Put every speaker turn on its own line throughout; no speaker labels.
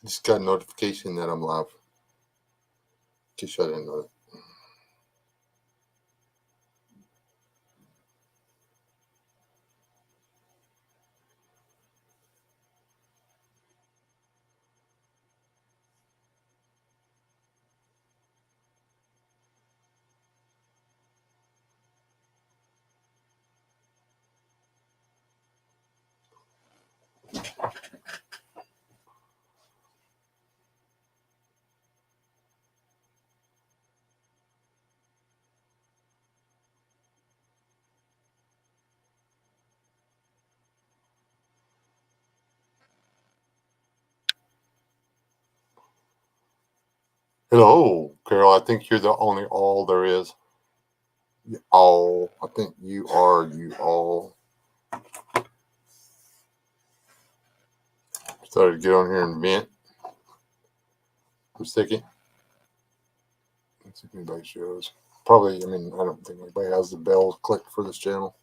Just got a notification that I'm live. In case I didn't know that. Hello, Carol. I think you're the only all there is. All. I think you are you all. Started to get on here and vent for a second. Let's see if anybody shows. Probably, I don't think anybody has the bell clicked for this channel.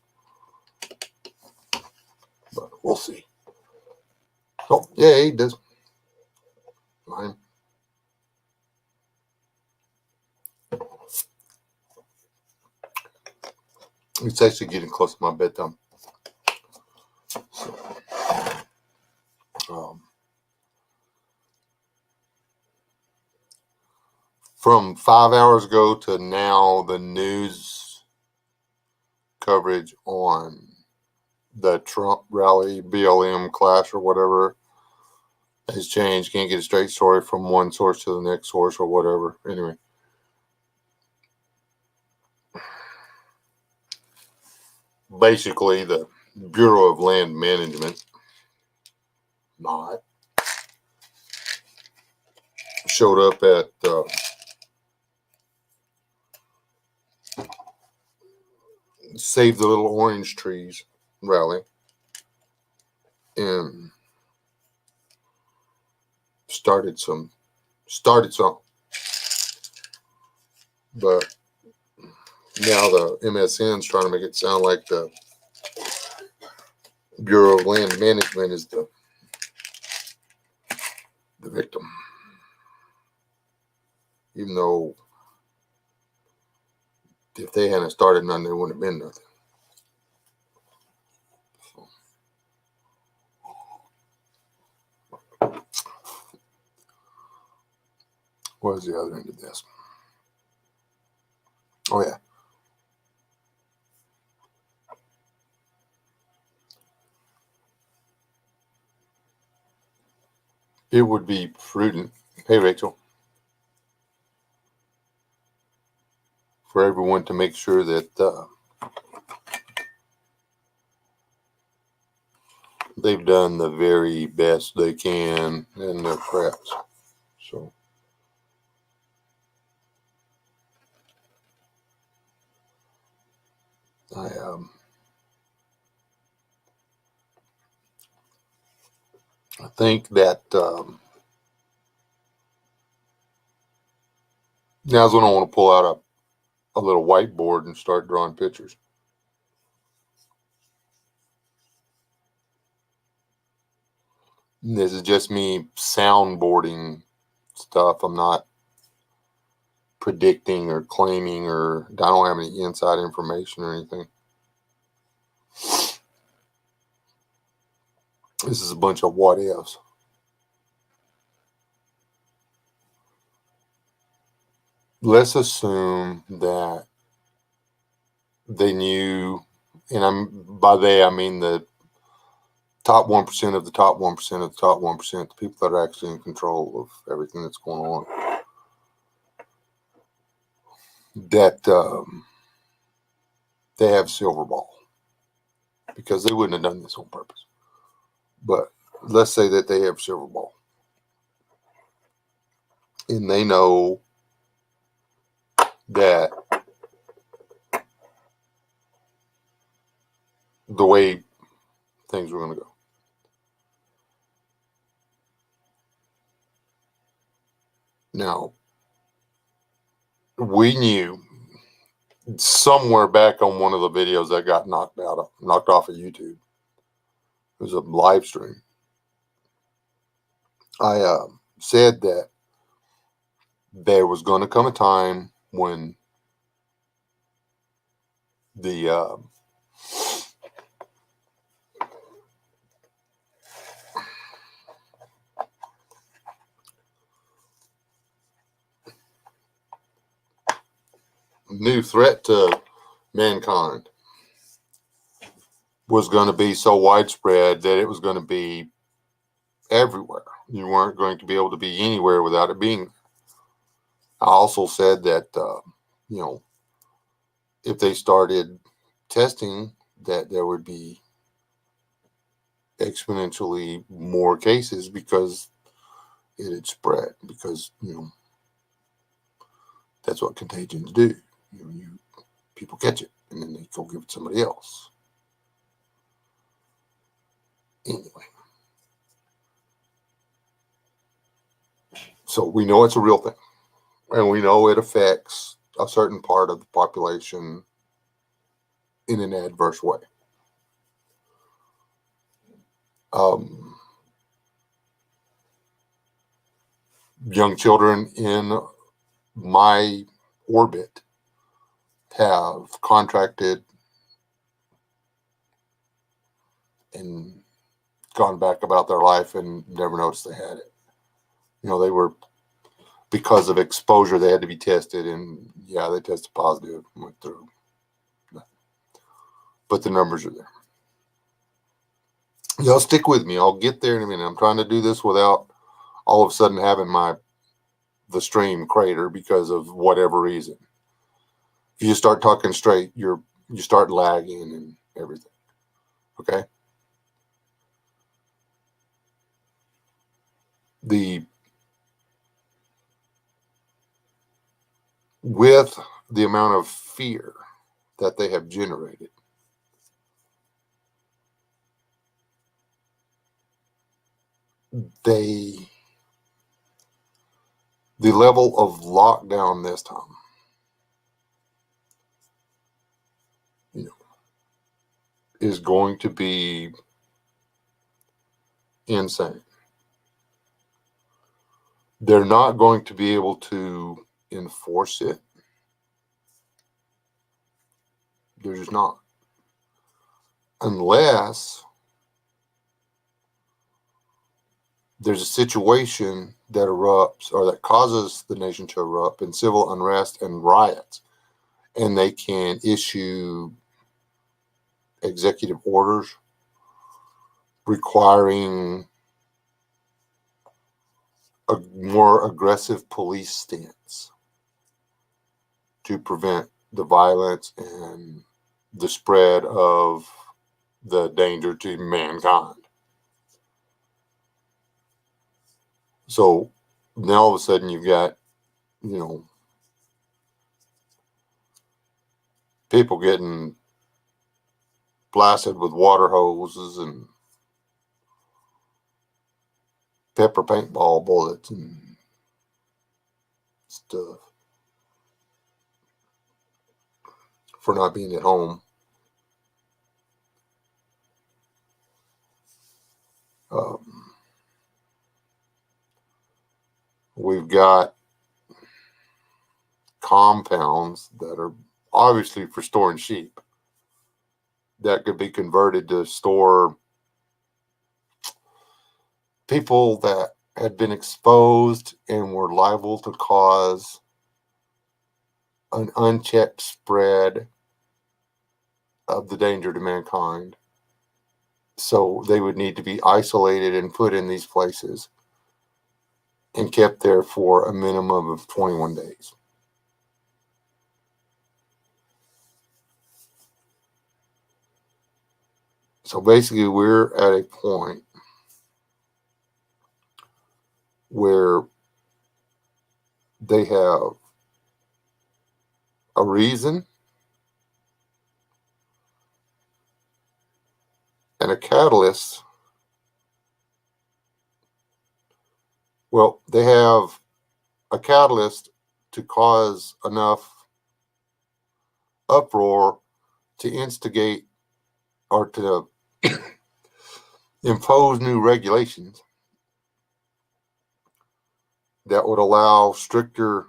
But we'll see. Oh, yeah, he does. Fine. It's actually getting close to my bedtime. So, from 5 hours ago to now, the news coverage on the Trump rally, BLM clash or whatever has changed. Can't get a straight story from one source to the next source or whatever. Anyway. Basically, the Bureau of Land Management showed up at Save the Little Orange Trees rally and started some. But now the MSN's trying to make it sound like the Bureau of Land Management is the victim. Even though if they hadn't started nothing, there wouldn't have been nothing. What was the other end of this? Oh, yeah. It would be prudent. Hey, Rachel. For everyone to make sure that they've done the very best they can in their preps. So, I think that now's when I want to pull out a little whiteboard and start drawing pictures. This is just me soundboarding stuff. I'm not predicting or claiming, or I don't have any inside information or anything. This is a bunch of what ifs. Let's assume that they knew, and by they I mean the top 1% of the top 1% of the top 1%, the people that are actually in control of everything that's going on, that they have silver ball, because they wouldn't have done this on purpose. But let's say that they have silver ball, and they know that the way things were going to go. Now, we knew somewhere back on one of the videos that got knocked off of YouTube. It was a live stream. I said that there was going to come a time when the new threat to mankind was going to be so widespread that it was going to be everywhere. You weren't going to be able to be anywhere without it being. I also said that, if they started testing, that there would be exponentially more cases because it had spread, because, that's what contagions do. People catch it and then they go give it to somebody else. Anyway. So we know it's a real thing. And we know it affects a certain part of the population in an adverse way. Young children in my orbit have contracted and gone back about their life and never noticed they had it. They were, because of exposure, they had to be tested, and they tested positive, went through. But the numbers are there. Y'all stick with me. I'll get there in a minute. I'm trying to do this without all of a sudden having the stream crater because of whatever reason. If you start talking straight, you start lagging and everything. Okay? With the amount of fear that they have generated, the level of lockdown this time, is going to be insane. They're not going to be able to enforce it. They're just not. Unless there's a situation that erupts or that causes the nation to erupt in civil unrest and riots, and they can issue executive orders requiring a more aggressive police stance to prevent the violence and the spread of the danger to mankind. So now all of a sudden you've got, people getting blasted with water hoses and pepper paintball bullets and stuff for not being at home. We've got compounds that are obviously for storing sheep that could be converted to store people that had been exposed and were liable to cause an unchecked spread of the danger to mankind. So they would need to be isolated and put in these places and kept there for a minimum of 21 days. So basically, we're at a point where they have a reason and a catalyst. Well, they have a catalyst to cause enough uproar to instigate or to impose new regulations that would allow stricter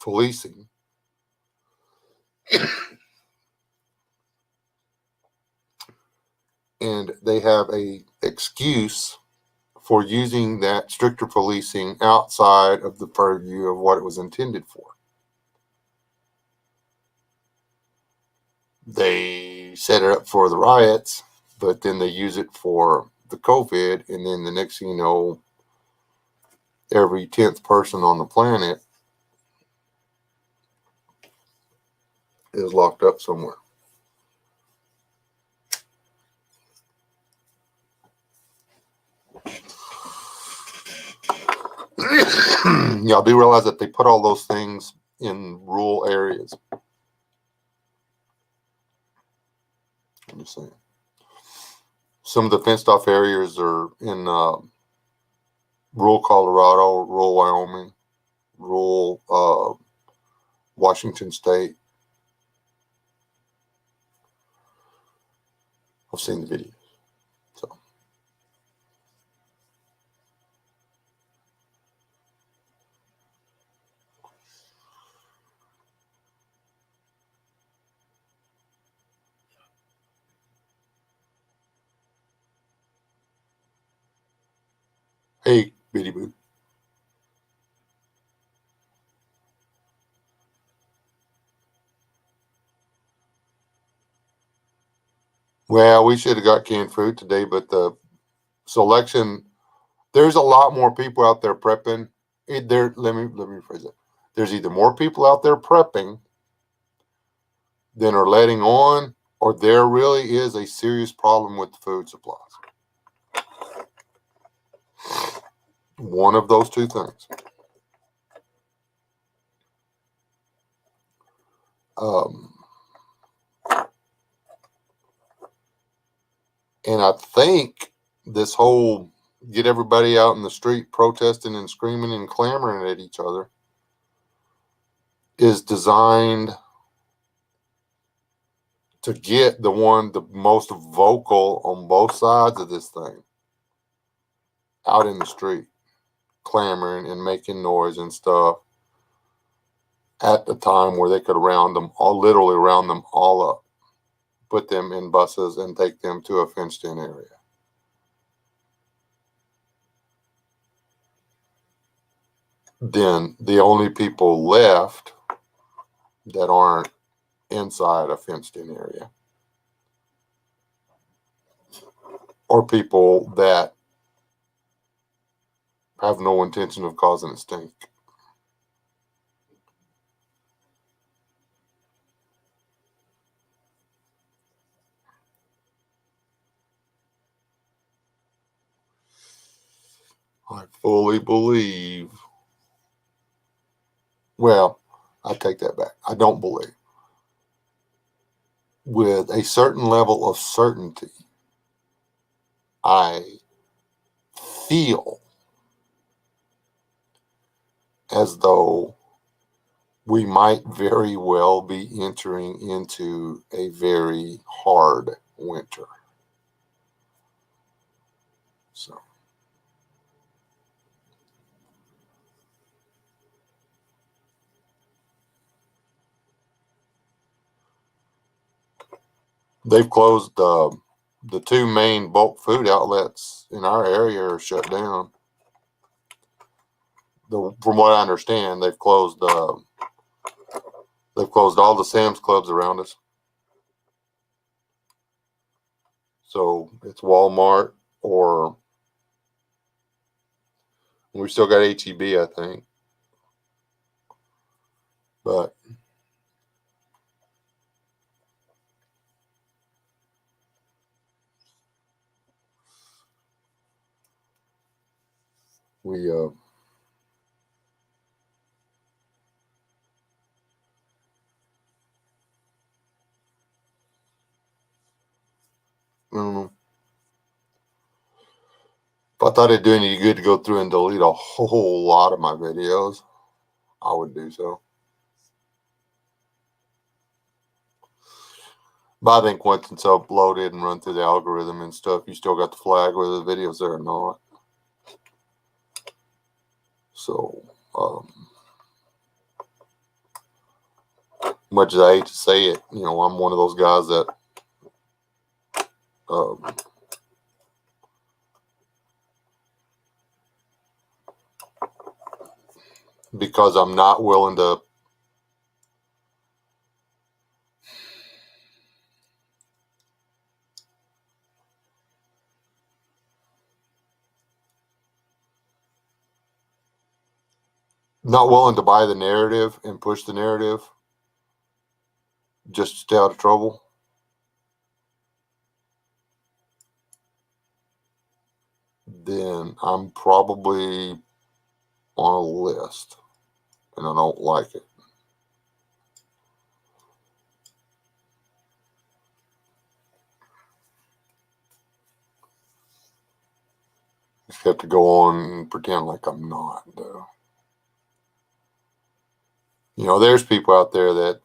policing. And they have a excuse for using that stricter policing outside of the purview of what it was intended for. They set it up for the riots, but then they use it for the COVID, and then the next thing you know, every 10th person on the planet is locked up somewhere. Y'all do realize that they put all those things in rural areas. I'm just saying. Some of the fenced off areas are in rural Colorado, rural Wyoming, rural Washington State. I've seen the videos. So, hey, Bitty Boo. Well, we should have got canned food today, but the selection, there's a lot more people out there prepping. Let me rephrase it. There's either more people out there prepping than are letting on, or there really is a serious problem with the food supplies. One of those two things. And I think this whole get everybody out in the street protesting and screaming and clamoring at each other is designed to get the most vocal on both sides of this thing out in the street, clamoring and making noise and stuff at the time where they could literally round them all up, put them in buses and take them to a fenced in area. Then the only people left that aren't inside a fenced in area or people that have no intention of causing a stink. I fully believe. Well, I take that back. I don't believe. With a certain level of certainty, I feel as though we might very well be entering into a very hard winter. So, they've closed the two main bulk food outlets in our area are shut down. From what I understand, they've closed all the Sam's Clubs around us. So it's Walmart, or we still got H-E-B, I think. But we I don't know. If I thought it'd do any good to go through and delete a whole lot of my videos, I would do so. But I think once it's uploaded and run through the algorithm and stuff, you still got the flag whether the video's there or not. So, much as I hate to say it, I'm one of those guys that because I'm not willing to buy the narrative and push the narrative just to stay out of trouble, then I'm probably on a list and I don't like it. Just have to go on and pretend like I'm not, though. There's people out there that,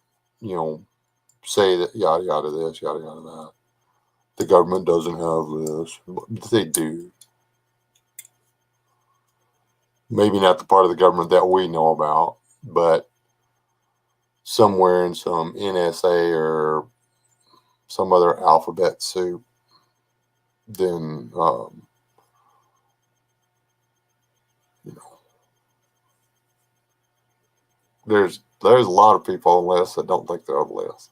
say that yada yada this, yada yada that. The government doesn't have this, but they do. Maybe not the part of the government that we know about, but somewhere in some NSA or some other alphabet soup, then there's a lot of people on the list that don't think they're on the list.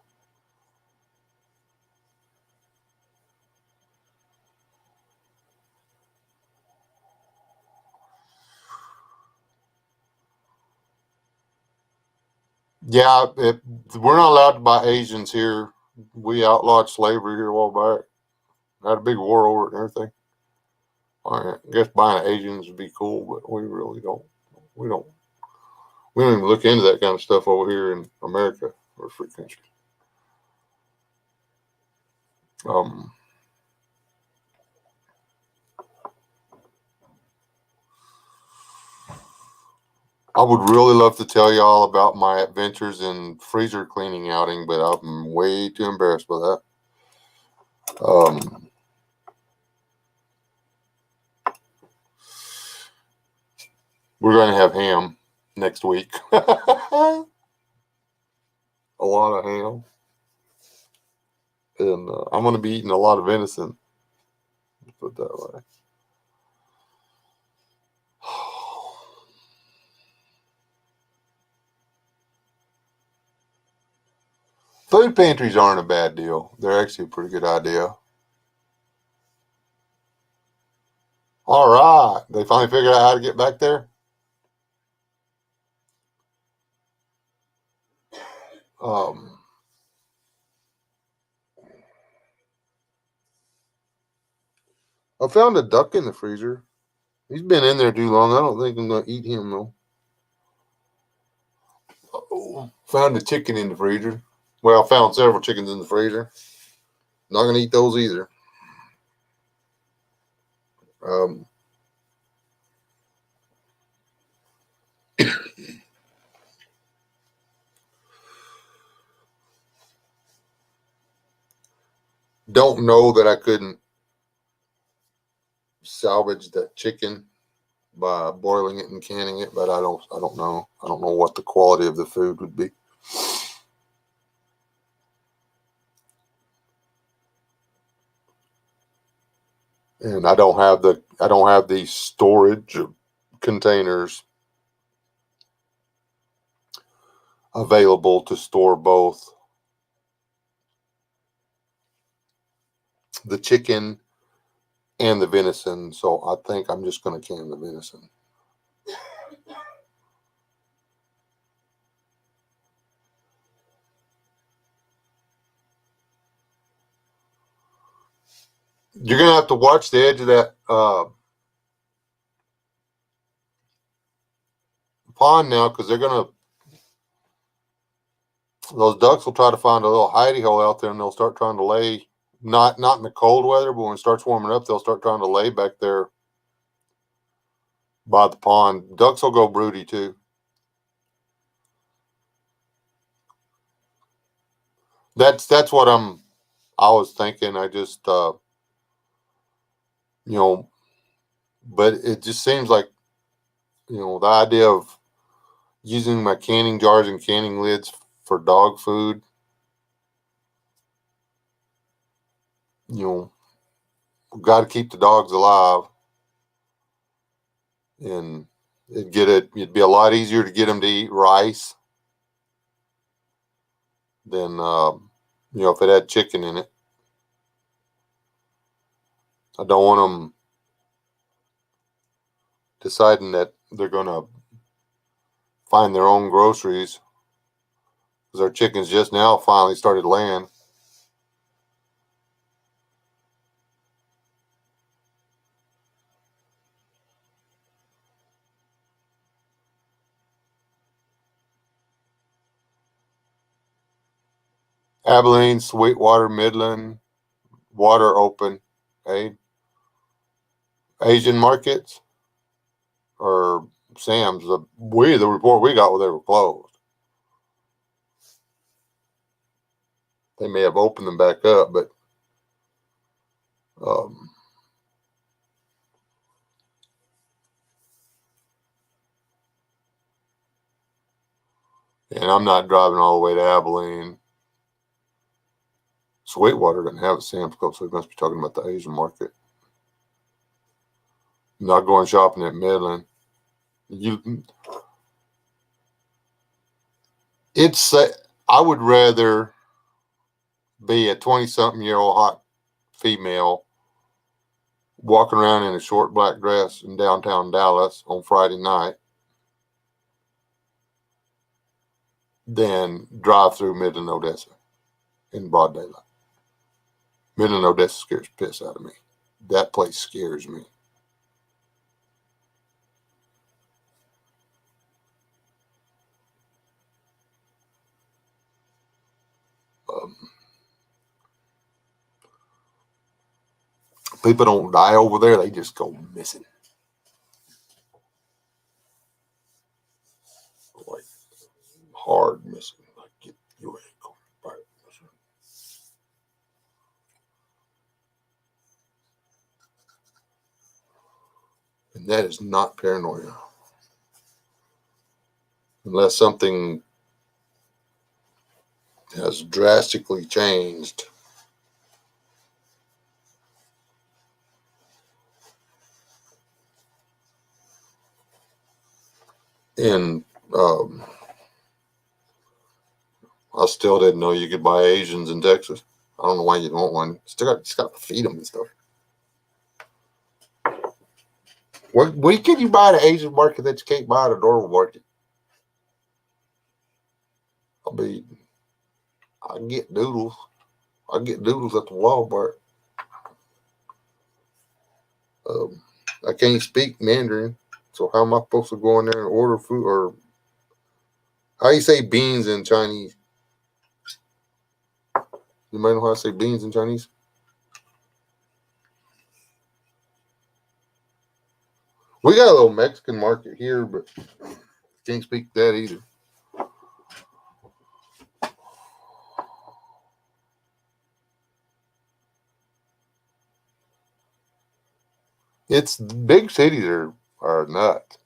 Yeah, we're not allowed to buy Asians here. We outlawed slavery here a while back. Had a big war over it and everything. I guess buying Asians would be cool, but we really don't. We don't. We don't even look into that kind of stuff over here in America. We're a free country. I would really love to tell y'all about my adventures in freezer cleaning outing, but I'm way too embarrassed by that. We're going to have ham next week. A lot of ham. And I'm going to be eating a lot of venison. Put it that way. Food pantries aren't a bad deal. They're actually a pretty good idea. All right. They finally figured out how to get back there. I found a duck in the freezer. He's been in there too long. I don't think I'm going to eat him, though. Found a chicken in the freezer. Well, I found several chickens in the freezer. Not going to eat those either. Don't know that I couldn't salvage that chicken by boiling it and canning it, but I don't know. I don't know what the quality of the food would be. And I don't have the storage containers available to store both the chicken and the venison, so I think I'm just going to can the venison. You're going to have to watch the edge of that pond now, because those ducks will try to find a little hidey hole out there, and they'll start trying to lay, not in the cold weather, but when it starts warming up, they'll start trying to lay back there by the pond. Ducks will go broody too. That's what I was thinking. I just but it just seems like The idea of using my canning jars and canning lids for dog food, we've got to keep the dogs alive, and it'd be a lot easier to get them to eat rice than if it had chicken in it. I don't want them deciding that they're going to find their own groceries, because our chickens just now finally started laying. Abilene, Sweetwater, Midland, water open. Asian markets or Sam's. The report we got was they were closed. They may have opened them back up, but and I'm not driving all the way to Abilene. Sweetwater doesn't have a Sam's Club, so we must be talking about the Asian market. Not going shopping at Midland. I would rather be a 20-something-year-old hot female walking around in a short black dress in downtown Dallas on Friday night than drive through Midland, Odessa in broad daylight. Midland, Odessa scares the piss out of me. That place scares me. People don't die over there, they just go missing. Like hard missing. Like you ain't going back. And that is not paranoia. Unless something has drastically changed in I still didn't know you could buy Asians in Texas. I don't know why you don't want one. Just got to feed them and stuff. Where can you buy at the Asian market that you can't buy at a normal market? I get noodles. I get noodles at the Walmart. I can't speak Mandarin, so how am I supposed to go in there and order food? Or how you say beans in Chinese? You might know how to say beans in Chinese? We got a little Mexican market here, but can't speak that either. It's big cities are nuts.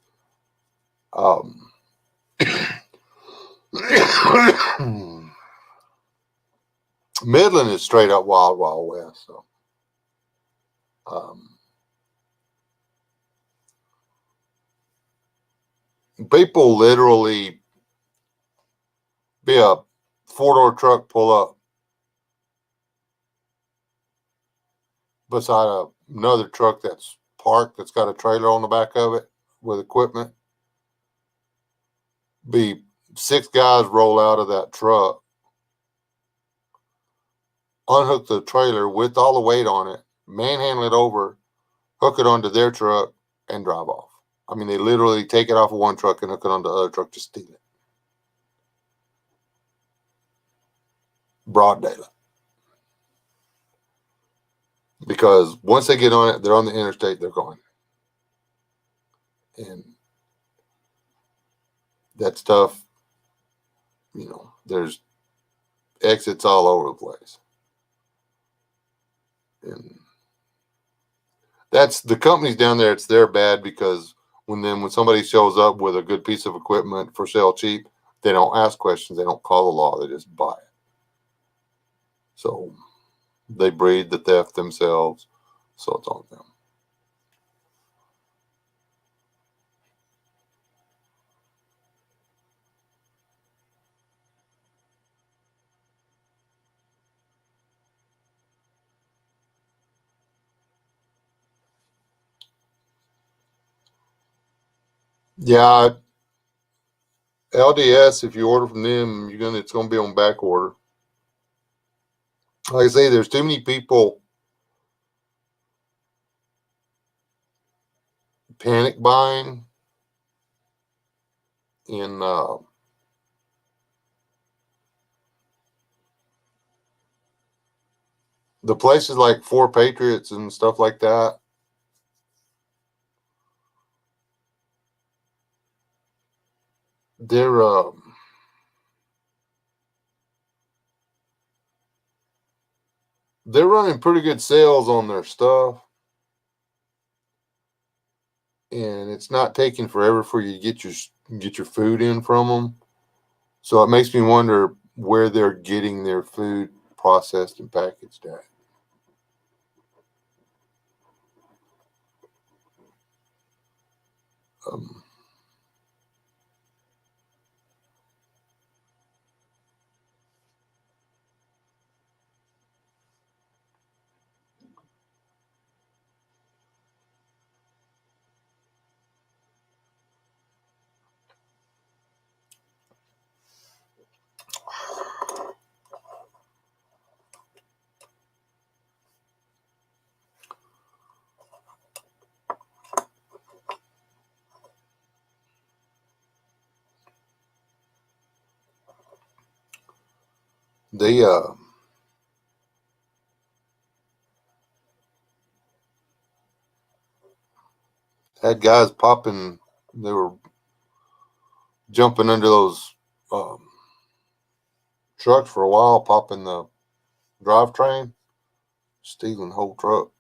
Midland is straight up wild, wild west. So, people literally be a 4-door truck pull up beside another truck that's parked that's got a trailer on the back of it with equipment. Be 6 guys roll out of that truck, unhook the trailer with all the weight on it, manhandle it over, hook it onto their truck, and drive off. I mean, they literally take it off of one truck and hook it onto the other truck to steal it. Broad daylight. Because once they get on it, they're on the interstate, they're going. And that stuff, there's exits all over the place. And that's the companies down there, it's their bad because when somebody shows up with a good piece of equipment for sale cheap, they don't ask questions. They don't call the law. They just buy it. So they breed the theft themselves. So it's on them. Yeah, LDS. If you order from them, it's gonna be on back order. Like I say, there's too many people panic buying in the places like Four Patriots and stuff like that. They're they're running pretty good sales on their stuff, and it's not taking forever for you to get your food in from them. So it makes me wonder where they're getting their food processed and packaged at. Um, they had guys popping. They were jumping under those um, trucks for a while, popping the drivetrain, stealing the whole truck.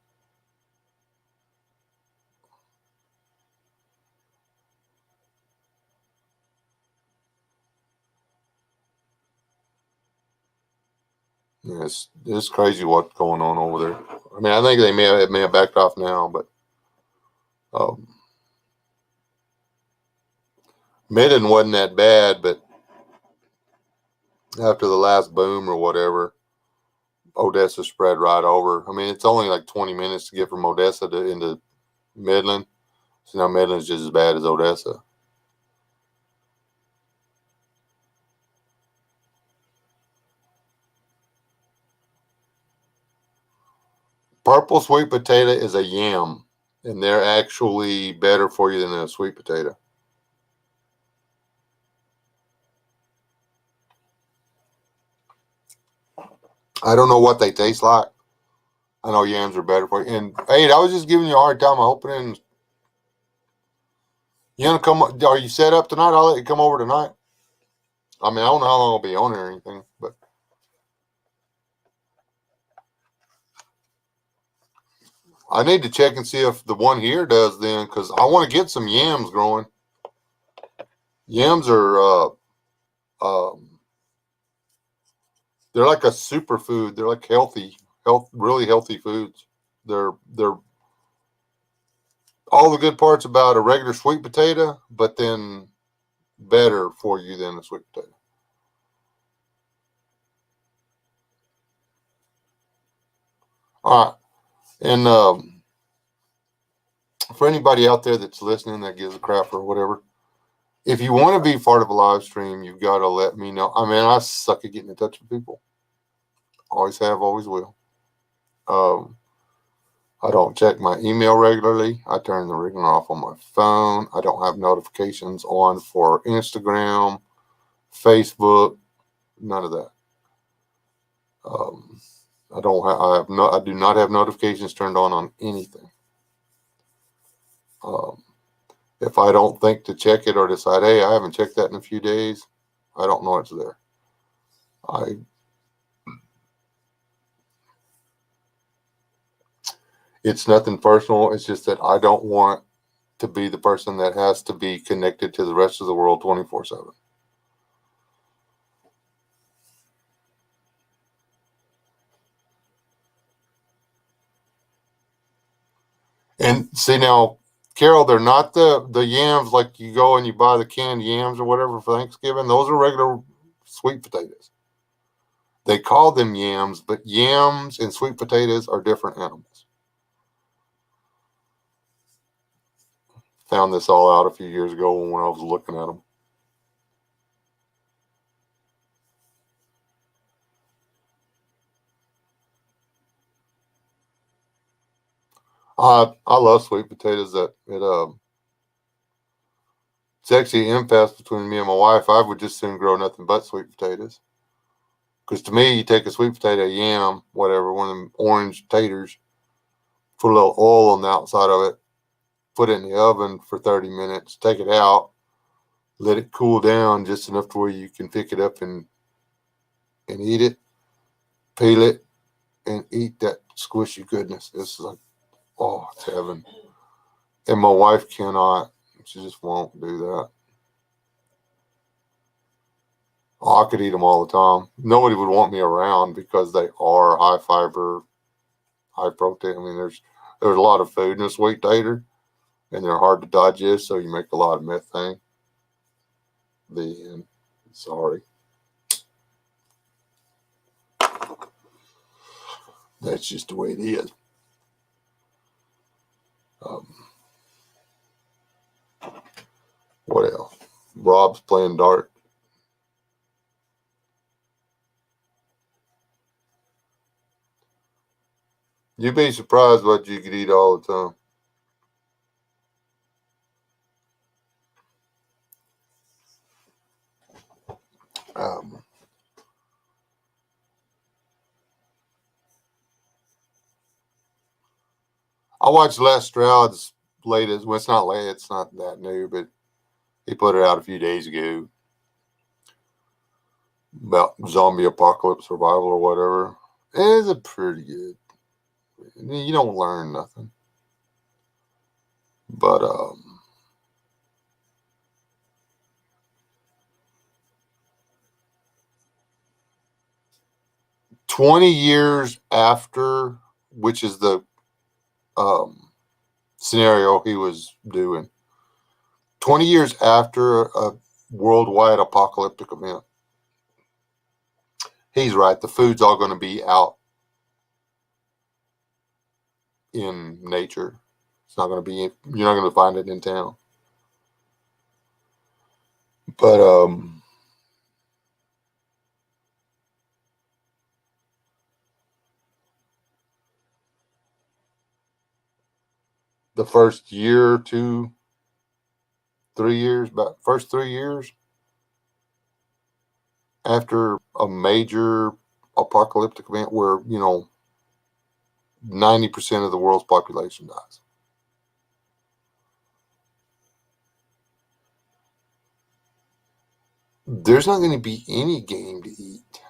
Yeah, it's crazy what's going on over there. I mean, I think it may have backed off now, but um, Midland wasn't that bad. But after the last boom or whatever, Odessa spread right over. I mean, it's only like 20 minutes to get from Odessa into Midland. So now Midland's just as bad as Odessa. Purple sweet potato is a yam, and they're actually better for you than a sweet potato. I don't know what they taste like. I know yams are better for you. And hey, I was just giving you a hard time. I'm hoping you gonna come. Are you set up tonight? I'll let you come over tonight. I mean, I don't know how long I'll be on here or anything, but I need to check and see if the one here does then, because I want to get some yams growing. Yams are they're like a superfood. They're like really healthy foods. They're all the good parts about a regular sweet potato, but then better for you than a sweet potato. All right, and for anybody out there that's listening that gives a crap or whatever, if you want to be part of a live stream, you've got to let me know. I mean, I suck at getting in touch with people. Always have, always will. Um, I don't check my email regularly. I turn the ringer off on my phone. I don't have notifications on for Instagram, Facebook, none of that. Um, I do not have notifications turned on anything. Um, if I don't think to check it or decide, hey, I haven't checked that in a few days, I don't know it's there. It's nothing personal. It's just that I don't want to be the person that has to be connected to the rest of the world 24/7. And see now, Carol, they're not the yams like you go and you buy the canned yams or whatever for Thanksgiving. Those are regular sweet potatoes. They call them yams, but yams and sweet potatoes are different animals. Found this all out a few years ago when I was looking at them. I love sweet potatoes. It's actually an impasse between me and my wife. I would just soon grow nothing but sweet potatoes. Because to me, you take a sweet potato, yam, whatever, one of them orange taters, put a little oil on the outside of it, put it in the oven for 30 minutes, take it out, let it cool down just enough to where you can pick it up and eat it, peel it, and eat that squishy goodness. It's like, oh, it's heaven. And my wife cannot. She just won't do that. Oh, I could eat them all the time. Nobody would want me around because they are high fiber, high protein. I mean, there's a lot of food in a sweet tater, and they're hard to digest, so you make a lot of methane. The end. Sorry. That's just the way it is. What else? Rob's playing dart. You'd be surprised what you could eat all the time. Um, I watched Les Stroud's latest. Well, it's not late. It's not that new, but he put it out a few days ago about zombie apocalypse survival or whatever. It's pretty good. You don't learn nothing, but 20 years after, which is the um, scenario he was doing, 20 years after a worldwide apocalyptic event, he's right. The food's all going to be out in nature. It's not going to be, you're not going to find it in town. But the first year, 2, 3 years, about first 3 years after a major apocalyptic event where, 90% of the world's population dies. There's not going to be any game to eat.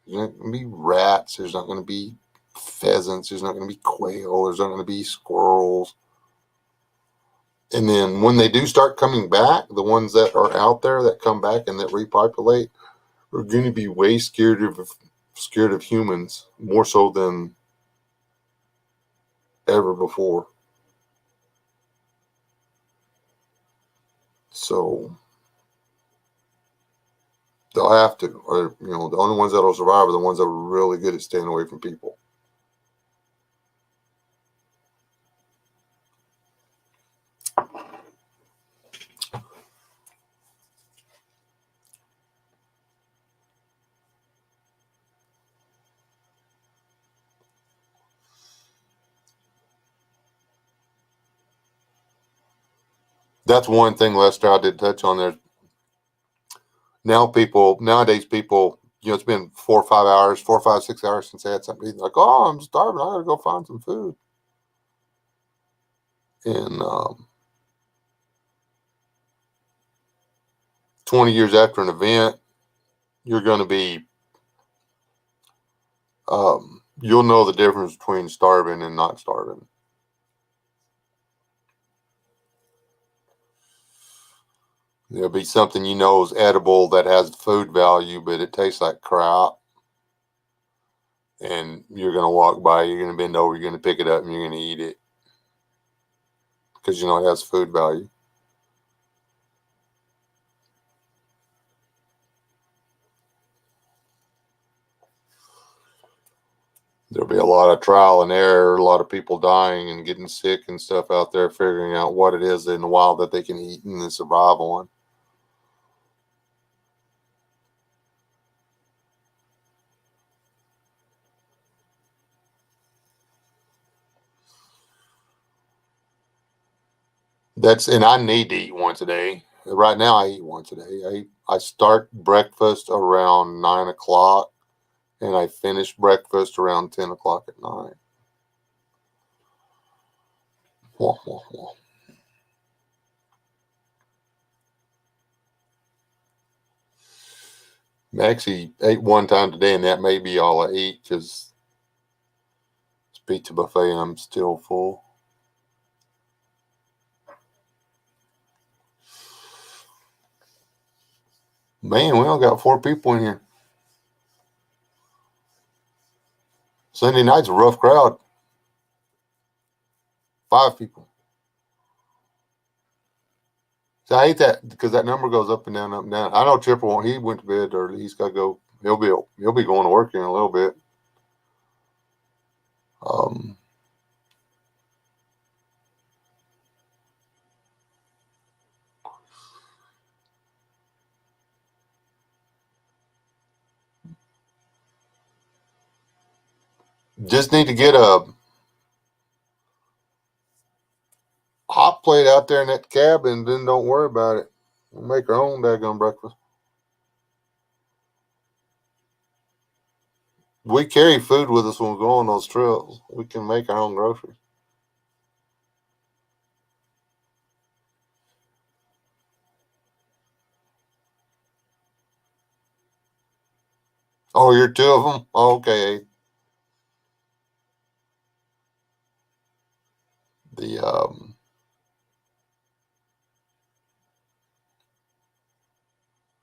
There's not going to be rats. There's not going to be pheasants. There's not going to be quail. There's not going to be squirrels. And then when they do start coming back, the ones that are out there that come back and that repopulate are going to be way scared of humans, more so than ever before. So they'll have to, or the only ones that'll survive are the ones that are really good at staying away from people. That's one thing Lester I did touch on there. Nowadays people, it's been 4 or 5 hours, 4 or 5, 6 hours since they had something to eat. Like, oh, I'm starving. I gotta go find some food. And 20 years after an event, you're going to be, you'll know the difference between starving and not starving. There'll be something you know is edible that has food value, but it tastes like crap. And you're going to walk by, you're going to bend over, you're going to pick it up, and you're going to eat it because you know it has food value. There'll be a lot of trial and error, a lot of people dying and getting sick and stuff out there, figuring out what it is in the wild that they can eat and survive on. And I need to eat once a day. Right now, I eat once a day. I start breakfast around 9 o'clock, and I finish breakfast around 10 o'clock at night. Wah, wah, wah. I actually ate one time today, and that may be all I eat because it's pizza buffet, and I'm still full. Man, we only got 4 people in here. Sunday night's a rough crowd. 5 people. So I hate that because that number goes up and down, up and down. I know Chipper won't. He went to bed early. He's got to go. He'll be going to work in a little bit. Um, just need to get a hot plate out there in that cabin, then don't worry about it. We'll make our own daggone breakfast. We carry food with us when we go on those trips. We can make our own groceries. Oh, you're 2 of them? Oh, okay. The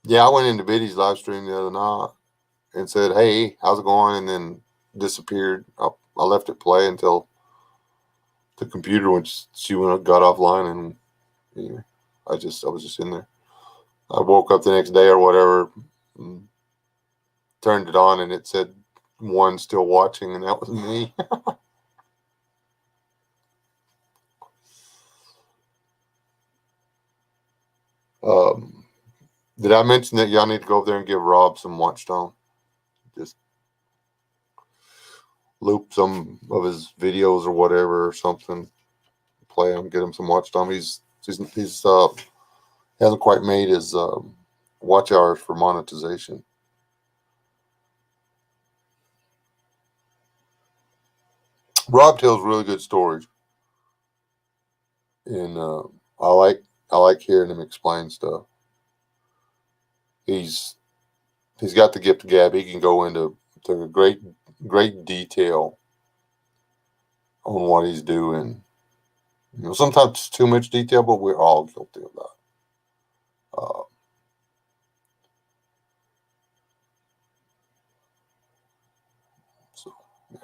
Yeah, I went into Biddy's live stream the other night and said, "Hey, how's it going?" And then disappeared. I left it play until the computer got offline, and anyway, I was just in there. I woke up the next day or whatever, and turned it on, and it said one still watching, and that was me. um, did I mention that y'all need to go over there and give Rob some Watchstone? Just loop some of his videos or whatever or something. Play him, get him some Watchstone. He's hasn't quite made his watch hours for monetization. Rob tells really good stories, and I like I like hearing him explain stuff. He's he's got the gift of gab. He can go into great detail on what he's doing. Sometimes it's too much detail, but we're all guilty of that. Uh, so yeah,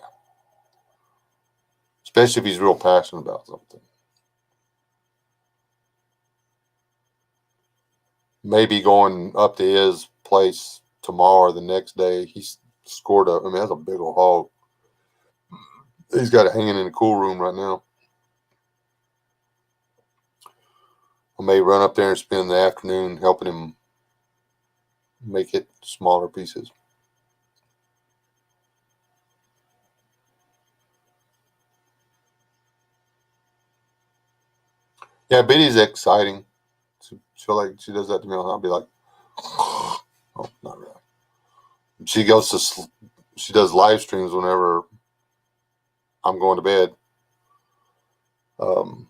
especially if he's real passionate about something. Maybe going up to his place tomorrow or the next day. He's scored up. I mean, that's a big old hog. He's got it hanging in the cool room right now. I may run up there and spend the afternoon helping him make it smaller pieces. Yeah, Biddy's exciting. She does that to me. I'll be like, oh, not really. She goes to she does live streams whenever I'm going to bed. Um,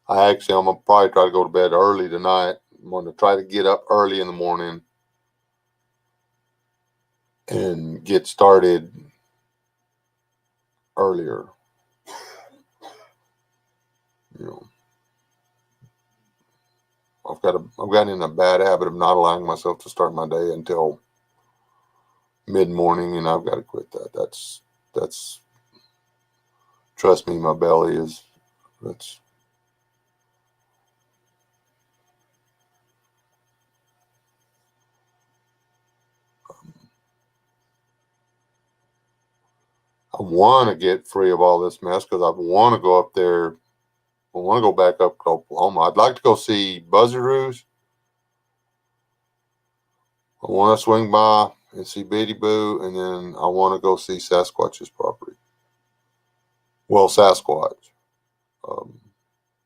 I'm gonna probably try to go to bed early tonight. I'm going to try to get up early in the morning and get started earlier. You know, I've gotten in a bad habit of not allowing myself to start my day until mid-morning, and I've got to quit that. That's trust me, my belly is that's I want to get free of all this mess because I want to go up there. I want to go back up to Oklahoma. I'd like to go see Buzzardoos. I want to swing by and see Bitty Boo, and then I want to go see Sasquatch's property. Well, Sasquatch,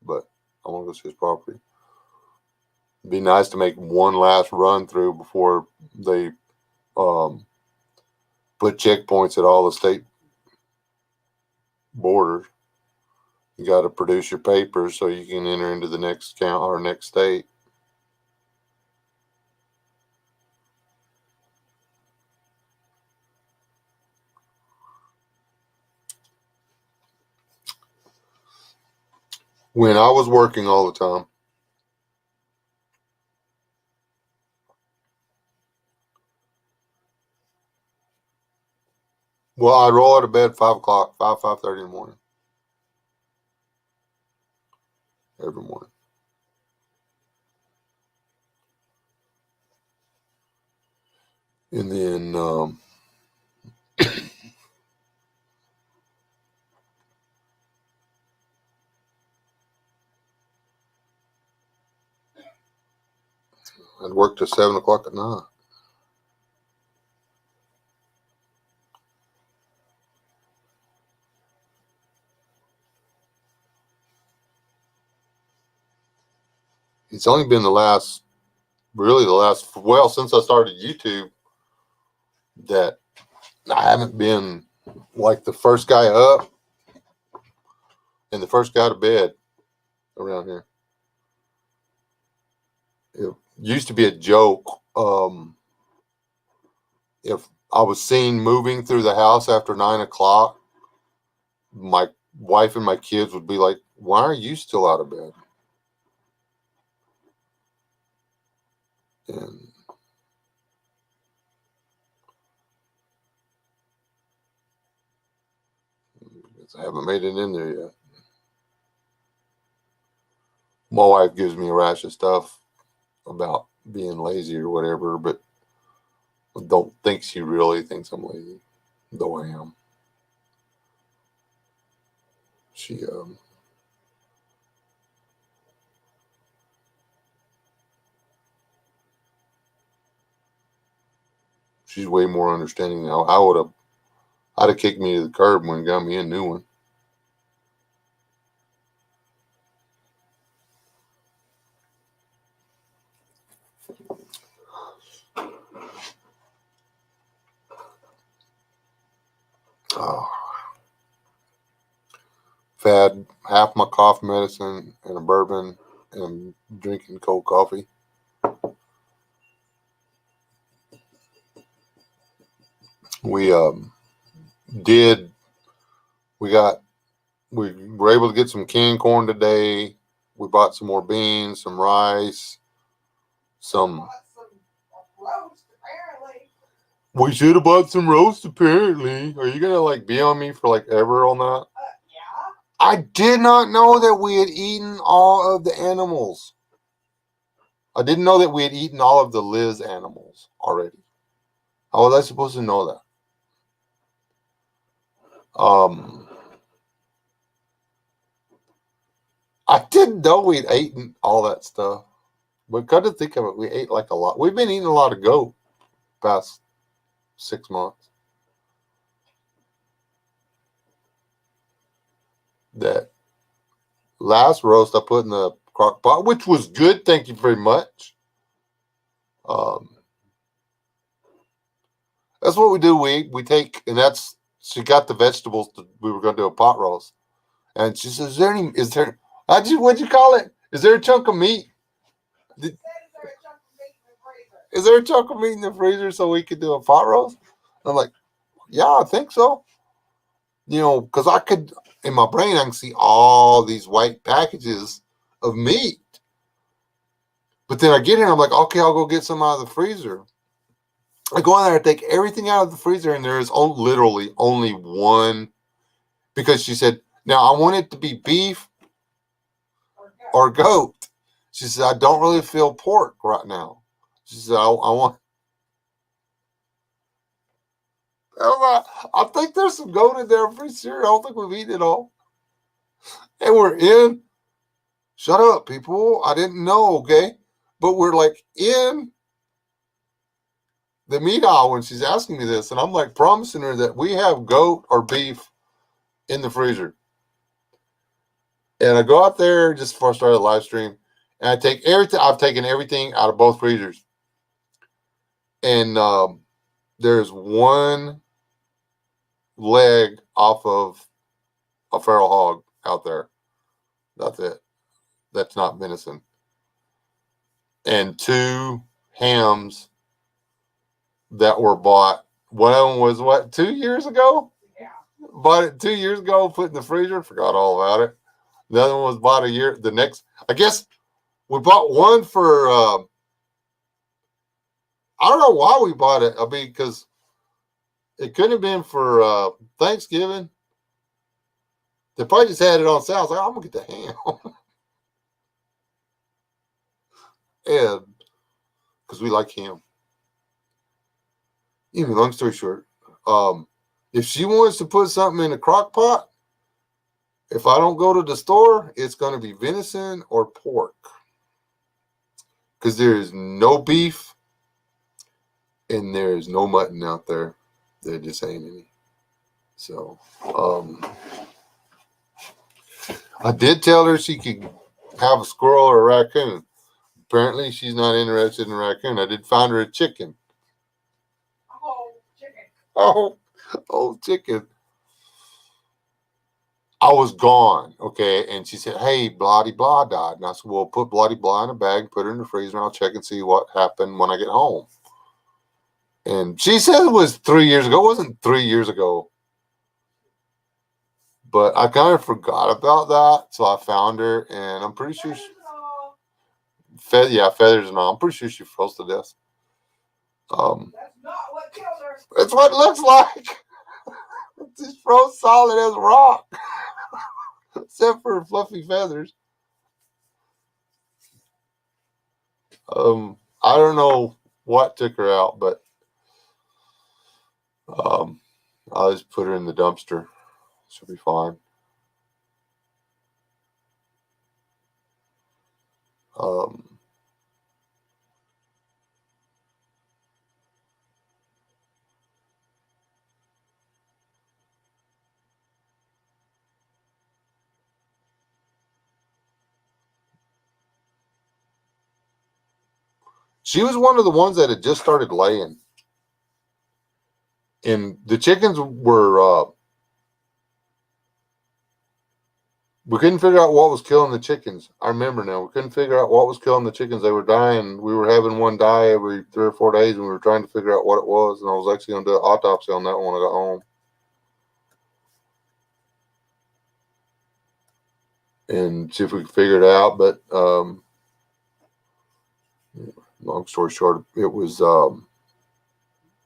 but I want to go see his property. It'd be nice to make one last run through before they put checkpoints at all the state borders. You got to produce your papers so you can enter into the next count or next state. When I was working all the time, well, I'd roll out of bed 5 o'clock, 5:30 in the morning. Every morning. And then I'd work till 7 o'clock at night. It's only been since I started YouTube, that I haven't been like the first guy up and the first guy to bed around here. It used to be a joke. If I was seen moving through the house after 9 o'clock, my wife and my kids would be like, "Why are you still out of bed?" And I haven't made it in there yet. My wife gives me a rash of stuff about being lazy or whatever, but I don't think she really thinks I'm lazy, though I am. She's way more understanding now. I'd have kicked me to the curb when it got me a new one. Oh. I've had half my cough medicine and a bourbon and drinking cold coffee. We were able to get some canned corn today. We bought some more beans, some rice, some roast, apparently. We should have bought some roast, apparently. Are you gonna be on me for ever on that? Yeah. I did not know that we had eaten all of the animals. I didn't know that we had eaten all of the Liz animals already. How was I supposed to know that? I didn't know we'd eaten all that stuff. But come to think of it, we ate a lot. We've been eating a lot of goat past 6 months. That last roast I put in the crock pot, which was good. Thank you very much. That's what we do. We take, and she got the vegetables. We were going to do a pot roast. And she says, what'd you call it? Is there a chunk of meat? Is there a chunk of meat in the freezer so we could do a pot roast? I'm like, yeah, I think so. because I could, in my brain, I can see all these white packages of meat. But then I get in, I'm like, okay, I'll go get some out of the freezer. I go in there, I take everything out of the freezer, and there is literally only one, because she said, now I want it to be beef or goat. She said, I don't really feel pork right now. She said, I want, I think there's some goat in there. I'm pretty sure. I don't think we've eaten it all. And we're in. Shut up, people. I didn't know, okay? But we're like in the meat aisle when she's asking me this. And I'm like promising her that we have goat or beef in the freezer. And I go out there just before I started the live stream. And I take everything. I've taken everything out of both freezers. And there's one leg off of a feral hog out there. That's it. That's not venison. And two hams that were bought. One of them was what, 2 years ago? Yeah. Bought it 2 years ago, put in the freezer, forgot all about it. The other one was bought a year. The next, I guess we bought one for, I don't know why we bought it. I mean, because it couldn't have been for Thanksgiving. They probably just had it on sale. I was like, I'm going to get the ham. And because we like ham. Anyway, long story short, if she wants to put something in a crock pot, if I don't go to the store, it's going to be venison or pork. Because there is no beef and there is no mutton out there. There just ain't any. So, I did tell her she could have a squirrel or a raccoon. Apparently, she's not interested in a raccoon. I did find her a chicken.
Oh, chicken.
Oh, chicken. I was gone, okay, and she said, hey, Bloody Blah died. And I said, well, put Bloody Blah in a bag, put her in the freezer, and I'll check and see what happened when I get home. And she said it was 3 years ago. It wasn't 3 years ago. But I kind of forgot about that, so I found her, and I'm pretty sure feathers and all. I'm pretty sure she froze to death.
That's not what killed her.
That's what it looks like. She's froze solid as a rock. Except for fluffy feathers. I don't know what took her out, but I'll just put her in the dumpster. She'll be fine. She was one of the ones that had just started laying. And the chickens were, we couldn't figure out what was killing the chickens. I remember now. We couldn't figure out what was killing the chickens. They were dying. We were having one die every 3 or 4 days, and we were trying to figure out what it was. And I was actually going to do an autopsy on that one when I got home. And see if we could figure it out. But long story short, it was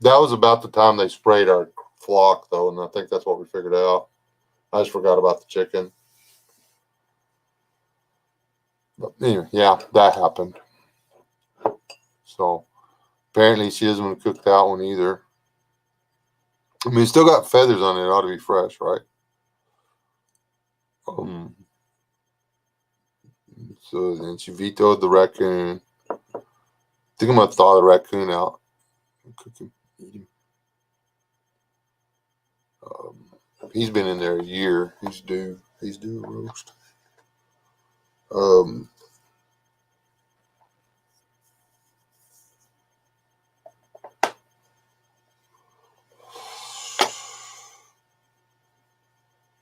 that was about the time they sprayed our flock, though, and I think that's what we figured out. I just forgot about the chicken. But anyway, yeah, that happened. So apparently she doesn't want to cook that one either. I mean, it's still got feathers on it. It ought to be fresh, right? So then she vetoed the raccoon. I think I'm going to thaw the raccoon out and cook him, eat him. He's been in there a year. He's due a roast.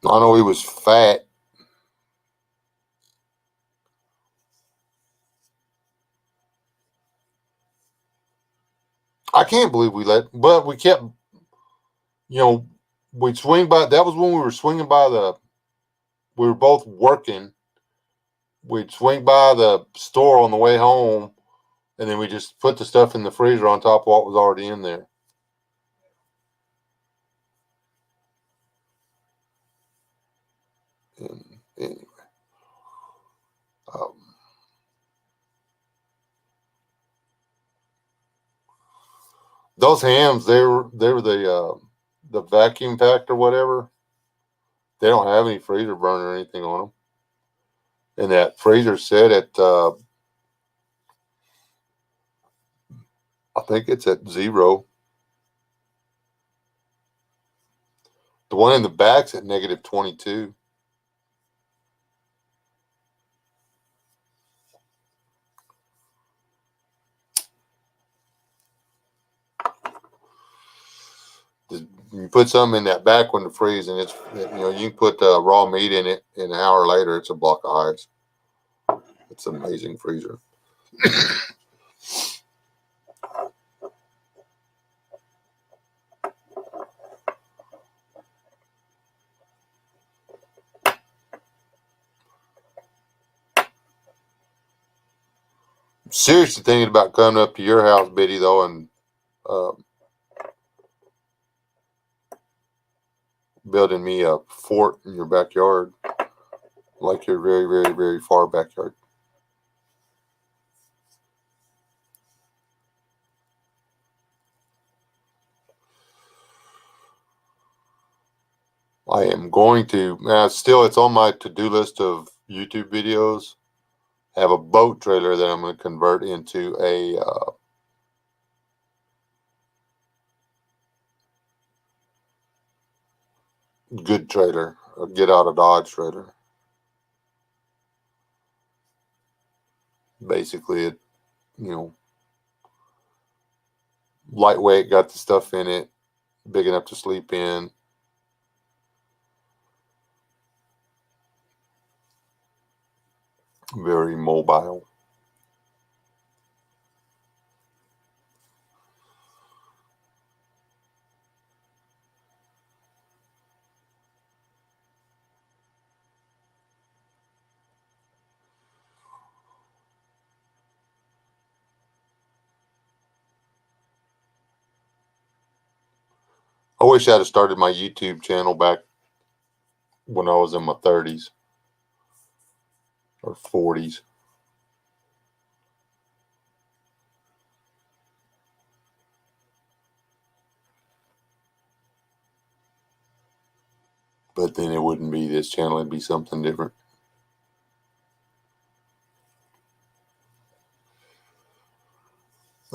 I know he was fat. I can't believe we kept, we'd swing by. That was when we were swinging by we were both working. We'd swing by the store on the way home, and then we just put the stuff in the freezer on top of what was already in there. And anyway, um, those hams, they were the vacuum packed or whatever. They don't have any freezer burn or anything on them. And that freezer set at I think it's at 0. The one in the back's at -22. You put something in that back one to freeze, and you can put raw meat in it, and an hour later it's a block of ice. It's an amazing freezer. I'm seriously thinking about coming up to your house, Biddy, though, and uh, building me a fort in your backyard, like your very, very, very far backyard. I am going to, still, it's on my to-do list of YouTube videos. I have a boat trailer that I'm going to convert into a good trailer, a get out of Dodge trailer. Basically, it, lightweight, got the stuff in it, big enough to sleep in. Very mobile. I wish I'd have started my YouTube channel back when I was in my 30s or 40s. But then it wouldn't be this channel, it'd be something different.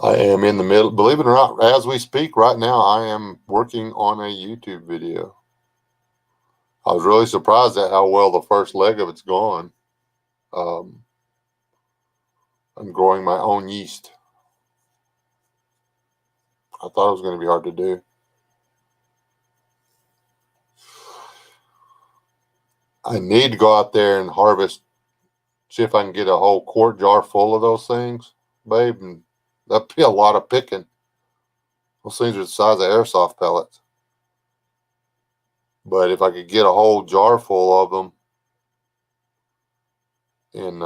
I am in the middle, believe it or not, as we speak right now, I am working on a YouTube video. I was really surprised at how well the first leg of it's gone. I'm growing my own yeast. I thought it was going to be hard to do. I need to go out there and harvest, see if I can get a whole quart jar full of those things, babe, and that'd be a lot of picking. Those things are the size of airsoft pellets. But if I could get a whole jar full of them and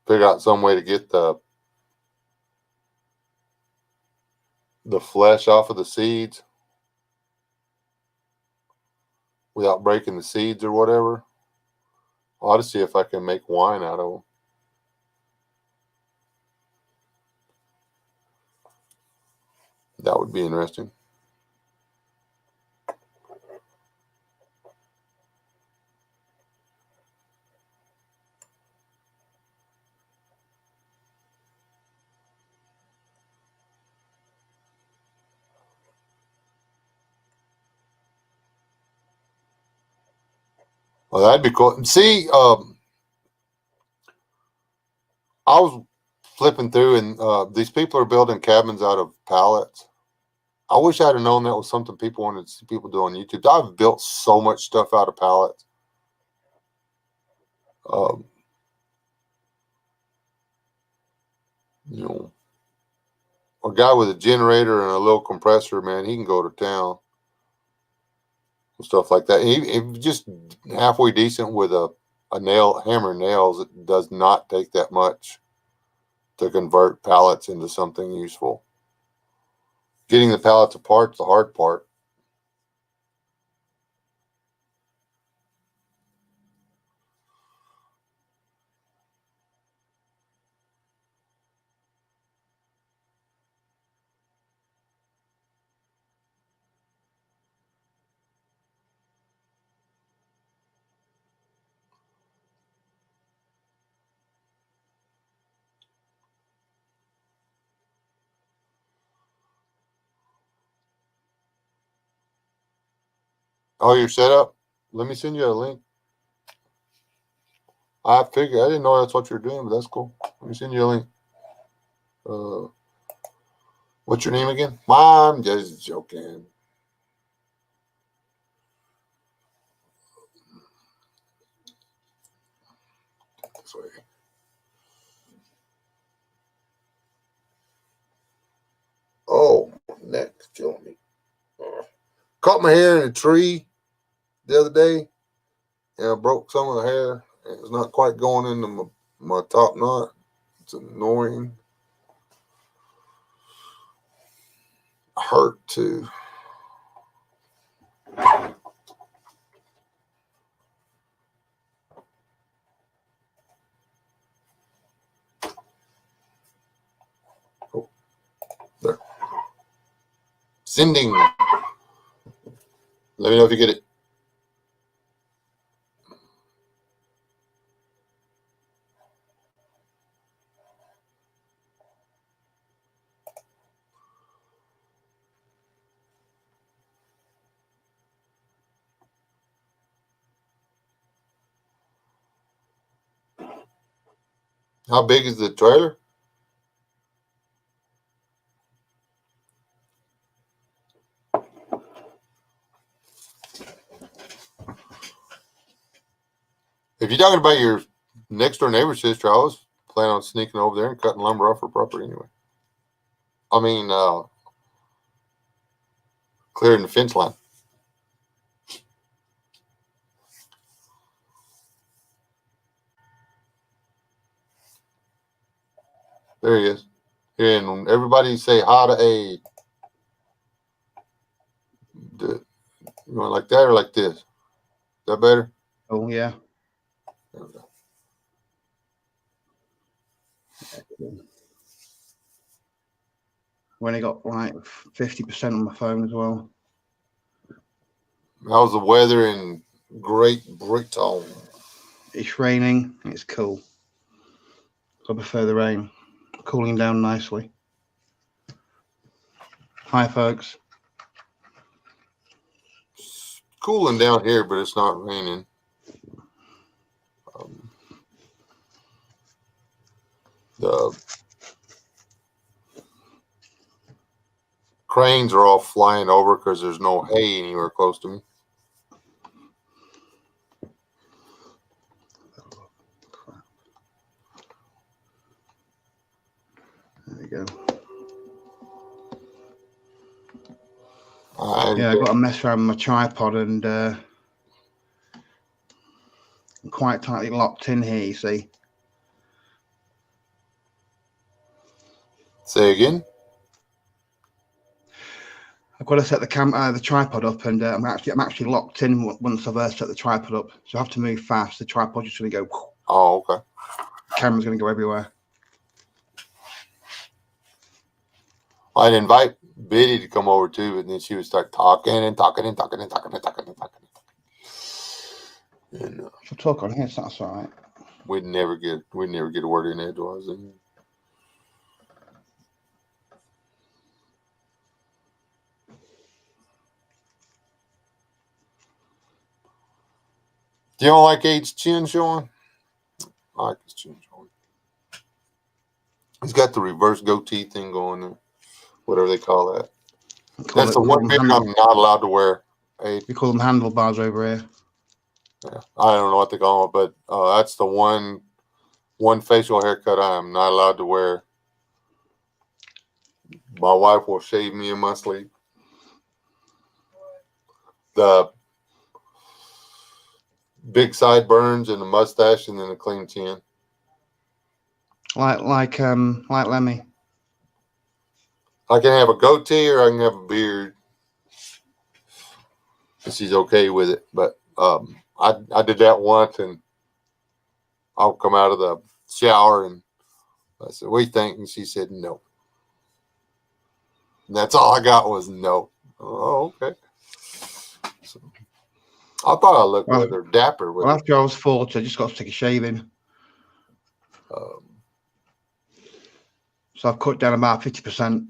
figure out some way to get the flesh off of the seeds without breaking the seeds or whatever, I ought to see if I can make wine out of them. That would be interesting. Well, that'd be cool. See, I was flipping through, and these people are building cabins out of pallets. I wish I'd have known that was something people wanted to see people do on YouTube. I've built so much stuff out of pallets. Um, or guy with a generator and a little compressor, man, he can go to town and stuff like that. He just halfway decent with a hammer and nails. It does not take that much to convert pallets into something useful. Getting the pallets apart is the hard part. Oh, you're set up? Let me send you a link. I figured. I didn't know that's what you're doing, but that's cool. Let me send you a link. What's your name again? I'm just joking. This way. Oh, my neck's killing me. Caught my hair in a tree the other day. And I broke some of the hair. It's not quite going into my top knot. It's annoying. Hurt too. Oh, there. Sending. Let me know if you get it. How big is the trailer? If you're talking about your next door neighbor's sister, I was planning on sneaking over there and cutting lumber off her property anyway. I mean, clearing the fence line. There he is. Here, and everybody say hi to Aid. You want like that or like this? Is that better?
Oh, yeah.
There we go.
When I got like 50% on my phone as well.
How's the weather in Great Britain?
It's raining. It's cool. I prefer the rain. Cooling down nicely. Hi, folks.
It's cooling down here, but it's not raining. The cranes are all flying over because there's no hay anywhere close to me.
There we go.
Yeah,
I got to mess around with my tripod and I'm quite tightly locked in here, you see.
Say again?
I've got to set the tripod up, and I'm actually locked in once I've set the tripod up. So I have to move fast. The tripod's just going to go.
Oh, okay.
The camera's going to go everywhere.
I'd invite Biddy to come over too, but then she would start talking. And
She'll talk on here, so that's all right.
we'd never get a word in edgewise. Do you don't like Aid's chin showing? I like his chin showing. He's got the reverse goatee thing going there. Whatever they call that. That's the one beard I'm not allowed to wear. Aid.
We call them handlebars over here.
Yeah, I don't know what they call it, but that's the one facial haircut I am not allowed to wear. My wife will shave me in my sleep. The big sideburns and the mustache, and then a clean chin.
Like Lemmy.
I can have a goatee or I can have a beard. And she's okay with it. But I did that once, and I'll come out of the shower and I said, "What do you think?" And she said, "No." And that's all I got was no. Oh, okay. So, I thought I looked rather dapper with
Well,
it.
after I was 40, I just got to take a shaving. So I've cut down about 50%.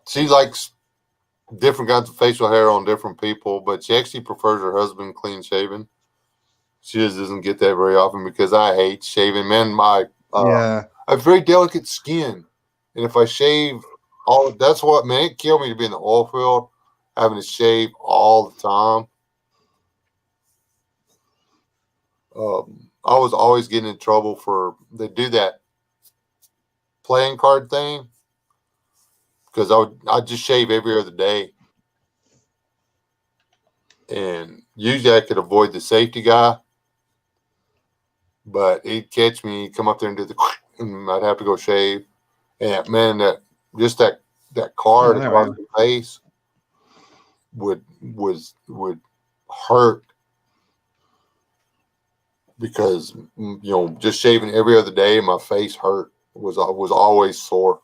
She likes different kinds of facial hair on different people, but she actually prefers her husband clean shaven. She just doesn't get that very often because I hate shaving. Man, I have very delicate skin, and if I shave that's what, man, it killed me to be in the oil field, having to shave all the time. I was always getting in trouble they do that playing card thing because I'd just shave every other day, and usually I could avoid the safety guy, but he'd catch me, he'd come up there and do the and I'd have to go shave. And man, that card across the face would hurt because just shaving every other day, my face hurt. Was always sore.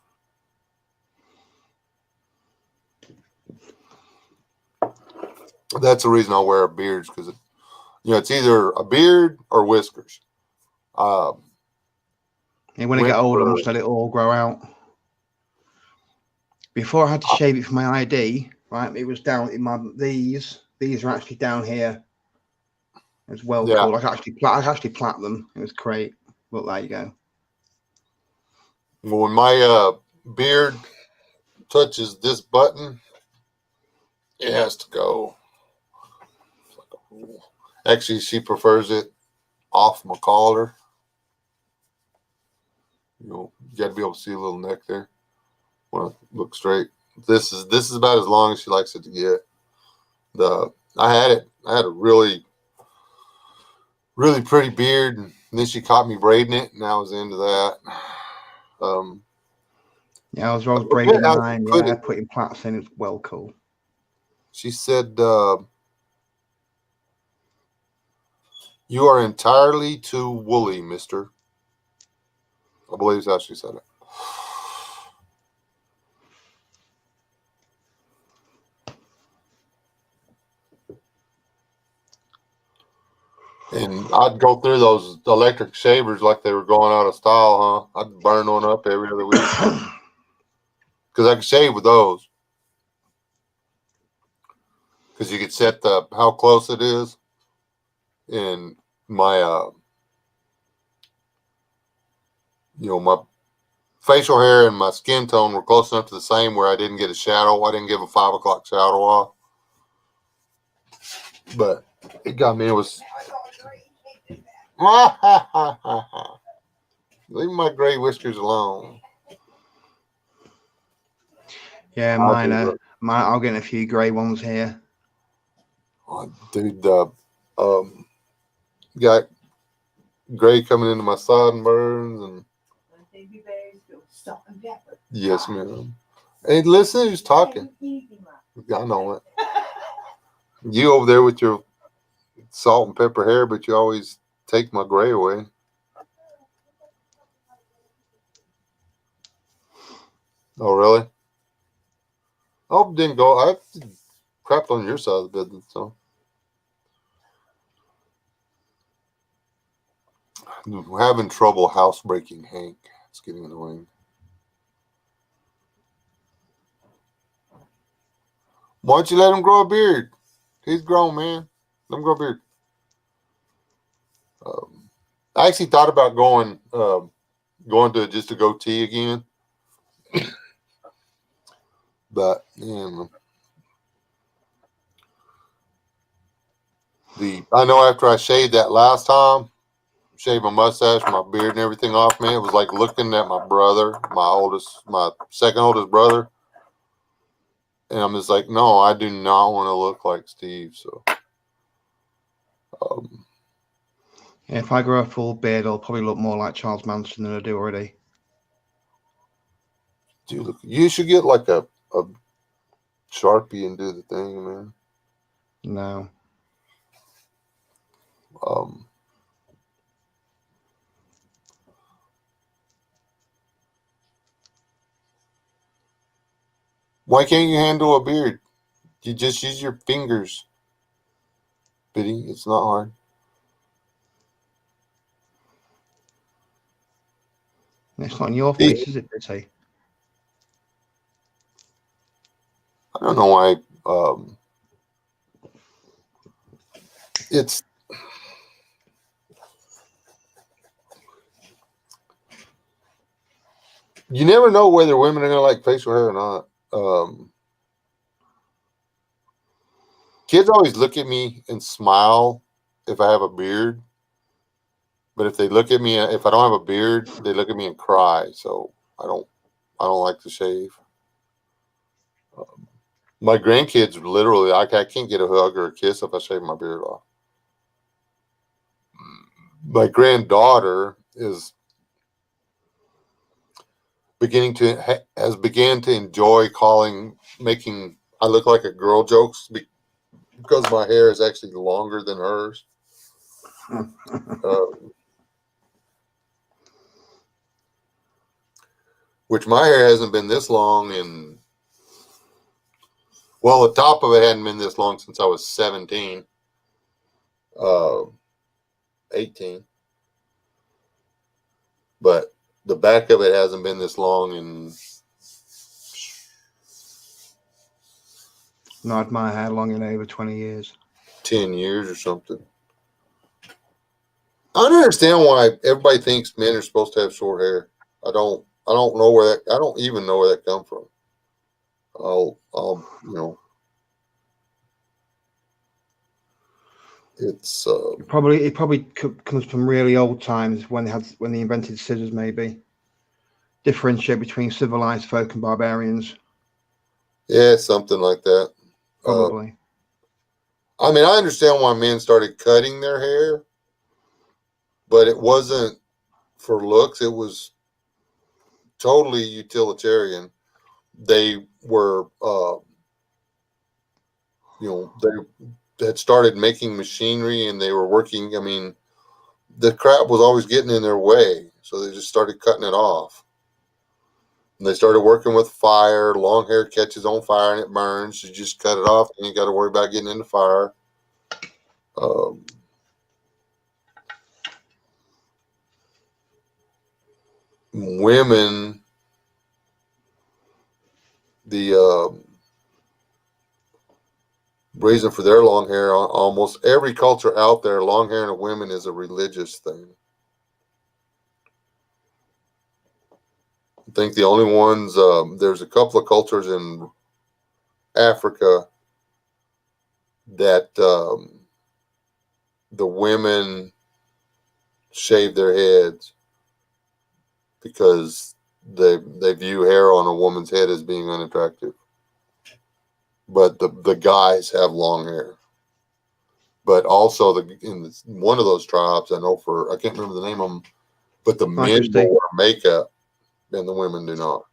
That's the reason I wear beards, because it's either a beard or whiskers.
And when I get older, I must let it all grow out. Before I had to shave it for my ID, right? It was down in my these are actually down here. It was well cool. I actually plait them. It was great. But there you go.
When my beard touches this button, it has to go. Actually, she prefers it off my collar. You got to be able to see a little neck there. Want to look straight. This is about as long as she likes it to get. I had a really, really pretty beard, and then she caught me braiding it, and I was into that.
Yeah, I was braiding mine. Yeah, putting plaits in. It's well cool.
She said, "You are entirely too woolly, mister." I believe that's how she said it. And I'd go through those electric shavers like they were going out of style, huh? I'd burn one up every other week because I could shave with those. Because you could set how close it is, and my my facial hair and my skin tone were close enough to the same where I didn't get a shadow. I didn't give a 5 o'clock shadow off, but it got me. It was leave my gray whiskers alone.
Yeah, mine. I'll get a few grey ones here.
Oh, dude, got gray coming into my sideburns and. Yes, ma'am. Hey, listen, who's talking? I know it. You over there with your salt and pepper hair, but you always take my gray away. Oh, really? Oh, didn't go. I crapped on your side of the business, so. We're having trouble housebreaking Hank. It's getting annoying. Why don't you let him grow a beard? He's grown, man. Let him grow a beard. I actually thought about going to just a goatee again, but I know after I shaved that last time, shave my mustache, my beard, and everything off me, it was like looking at my brother, my second oldest brother. And I'm just like, no, I do not want to look like Steve. So,
If I grow a full beard, I'll probably look more like Charles Manson than I do already.
dude, you should get like a Sharpie and do the thing, man.
No.
Why can't you handle a beard? You just use your fingers. Biddy, it's not hard.
It's not in your face, is it, Bitty?
I don't know why. It's you never know whether women are gonna like facial hair or not. Kids always look at me and smile if I have a beard, but if they look at me, if I don't have a beard, they look at me and cry. So I don't like to shave. My grandkids literally, I can't get a hug or a kiss if I shave my beard off. My granddaughter is began to enjoy making I look like a girl jokes because my hair is actually longer than hers. Which my hair hasn't been this long the top of it hadn't been this long since I was 17, 18. But the back of it hasn't been this long in...
No, I'd my hair long in over 20 years.
10 years or something. I don't understand why everybody thinks men are supposed to have short hair. I don't know where that... I don't even know where that come from. I'll it's
It probably comes from really old times when they invented scissors. Maybe differentiate between civilized folk and barbarians.
Yeah, something like that.
Probably.
I mean, I understand why men started cutting their hair, but it wasn't for looks. It was totally utilitarian. They were, they had started making machinery and they were working. I mean, the crap was always getting in their way, so they just started cutting it off. And they started working with fire. Long hair catches on fire and it burns. You just cut it off and you got to worry about getting in the fire. Women, the reason for their long hair, almost every culture out there, long hair in a women is a religious thing. I think the only ones, there's a couple of cultures in Africa that the women shave their heads because they view hair on a woman's head as being unattractive. But the guys have long hair. But also in one of those tribes, I can't remember the name of them, but the men will wear makeup and the women do not.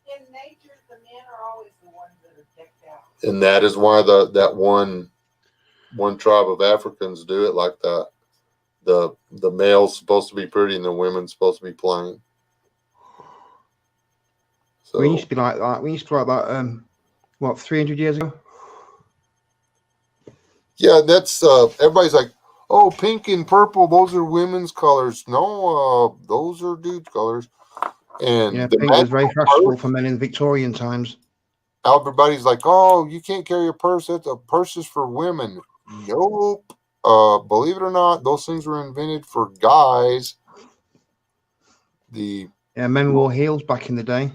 In nature, the men are always the ones that are decked out.
And that is why that one tribe of Africans do it like that. The male's supposed to be pretty and the women's supposed to be plain. So
we used to be like that. We used to be like that. What, 300 years ago?
Yeah, that's everybody's like, oh, pink and purple, those are women's colors. No, those are dudes' colors. And
yeah, pink was very fashionable for men in Victorian times.
Everybody's like, oh, you can't carry a purse. That's a purse is for women. Nope. Believe it or not, those things were invented for guys.
Men wore heels back in the day.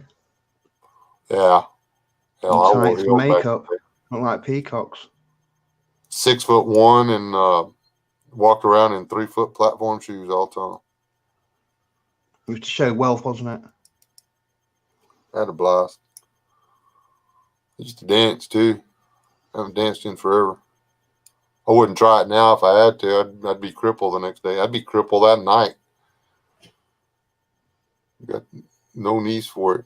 Yeah. Hell, I wore
heels makeup, not like peacocks.
6'1" and walked around in 3-foot platform shoes all the time.
It was to show wealth, wasn't it?
I had a blast. I used to dance too. I haven't danced in forever. I wouldn't try it now if I had to. I'd be crippled the next day. I'd be crippled that night. Got no knees for it.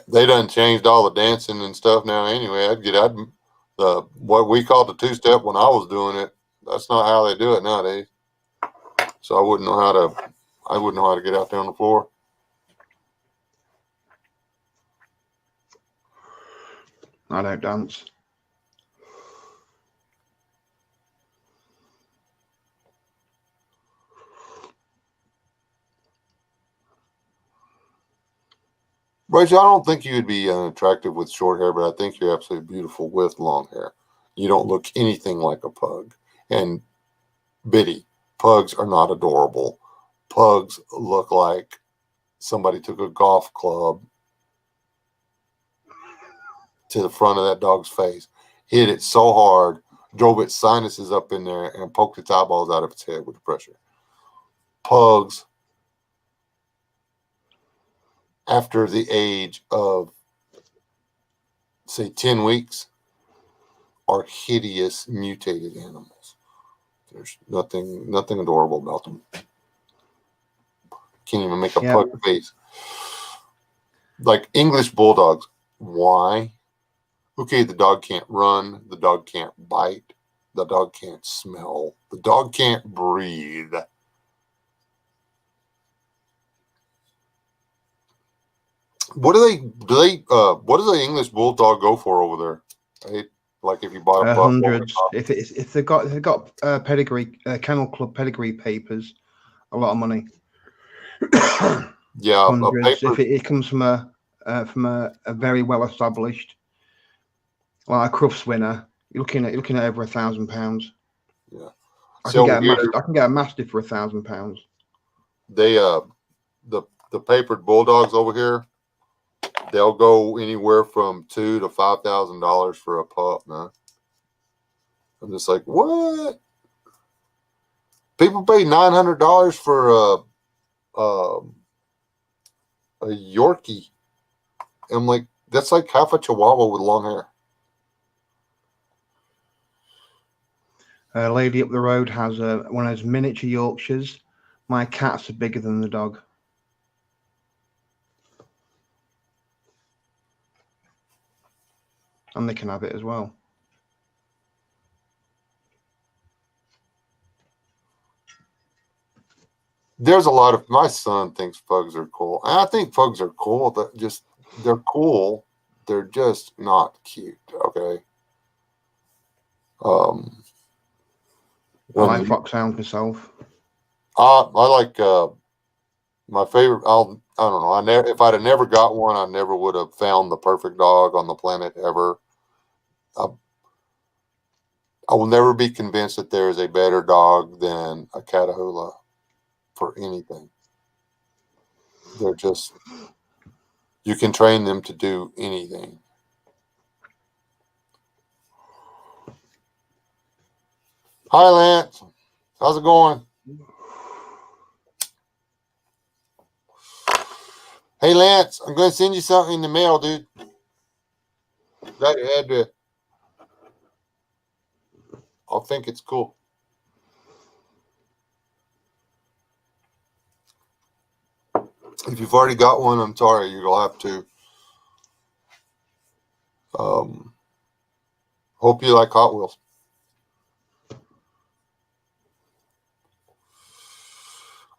They done changed all the dancing and stuff now. Anyway, what we called the 2-step when I was doing it. That's not how they do it nowadays. So I wouldn't know how to get out there on the floor.
I don't dance.
Rachel, I don't think you would be unattractive with short hair, but I think you're absolutely beautiful with long hair. You don't look anything like a pug. And Biddy, pugs are not adorable. Pugs look like somebody took a golf club to the front of that dog's face, hit it so hard, drove its sinuses up in there, and poked its eyeballs out of its head with the pressure. Pugs, after the age of, say, 10 weeks, are hideous, mutated animals. There's nothing adorable about them. Can't even make a pug face. Like English bulldogs. Why? Okay, the dog can't run. The dog can't bite. The dog can't smell. The dog can't breathe. What does the English bulldog go for over there? Like if you bought a pup,
hundreds. If they've got pedigree, kennel club pedigree papers, a lot of money.
Yeah,
hundreds. If it comes from a very well established, like a Crufts winner, you're looking at over £1,000.
Yeah,
I can get a Mastiff for £1,000.
They the papered bulldogs over here, they'll go anywhere from $2,000 to $5,000 for a pup, man. I'm just like, what? People pay $900 for a Yorkie. I'm like, that's like half a Chihuahua with long hair.
A lady up the road has one of those miniature Yorkshires. My cats are bigger than the dog. And they can have it as well.
There's a lot of, my son thinks pugs are cool. And I think pugs are cool. They're cool. They're just not cute. Okay.
I like foxhounds myself.
I like my favorite. I don't know. If I'd have never got one, I never would have found the perfect dog on the planet ever. I will never be convinced that there is a better dog than a Catahoula for anything. They're just, you can train them to do anything. Hi, Lance. How's it going? Hey, Lance, I'm going to send you something in the mail, dude. Got your address. I think it's cool. If you've already got one, I'm sorry. You'll have to. Hope you like Hot Wheels.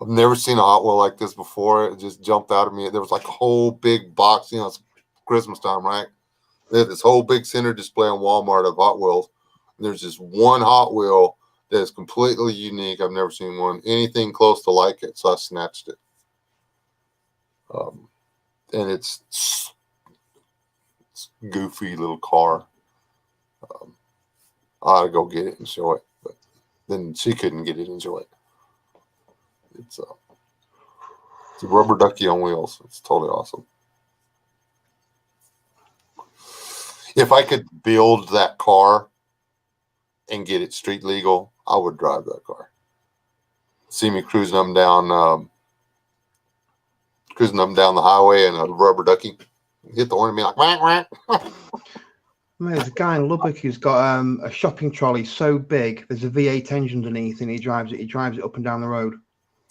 I've never seen a Hot Wheel like this before. It just jumped out at me. There was like a whole big box. It's Christmas time, right? They had this whole big center display on Walmart of Hot Wheels. And there's just one Hot Wheel that is completely unique. I've never seen anything close to like it. So I snatched it. And it's goofy little car. I ought to go get it and show it, but then she couldn't get it and show it. It's a rubber ducky on wheels. It's totally awesome. If I could build that car and get it street legal, I would drive that car. See me cruising up and down the highway in a rubber ducky, hit the horn and be like, whack, whack.
There's a guy in Lubbock who's got a shopping trolley so big. There's a V8 engine underneath, and he drives it. He drives it up and down the road.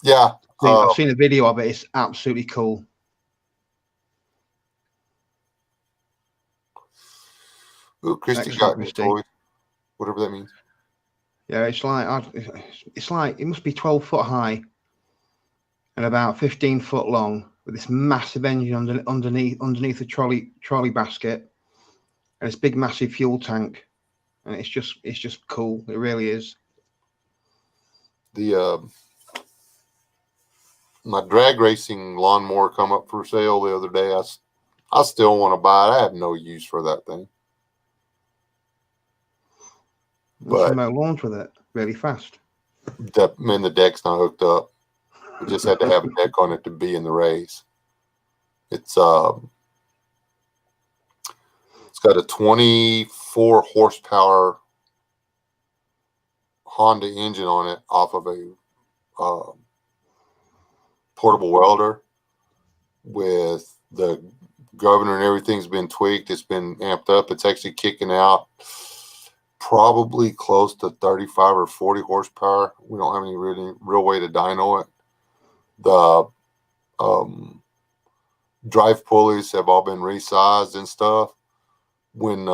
Yeah,
I've seen a video of it. It's absolutely cool.
Ooh, Christy got me toy, whatever that means.
Yeah, it's like it must be 12 foot high and about 15 foot long, with this massive engine underneath the trolley basket, and this big massive fuel tank, and it's just cool. It really is.
My drag racing lawnmower come up for sale the other day. I still want to buy it. I have no use for that thing.
But mow lawns with it really fast.
The deck's not hooked up. We just had to have a deck on it to be in the race. It's got a 24 horsepower Honda engine on it off of a portable welder, with the governor and everything's been tweaked. It's been amped up. It's actually kicking out probably close to 35 or 40 horsepower. We don't have any real way to dyno it. The drive pulleys have all been resized and stuff. When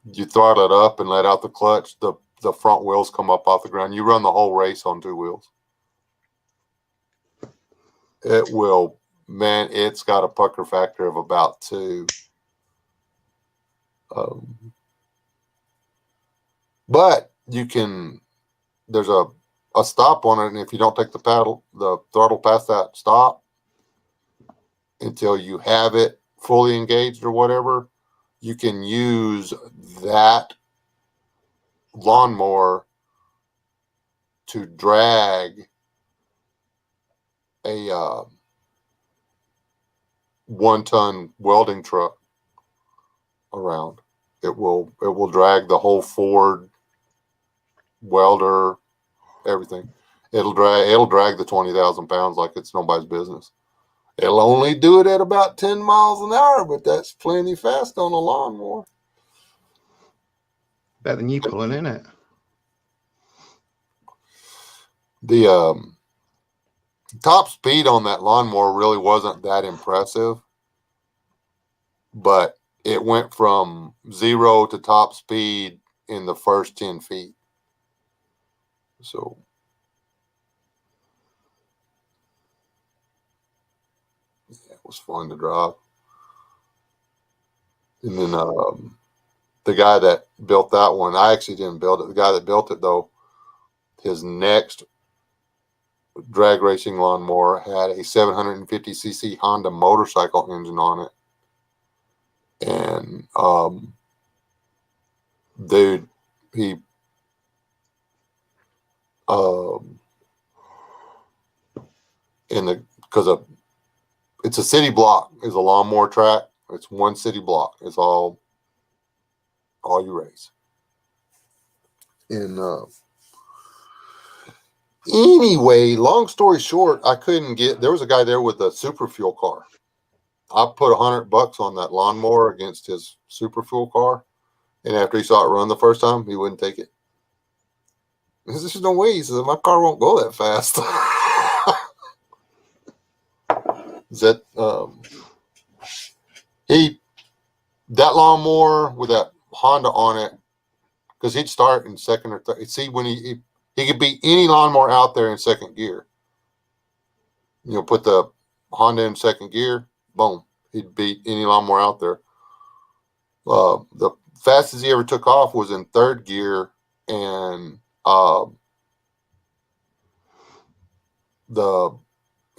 you throttle it up and let out the clutch, the front wheels come up off the ground. You run the whole race on 2 wheels. It will, man, it's got a pucker factor of about 2. But you can, there's a stop on it, and if you don't take the throttle past that stop until you have it fully engaged or whatever, you can use that lawnmower to drag a 1-ton welding truck around. It will drag the whole Ford welder, everything. It'll drag the 20,000 pounds like it's nobody's business. It'll only do it at about 10 miles an hour, but that's plenty fast on a lawnmower.
Better than you pulling in it.
The top speed on that lawnmower really wasn't that impressive, but it went from 0 to top speed in the first 10 feet. So yeah, it was fun to drive. And then the guy that built that one, I actually didn't build it. The guy that built it, though, his next drag racing lawnmower had a 750cc Honda motorcycle engine on it. And dude, he because it's a city block, is a lawnmower track. It's one city block. It's all you race. And anyway, long story short, there was a guy there with a super fuel car. I put $100 on that lawnmower against his super fuel car, and after he saw it run the first time, he wouldn't take it. There's just no way. He says, my car won't go that fast. That lawnmower with that Honda on it, because he'd start in second or third. See, when he could beat any lawnmower out there in second gear. Put the Honda in second gear, boom, he'd beat any lawnmower out there. The fastest he ever took off was in third gear, and in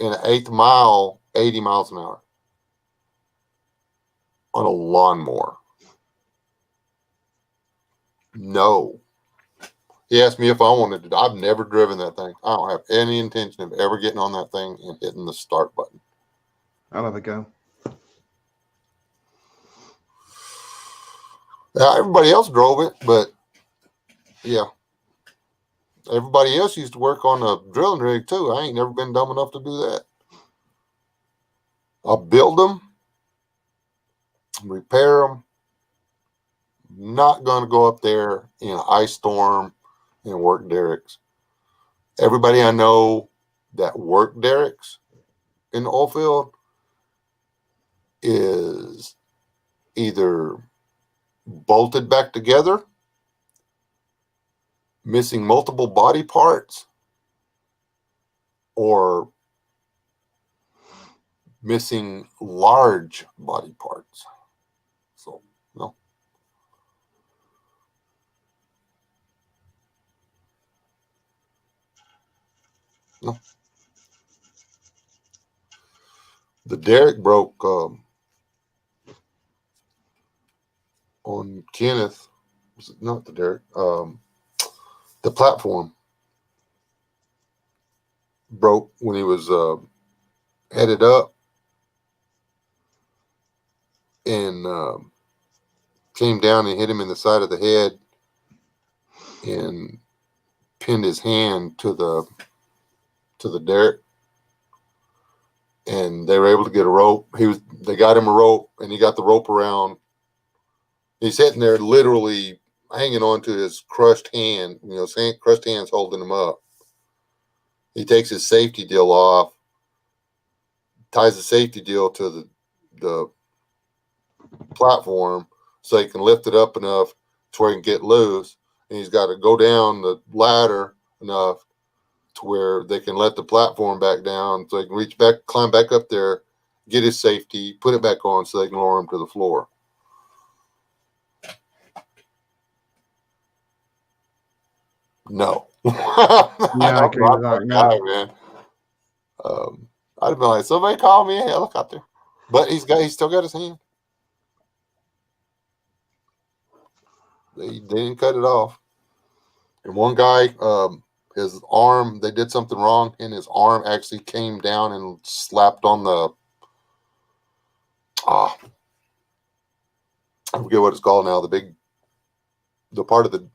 an 8th mile, 80 miles an hour on a lawnmower. No. He asked me if I wanted to. I've never driven that thing. I don't have any intention of ever getting on that thing and hitting the start button.
I'll have a go.
Everybody else drove it, but yeah, everybody else used to work on a drilling rig too. I ain't never been dumb enough to do that. I'll build them, repair them. Not going to go up there in an ice storm and work derricks. Everybody I know that work derricks in the oil field is either bolted back together, missing multiple body parts, or missing large body parts. So, no. No. The derrick broke on Kenneth. Was it not the derrick? The platform broke when he was headed up and came down and hit him in the side of the head and pinned his hand to the derrick. And they were able to get a rope. They got him a rope, and he got the rope around. He's sitting there literally hanging on to his crushed hand. Crushed hand's holding him up. He takes his safety deal off, ties the safety deal to the platform so he can lift it up enough to where he can get loose. And he's got to go down the ladder enough to where they can let the platform back down so he can reach back, climb back up there, get his safety, put it back on so they can lower him to the floor. No.
Yeah, I agree with that.
Guy, man. I'd have been like, somebody call me a helicopter. But he's still got his hand. They didn't cut it off. And one guy, his arm, they did something wrong, and his arm actually came down and slapped on I forget what it's called now, the part of the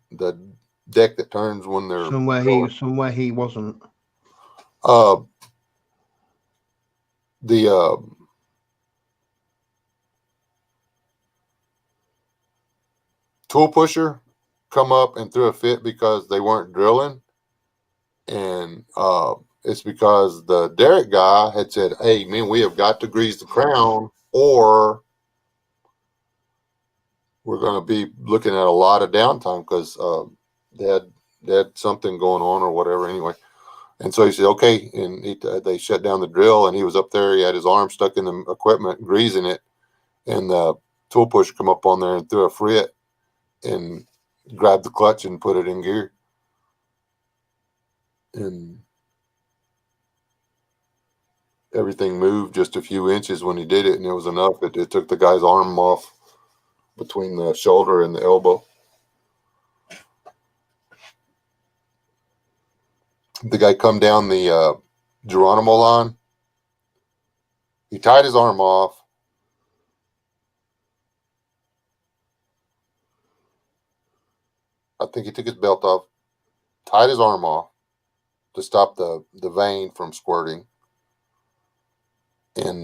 deck that turns when they're
somewhere he wasn't.
The tool pusher come up and threw a fit because they weren't drilling, and it's because the derrick guy had said, "Hey, man, we have got to grease the crown, or we're going to be looking at a lot of downtime because they had something going on or whatever." Anyway, and so he said, "Okay," and they shut down the drill, and he was up there. He had his arm stuck in the equipment, greasing it, and the tool pusher come up on there and threw a fit and grabbed the clutch and put it in gear. And everything moved just a few inches when he did it, and it was enough. It took the guy's arm off between the shoulder and the elbow. The guy come down the Geronimo line. He tied his arm off. I think he took his belt off, tied his arm off to stop the vein from squirting, and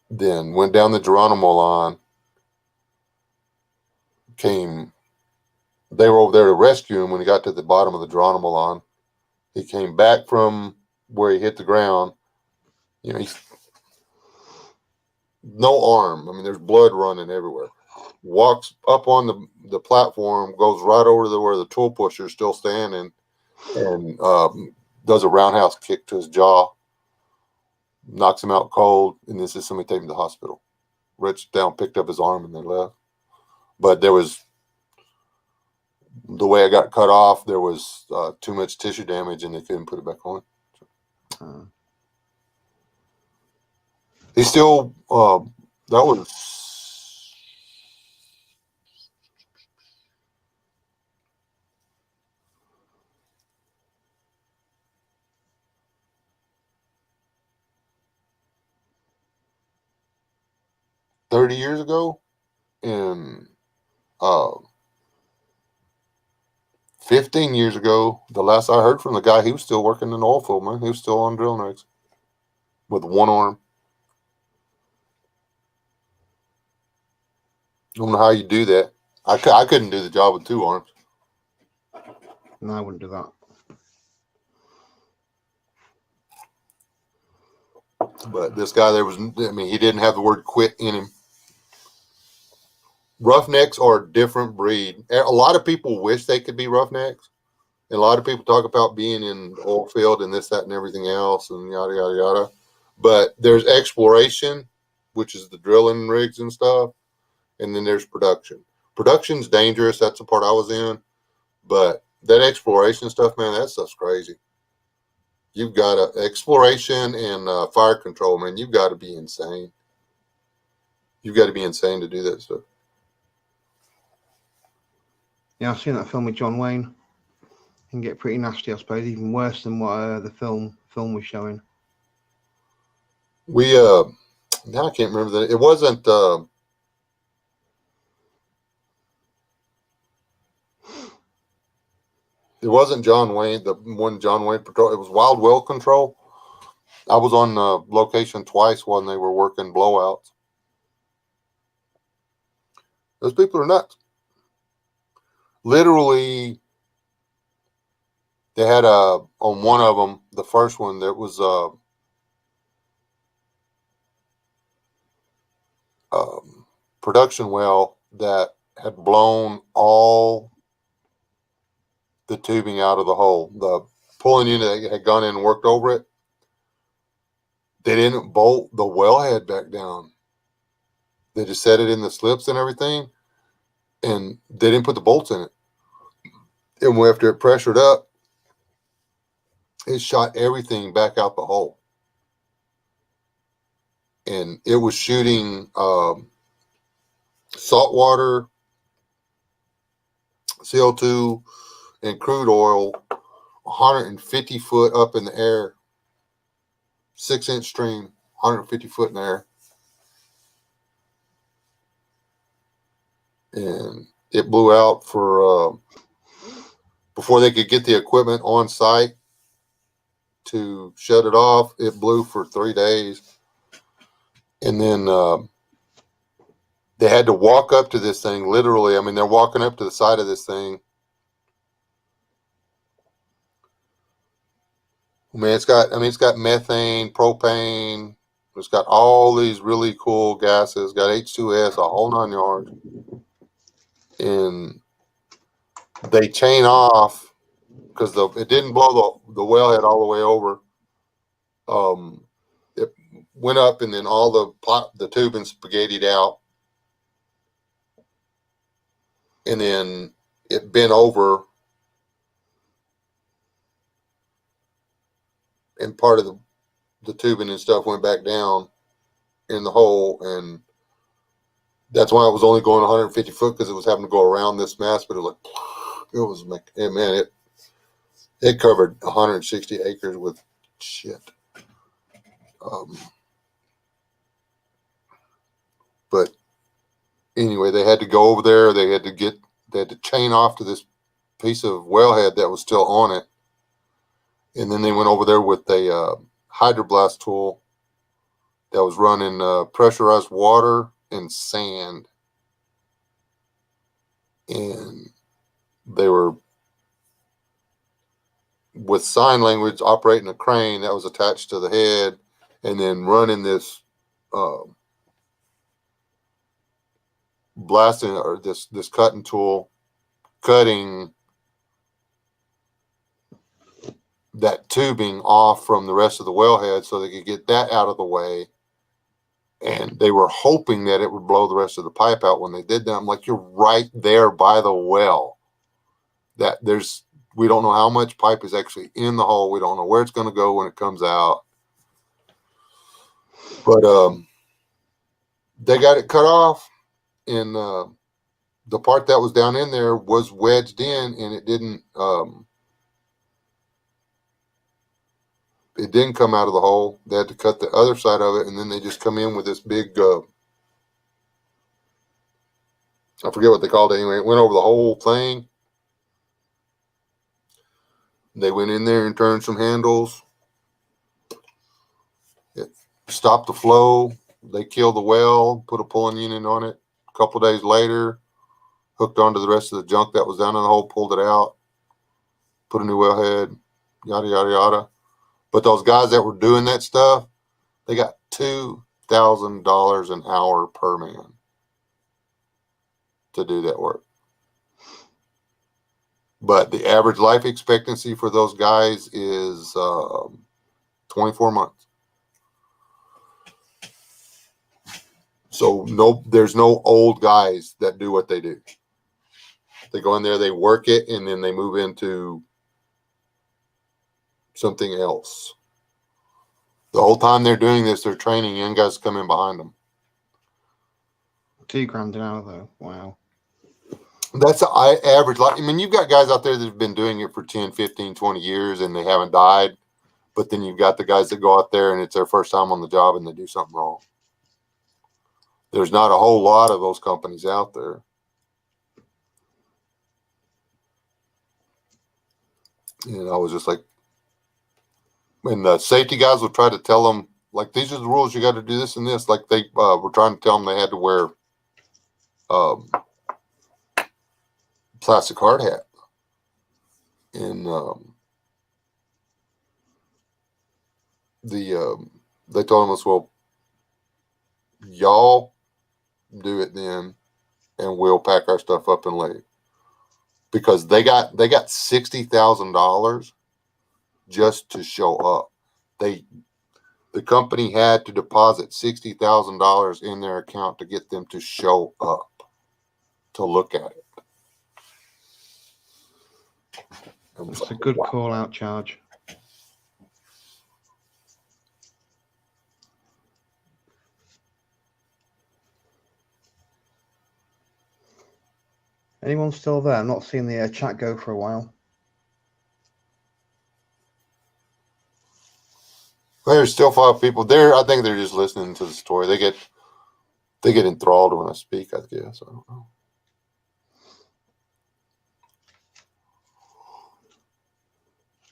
then went down the Geronimo line. They were over there to rescue him when he got to the bottom of the Geronimo line. He came back from where he hit the ground. He's no arm. I mean, there's blood running everywhere. Walks up on the platform, goes right over to where the tool pusher is still standing, and does a roundhouse kick to his jaw, knocks him out cold, and this is somebody taking him to the hospital. Reached down, picked up his arm, and they left. But there was, the way I got cut off, there was too much tissue damage, and they couldn't put it back on. He still, that was 30 years ago. And 15 years ago, the last I heard from the guy, he was still working in the oil field, man. He was still on drilling rigs with one arm. I don't know how you do that. I couldn't do the job with two arms.
No, I wouldn't do that.
But this guy, he didn't have the word quit in him. Roughnecks are a different breed. A lot of people wish they could be roughnecks. And a lot of people talk about being in the oil field and this, that, and everything else and yada, yada, yada. But there's exploration, which is the drilling rigs and stuff. And then there's production. Production's dangerous. That's the part I was in. But that exploration stuff, man, that stuff's crazy. You've got exploration and fire control, man. You've got to be insane. You've got to be insane to do that stuff.
Yeah, I've seen that film with John Wayne. It can get pretty nasty, I suppose, even worse than what the film was showing.
We now I can't remember that. It wasn't. It wasn't John Wayne, the one John Wayne Patrol. It was Wild Well Control. I was on location twice when they were working blowouts. Those people are nuts. Literally, they had on one of them, the first one, there was production well that had blown all the tubing out of the hole. The pulling unit that had gone in and worked over it, they didn't bolt the wellhead back down. They just set it in the slips and everything, and they didn't put the bolts in it. And after it pressured up, it shot everything back out the hole. And it was shooting salt water, CO2, and crude oil 150 foot up in the air, 6-inch stream, 150 foot in the air. And it blew out for before they could get the equipment on site to shut it off. It blew for 3 days. And then they had to walk up to this thing, literally. I mean, they're walking up to the side of this thing. Man, it's got methane, propane. It's got all these really cool gases. Got H2S, a whole 9 yards. And they chain off because it didn't blow the wellhead all the way over. It went up, and then all the tubing spaghettied out, and then it bent over, and part of the tubing and stuff went back down in the hole, and that's why it was only going 150 foot, because it was having to go around this mess. But it covered 160 acres with shit. But anyway, they had to go over there. They had to chain off to this piece of wellhead that was still on it. And then they went over there with a hydroblast tool that was running pressurized water and sand. And they were, with sign language, operating a crane that was attached to the head, and then running this blasting, or this cutting tool, cutting that tubing off from the rest of the wellhead so they could get that out of the way. And they were hoping that it would blow the rest of the pipe out when they did that. I'm like, you're right there by the well. We don't know how much pipe is actually in the hole. We don't know where it's going to go when it comes out. But they got it cut off, and the part that was down in there was wedged in, and it didn't come out of the hole. They had to cut the other side of it, and then they just come in with this big I forget what they called it anyway. It went over the whole thing. They went in there and turned some handles. It stopped the flow. They killed the well, put a pulling unit on it. A couple days later, hooked onto the rest of the junk that was down in the hole, pulled it out, put a new wellhead, yada, yada, yada. But those guys that were doing that stuff, they got $2,000 an hour per man to do that work. But the average life expectancy for those guys is 24 months. So there's no old guys that do what they do. They go in there, they work it, and then they move into something else. The whole time they're doing this, they're training young guys to come in behind them.
$2,000 an hour, though. Wow.
That's the average. I mean, you've got guys out there that have been doing it for 10, 15, 20 years and they haven't died. But then you've got the guys that go out there and it's their first time on the job and they do something wrong. There's not a whole lot of those companies out there. And I was just like, and the safety guys would try to tell them, like, these are the rules, you got to do this and this. Like they were trying to tell them they had to wear plastic hard hat. And they told us, well, y'all do it then, and we'll pack our stuff up and leave. Because they got $60,000 just to show up. The company had to deposit $60,000 in their account to get them to show up to look at it.
It's a good call out charge. Anyone still there? I'm not seeing the chat go for a while.
There's still 5 people there. I think they're just listening to the story. They get enthralled when I speak, I guess. I don't know.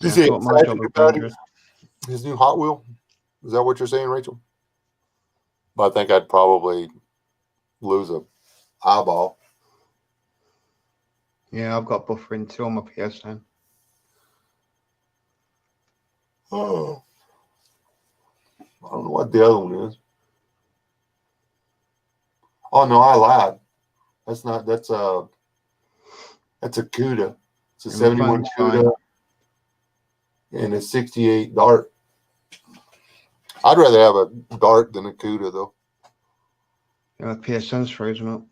Is he excited about his new Hot Wheel? Is that what you're saying, Rachel? But I think I'd probably lose a eyeball.
Yeah, I've got buffering too on my PSN.
Oh. I don't know what the other one is. Oh no, I lied. That's a CUDA. It's a 71 CUDA and a 68 Dart. I'd rather have a Dart than a CUDA though.
Yeah, the PSN's frozen up.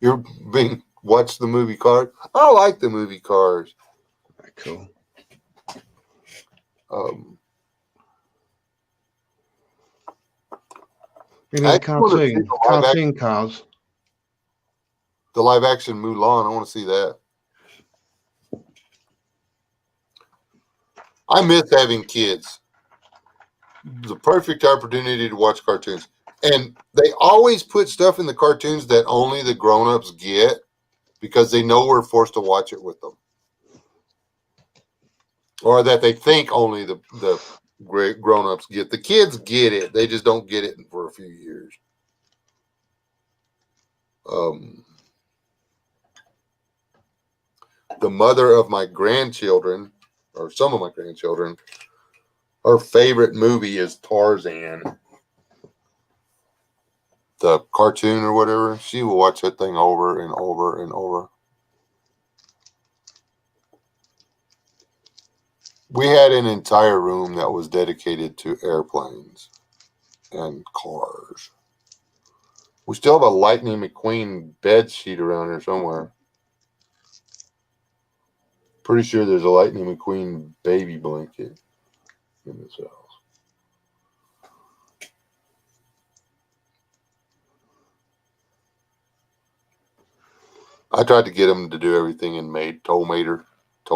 You're being watch the movie Cars. I like the movie Cars.
Very cool. Maybe the cartoon Cars.
The live action Mulan. I want to see that. I miss having kids. The perfect opportunity to watch cartoons. And they always put stuff in the cartoons that only the grown-ups get because they know we're forced to watch it with them. Or that they think only the grown-ups get. The kids get it. They just don't get it for a few years. The mother of my grandchildren, or some of my grandchildren, her favorite movie is Tarzan. The cartoon or whatever. She will watch that thing over and over and over. We had an entire room that was dedicated to airplanes and cars. We still have a Lightning McQueen bed sheet around here somewhere. Pretty sure there's a Lightning McQueen baby blanket in this house. I tried to get him to do everything in Tollmater. I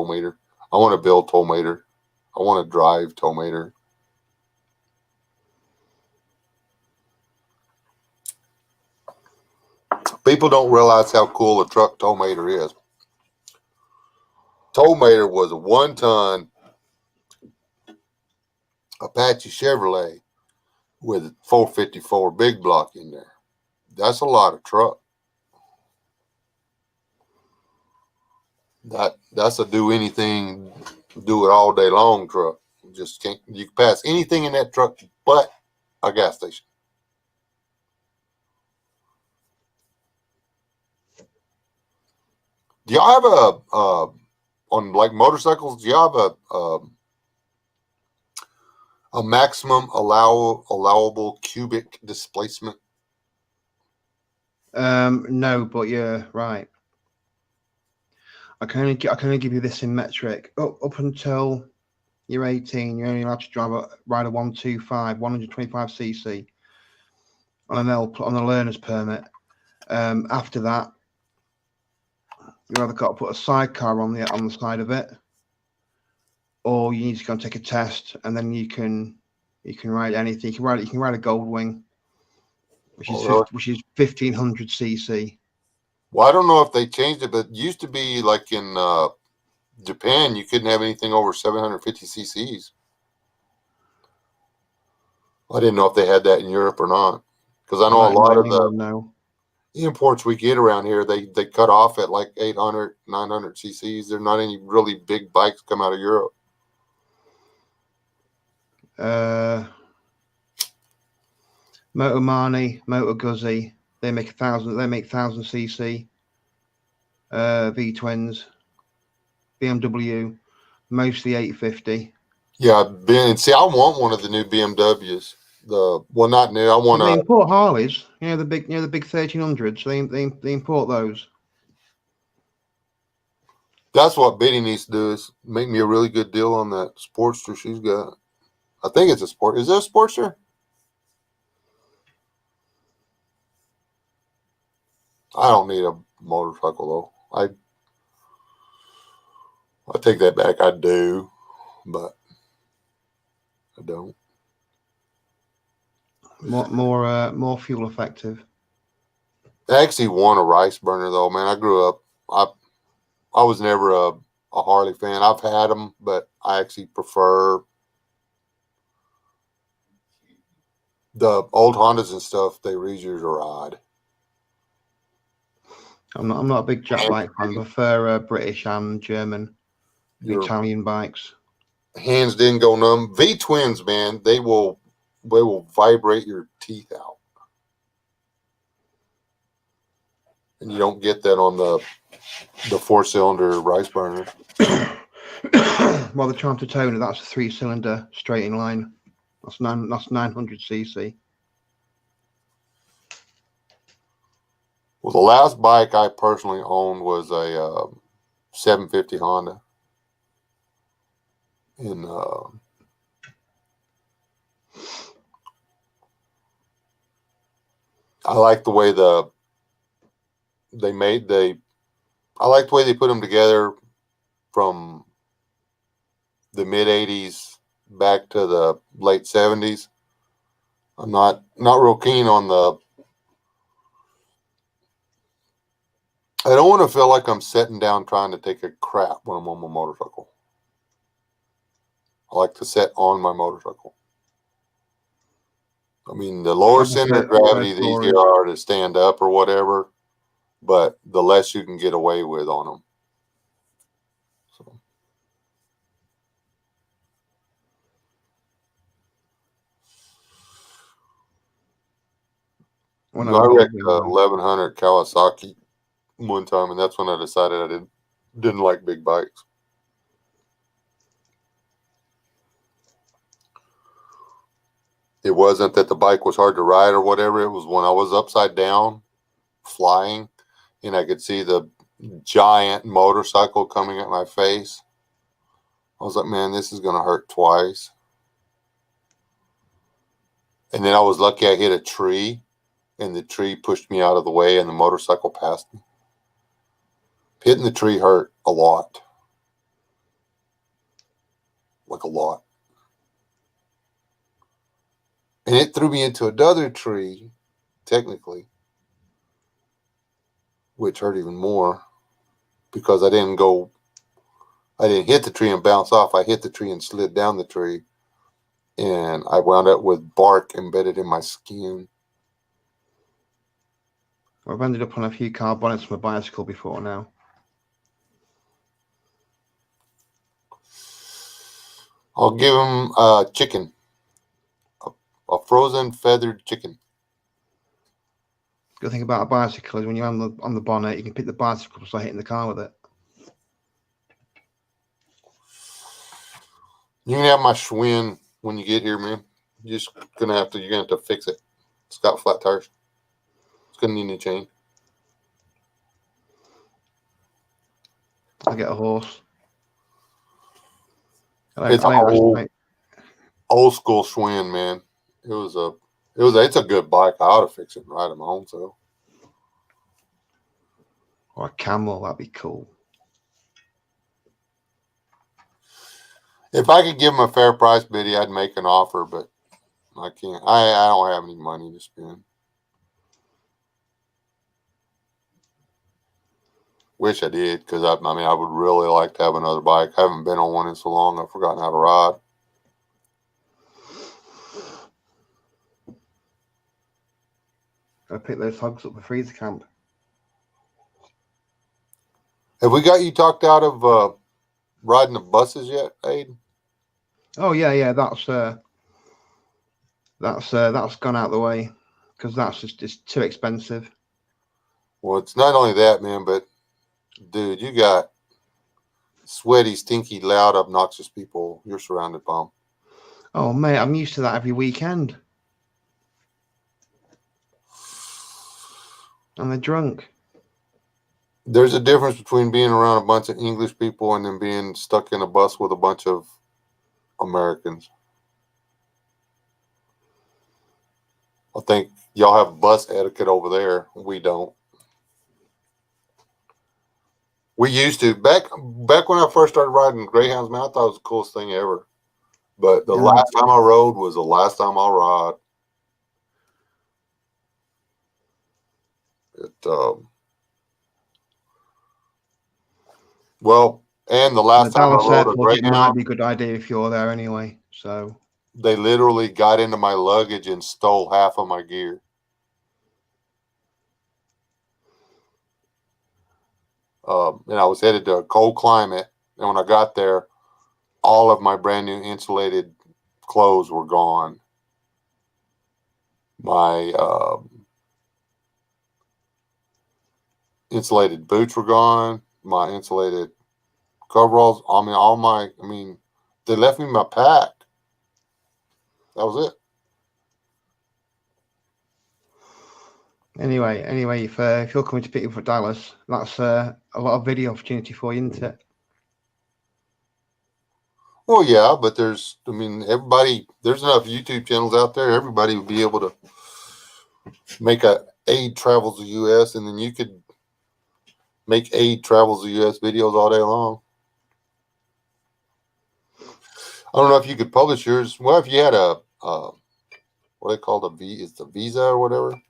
want to build Tollmater. I want to drive Tollmater. People don't realize how cool a truck Tollmater is. Tollmater was a 1-ton Apache Chevrolet with 454 big block in there. That's a lot of truck. That's a do anything, do it all day long truck. Just can't, you can pass anything in that truck but a gas station. Do y'all have on like motorcycles? Do y'all have a maximum allowable cubic displacement?
No, but yeah, right. I can only give you this in metric. Up until you're 18, you're only allowed to ride a 125cc on a learner's permit. After that, you either got to put a sidecar on the side of it, or you need to go and take a test, and then you can ride anything. You can ride a Goldwing, which is 1500cc.
Well, I don't know if they changed it, but it used to be like in Japan, you couldn't have anything over 750 cc's. I didn't know if they had that in Europe or not, because I know a lot of the imports we get around here, they cut off at like 800, 900 cc's. There's not any really big bikes come out of Europe.
Motor Mani, Motor Guzzi, they make 1000cc V twins. BMW, mostly 850.
Yeah, see, I want one of the new BMWs. Not new. I want.
They import Harleys. The big 1300s. They import those.
That's what Biddy needs to do, is make me a really good deal on that Sportster she's got. I think it's a Sport. Is it a Sportster? I don't need a motorcycle though. I take that back. I do, but I don't.
More fuel effective.
I actually want a rice burner though, man. I grew up. I was never a Harley fan. I've had them, but I actually prefer the old Hondas and stuff. They were easier to ride.
I'm not a big Jack bike fan. I prefer British and German, Italian bikes.
Hands didn't go numb. V twins, man, they will vibrate your teeth out, and you don't get that on the 4-cylinder rice burner.
Well, the Charm Toner, that's a 3-cylinder straight in line. That's 900cc.
Well, the last bike I personally owned was a 750 Honda. And I like the way I like the way they put them together from the mid 80s back to the late 70s. I'm not real keen on I don't want to feel like I'm sitting down trying to take a crap when I'm on my motorcycle. I like to sit on my motorcycle. I mean, the lower center of gravity, the easier they are to stand up or whatever, but the less you can get away with on them. So. I wrecked a 1100 Kawasaki one time, and that's when I decided I didn't like big bikes. It wasn't that the bike was hard to ride or whatever. It was when I was upside down flying and I could see the giant motorcycle coming at my face. I was like, man, this is going to hurt twice. And then I was lucky I hit a tree, and the tree pushed me out of the way and the motorcycle passed me. Hitting the tree hurt a lot. Like a lot. And it threw me into another tree, technically. which hurt even more because I didn't hit the tree and bounce off. I hit the tree and slid down the tree, and I wound up with bark embedded in my skin.
I've ended up on a few car bonnets from a bicycle before now.
I'll give him a chicken, a frozen feathered chicken.
Good thing about a bicycle is when you're on the bonnet, you can pick the bicycle up and start hitting the car with it.
You can have my Schwinn when you get here, man. You're gonna have to fix it. It's got flat tires. It's gonna need a new chain.
I'll get a horse.
It's old school Schwinn, man. It's a good bike. I ought to fix it and ride it my own self.
Or a camel, that'd be cool.
If I could give him a fair price biddy, I'd make an offer, but I can't. I don't have any money to spend. Wish I did, because I would really like to have another bike. I haven't been on one in so long, I've forgotten how to ride.
Gotta pick those hogs up for freezer camp.
Have we got you talked out of riding the buses yet, Aiden?
Oh yeah, that's gone out the way because that's just too expensive.
Well, it's not only that, man, but dude, you got sweaty, stinky, loud, obnoxious people you're surrounded by them.
Oh mate, I'm used to that every weekend. And they're drunk.
There's a difference between being around a bunch of English people and then being stuck in a bus with a bunch of Americans. I think y'all have bus etiquette over there. We don't. We used to. Back when I first started riding Greyhounds, man, I thought it was the coolest thing ever. But the last time I rode was the last time I'll ride. And the last time I rode a Greyhound,
it might be a good idea if you're there anyway. So
they literally got into my luggage and stole half of my gear. And I was headed to a cold climate, and when I got there, all of my brand new insulated clothes were gone. My insulated boots were gone. My insulated coveralls. They left me my pack. That was it.
Anyway, if you're coming to pick you up for Dallas, that's a lot of video opportunity for you, isn't it?
Well, yeah, but there's enough YouTube channels out there. Everybody would be able to make a Aid Travels the U.S. and then you could make Aid Travels the U.S. videos all day long. I don't know if you could publish yours. Well, if you had what they call is the visa or whatever.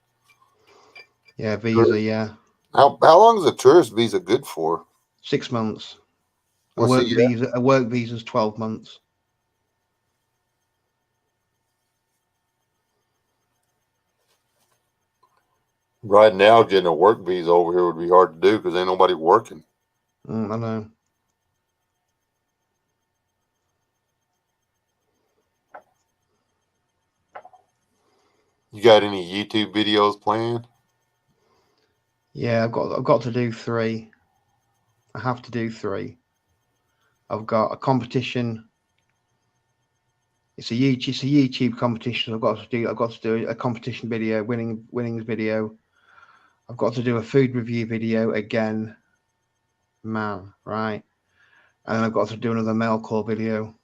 Yeah, visa. Yeah.
How long is a tourist visa good for?
6 months.
A
work visa is 12 months.
Right now, getting a work visa over here would be hard to do because ain't nobody working.
I know.
You got any YouTube videos planned?
Yeah, I've got to do 3. I have to do 3. I've got a competition. It's a YouTube competition. I've got to do a competition video, winnings video. I've got to do a food review video again, man, right? And then I've got to do another mail call video.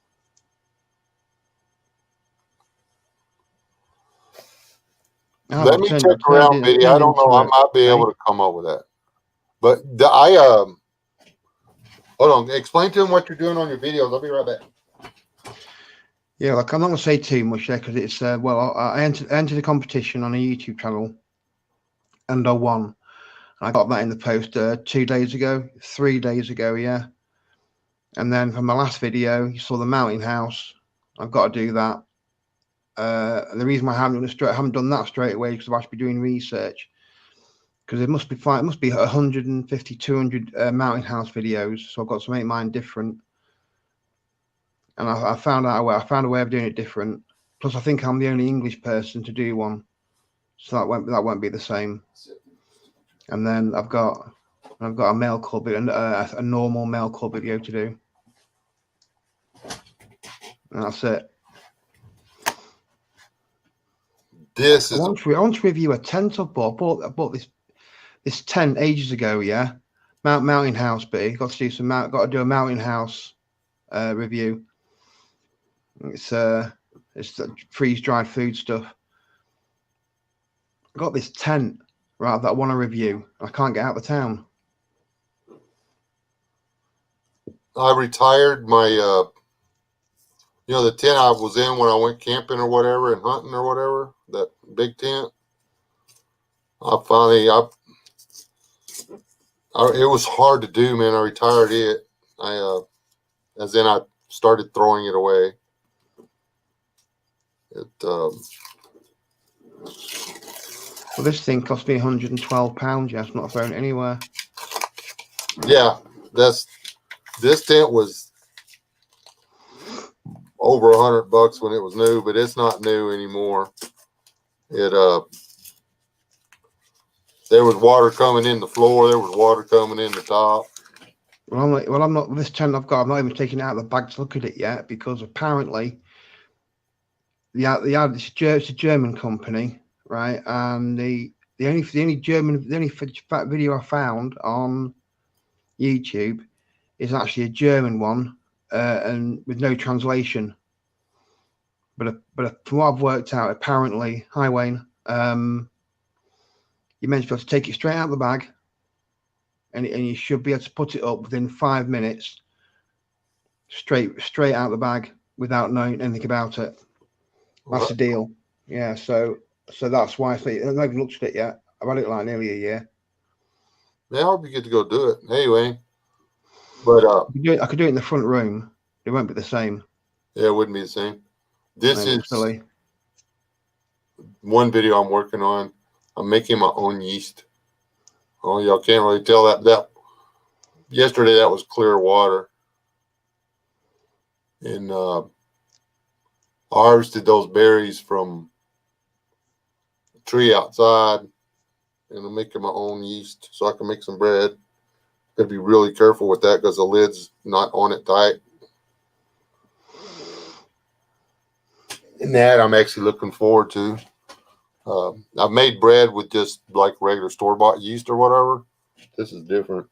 Let me check around video. I don't know. I might be able to come up with that. But hold on. Explain to them what you're doing on your videos. I'll be right back.
Yeah, like I'm not going to say too much there because it's I entered a competition on a YouTube channel and I won. I got that in the post 2 days ago, 3 days ago, yeah. And then from my last video, you saw the mountain house. I've got to do that. And the reason why I haven't done that straight away is because I've actually been doing research. Because it must be 150, 200 mountain house videos. So I've got to make mine different. And I found out a way of doing it different. Plus, I think I'm the only English person to do one, so that won't be the same. And then I've got a mail call video, a normal mail call video to do, and that's it. I want to review a tent I bought. I bought this tent ages ago. Yeah, mountain house. But got to do a mountain house review. It's freeze dried food stuff. I got this tent, right, that I want to review. I can't get out of the town.
I retired my, the tent I was in when I went camping or whatever and hunting or whatever, that big tent. It was hard to do, man. I retired it. I started throwing it away.
Well, this thing cost me £112. Yeah, it's not thrown anywhere.
Yeah, this tent was over $100 when it was new, but it's not new anymore. There was water coming in the floor. There was water coming in the top.
Well, I'm not. This tent I've got, I'm not even taking it out of the bag to look at it yet, because apparently, it's a German company, right? And the only video I found on YouTube is actually a German one, and with no translation. But from what I've worked out, apparently, hi Wayne, you meant to be able to take it straight out of the bag, and you should be able to put it up within 5 minutes, straight out of the bag, without knowing anything about it. That's the deal. Yeah, so that's why I've not even looked at it yet. I've had it like nearly a year.
Yeah, I hope you get to go do it. Anyway, but
I could do it in the front room. It won't be the same.
Yeah, it wouldn't be the same. This is
silly.
One video I'm working on. I'm making my own yeast. Oh, y'all can't really tell that yesterday that was clear water. And harvested those berries from a tree outside, and I'm making my own yeast so I can make some bread. Gotta be really careful with that because the lid's not on it tight. And that I'm actually looking forward to. I've made bread with just like regular store-bought yeast or whatever. This is different.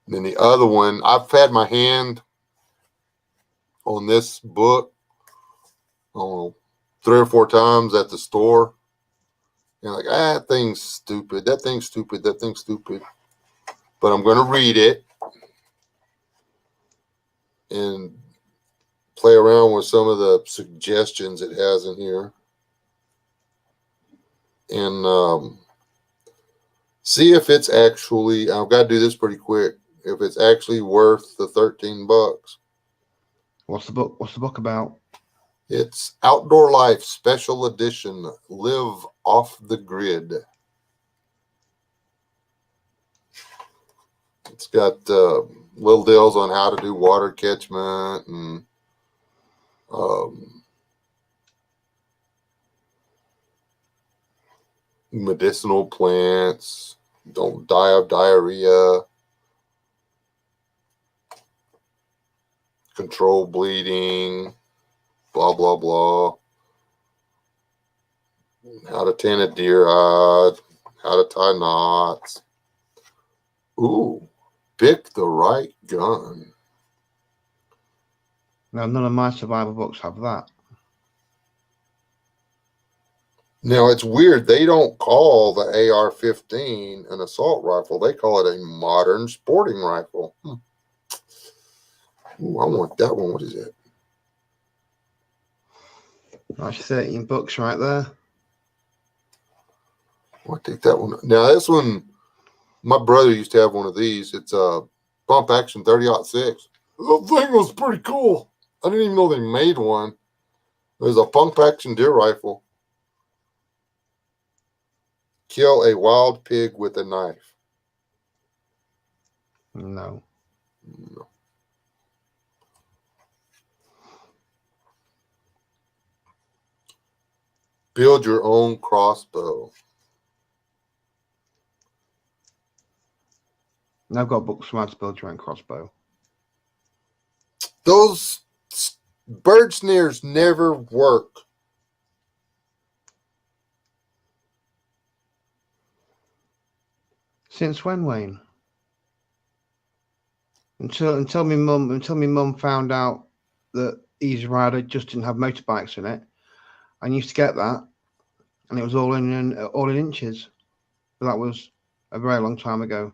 And then the other one, I've had my hand on this book, I don't know, 3 or 4 times at the store. And like, that thing's stupid. That thing's stupid. That thing's stupid. But I'm going to read it and play around with some of the suggestions it has in here. And see if it's actually, I've got to do this pretty quick, if it's actually worth the $13.
What's the book about?
It's Outdoor Life Special Edition, Live Off the Grid. It's got little deals on how to do water catchment and medicinal plants, don't die of diarrhea, control bleeding, blah, blah, blah. How to tan a deer hide, how to tie knots. Ooh, pick the right gun.
Now, none of my survival books have that.
Now, it's weird. They don't call the AR-15 an assault rifle. They call it a modern sporting rifle. Ooh, I want that one. What is it?
That's 13 books right there.
I take that one. Now this one, my brother used to have one of these. It's a pump action 30-06. The thing was pretty cool. I didn't even know they made one. It was a pump action deer rifle. Kill a wild pig with a knife.
No.
No. Build your own crossbow.
I've got books from how to build your own crossbow.
Those bird snares never work.
Since when, Wayne? Until my mum found out that Easy Rider just didn't have motorbikes in it. I used to get that, and it was all in inches. But that was a very long time ago.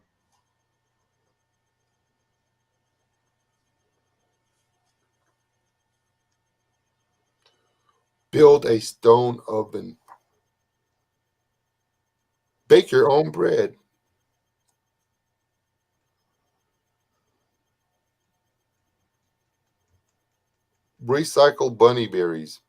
Build a stone oven. Bake your own bread. Recycle bunny berries.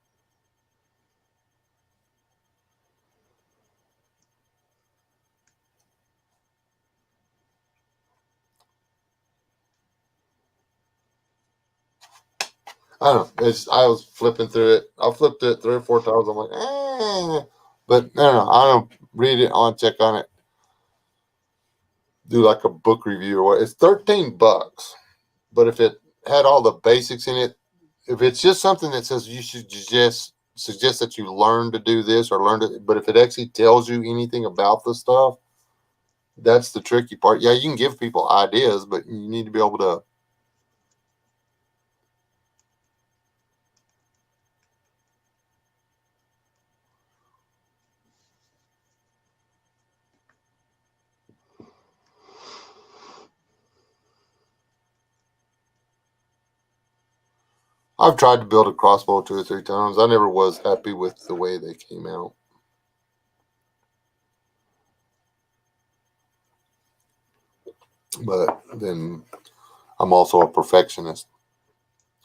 I don't know. I was flipping through it. I flipped it 3 or 4 times. I'm like, but no. I don't read it. I check on it. Do like a book review or what. It's $13. But if it had all the basics in it, if it's just something that says you should just suggest that you learn to do this or learn to, but if it actually tells you anything about the stuff, that's the tricky part. Yeah, you can give people ideas, but you need to be able to. I've tried to build a crossbow 2 or 3 times. I never was happy with the way they came out. But then I'm also a perfectionist.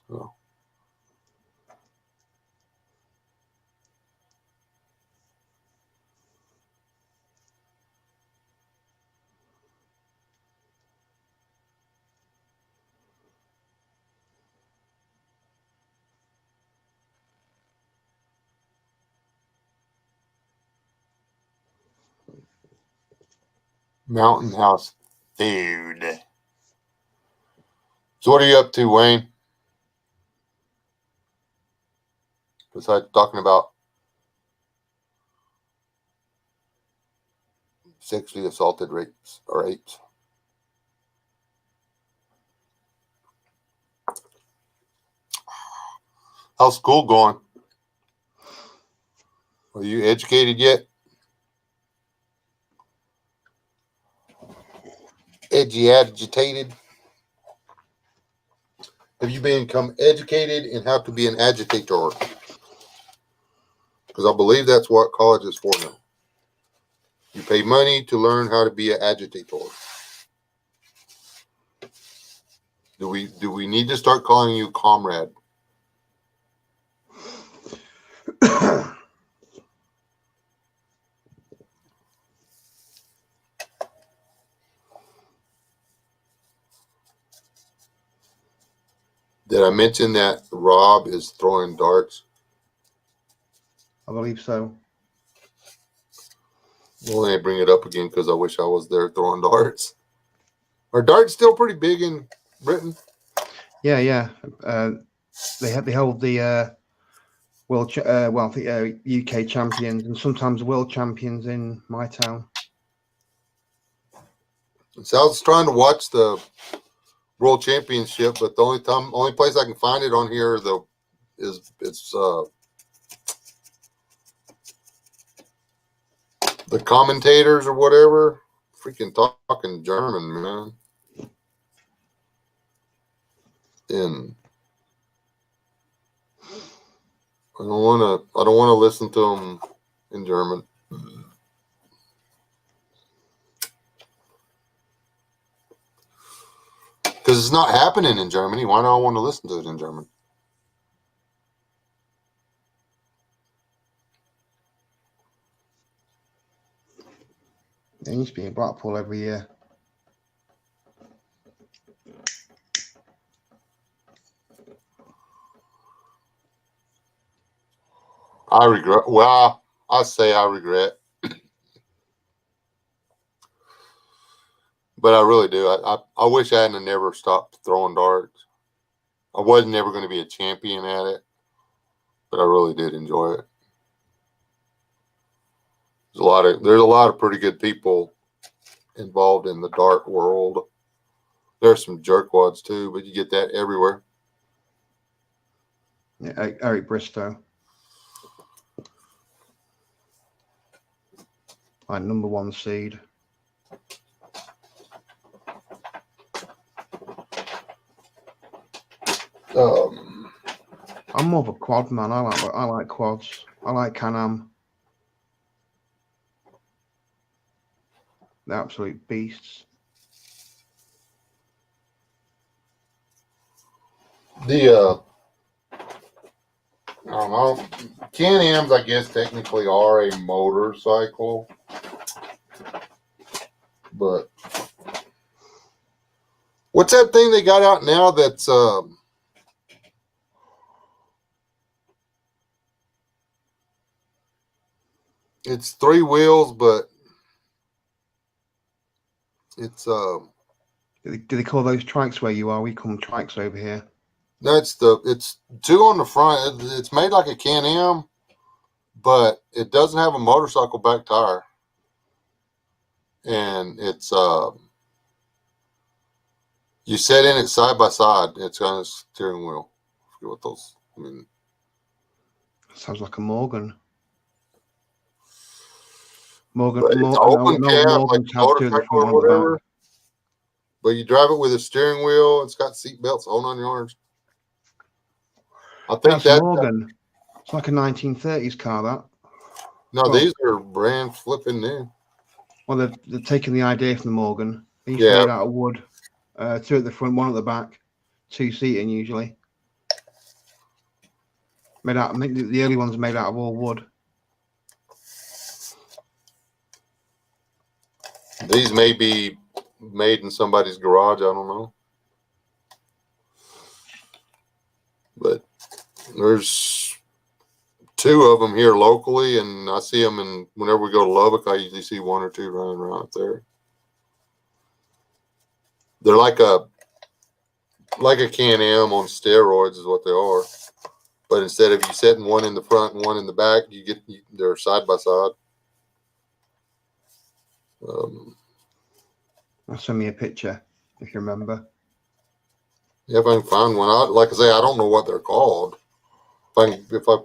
So. Mountain House food. So what are you up to, Wayne? Besides talking about sexually assaulted rapes or apes. How's school going? Are you educated yet? Agitated? Have you become educated in how to be an agitator? Because I believe that's what college is for now. You pay money to learn how to be an agitator. Do we need to start calling you comrade? Did I mention that Rob is throwing darts?
I believe so.
Well, I bring it up again because I wish I was there throwing darts. Are darts still pretty big in Britain?
Yeah. They hold the UK champions and sometimes world champions in my town.
So I was trying to watch the World Championship, but the only place I can find it on here is the commentators or whatever, freaking talking German, man. And I don't want to listen to them in German. it's not happening in Germany. Why do I want to listen to it in German?
There used to be in Blackpool every year.
I regret. Well, I say I regret, but I really do. I wish I hadn't never stopped throwing darts. I wasn't never going to be a champion at it, but I really did enjoy it. There's a lot of pretty good people involved in the dart world. There's some jerkwads too, but you get that everywhere.
Yeah, Eric Bristow. My #1 seed. I'm more of a quad man. I like quads. I like Can-Am. The absolute beasts.
I don't know. Can-Ams, I guess, technically are a motorcycle, but what's that thing they got out now that's it's 3 wheels, but it's
Do they call those trikes where you are? We call them trikes over here.
no, it's 2 on the front. It's made like a Can-Am, but it doesn't have a motorcycle back tire, and it's you sit in it side by side. It's on a steering wheel. I forget what those. I mean,
Sounds like a Morgan.
but it's open cab, like a motorcycle or whatever. But you drive it with a steering wheel. It's got seat belts on your arms. I think
that's Morgan. It's like a 1930s car, that.
No, these are brand flipping new.
Well, they're taking the idea from the Morgan. These are made out of wood. 2 at the front, 1 at the back. 2 seating usually. Made out. I think the early ones are made out of all wood.
These may be made in somebody's garage. I don't know. But there's 2 of them here locally, and I see them. And whenever we go to Lubbock, I usually see 1 or 2 running around up there. They're like a Can-Am on steroids is what they are. But instead of you setting 1 in the front and 1 in the back, they're side by side.
I'll send me a picture if you remember.
Yeah, if I can find one. Like I say, I don't know what they're called. If I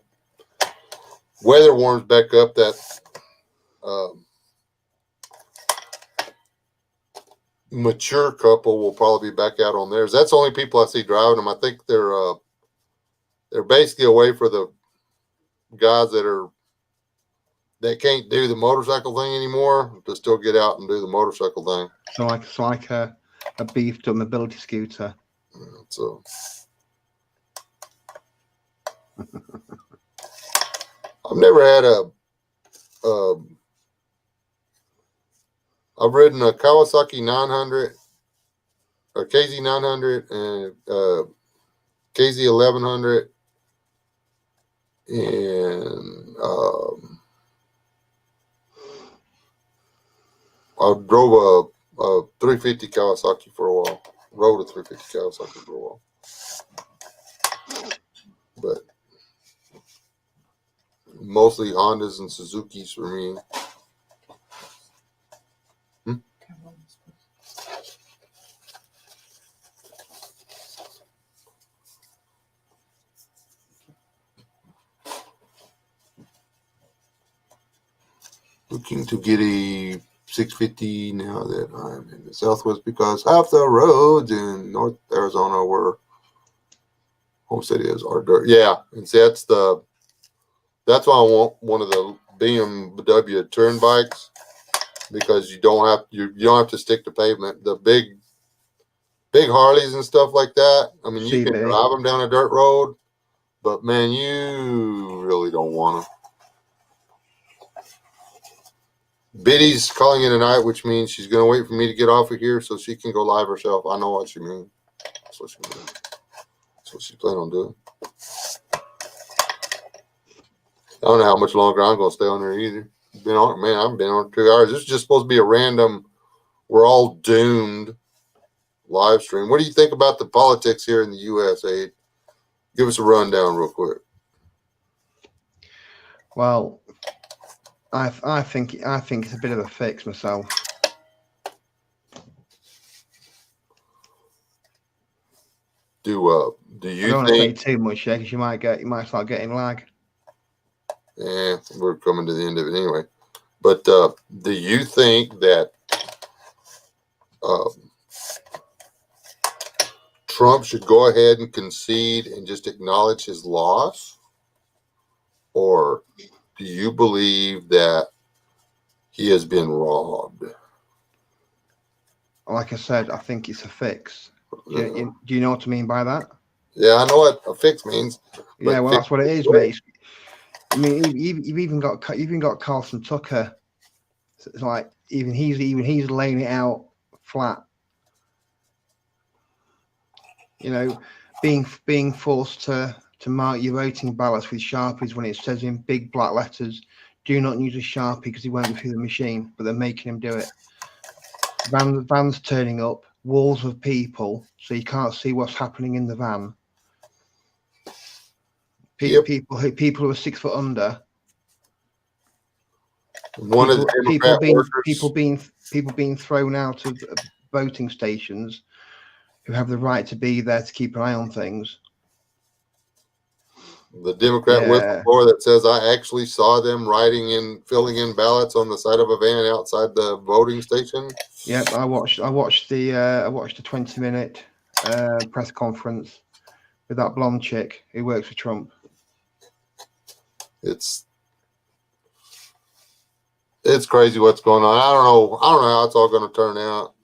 weather warms back up, that mature couple will probably be back out on theirs. That's the only people I see driving them. I think they're basically a way for the guys that can't do the motorcycle thing anymore to still get out and do the motorcycle thing.
So like a beefed up mobility scooter.
So I've never had I've ridden a Kawasaki 900 or KZ 900 and KZ 1100 and I drove a 350 Kawasaki for a while. Rode a 350 Kawasaki for a while. But mostly Hondas and Suzukis for me. Looking to get a 650 now that I'm in the Southwest because half the roads in North Arizona where Homestead is are dirt. Yeah, and see that's why I want one of the BMW turn bikes because you don't have to stick to pavement. The big big Harleys and stuff like that. I mean, you can
CB.
drive them down a dirt road, but man, you really don't want them. Biddy's calling it a night, which means she's going to wait for me to get off of here so she can go live herself. I know what she means. That's what she means. That's what she's planning on doing. I don't know how much longer I'm going to stay on there either. I've been on 2 hours. This is just supposed to be a random, we're all doomed live stream. What do you think about the politics here in the U.S., Abe? Give us a rundown real quick.
Well, I think it's a bit of a fix myself.
Do you
I don't want to say
think?
too much because you might start getting lag.
Yeah, we're coming to the end of it anyway. But do you think that Trump should go ahead and concede and just acknowledge his loss? Or do you believe that he has been robbed?
Like I said, I think it's a fix. Do you know what I mean by that?
Yeah, I know what a fix means.
Yeah, well, that's what it is, mate. I mean, you've even got Carlson Tucker. It's like even he's laying it out flat. You know, being forced to mark your voting ballots with Sharpies when it says in big black letters, "Do not use a Sharpie because he won't be through the machine," but they're making him do it. Vans turning up, walls of people, so you can't see what's happening in the van. People who are 6 foot under. People being thrown out of voting stations who have the right to be there to keep an eye on things.
The Democrat whistleblower that says, I actually saw them filling in ballots on the side of a van outside the voting station.
Yep, I watched the 20-minute press conference with that blonde chick who works for Trump.
It's crazy what's going on. I don't know how it's all going to turn out.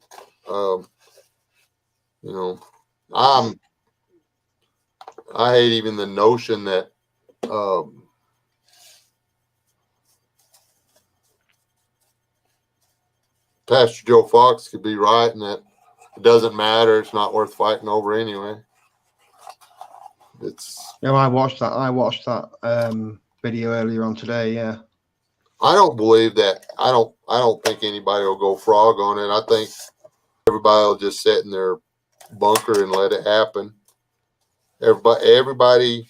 I hate even the notion that Pastor Joe Fox could be right and that it doesn't matter. It's not worth fighting over anyway.
I watched that video earlier on today. Yeah.
I don't believe that. I don't think anybody will go frog on it. I think everybody will just sit in their bunker and let it happen. Everybody, everybody.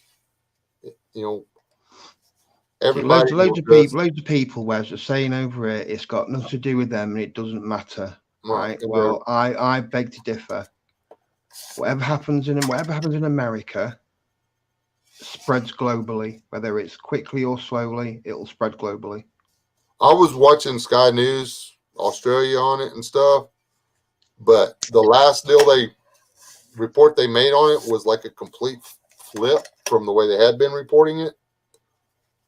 Loads of people, Wes, are saying over it. It's got nothing to do with them, and it doesn't matter. Right. Well, I beg to differ. Whatever happens in America spreads globally, whether it's quickly or slowly, it'll spread globally.
I was watching Sky News Australia on it and stuff, but the last report they made on it was like a complete flip from the way they had been reporting it.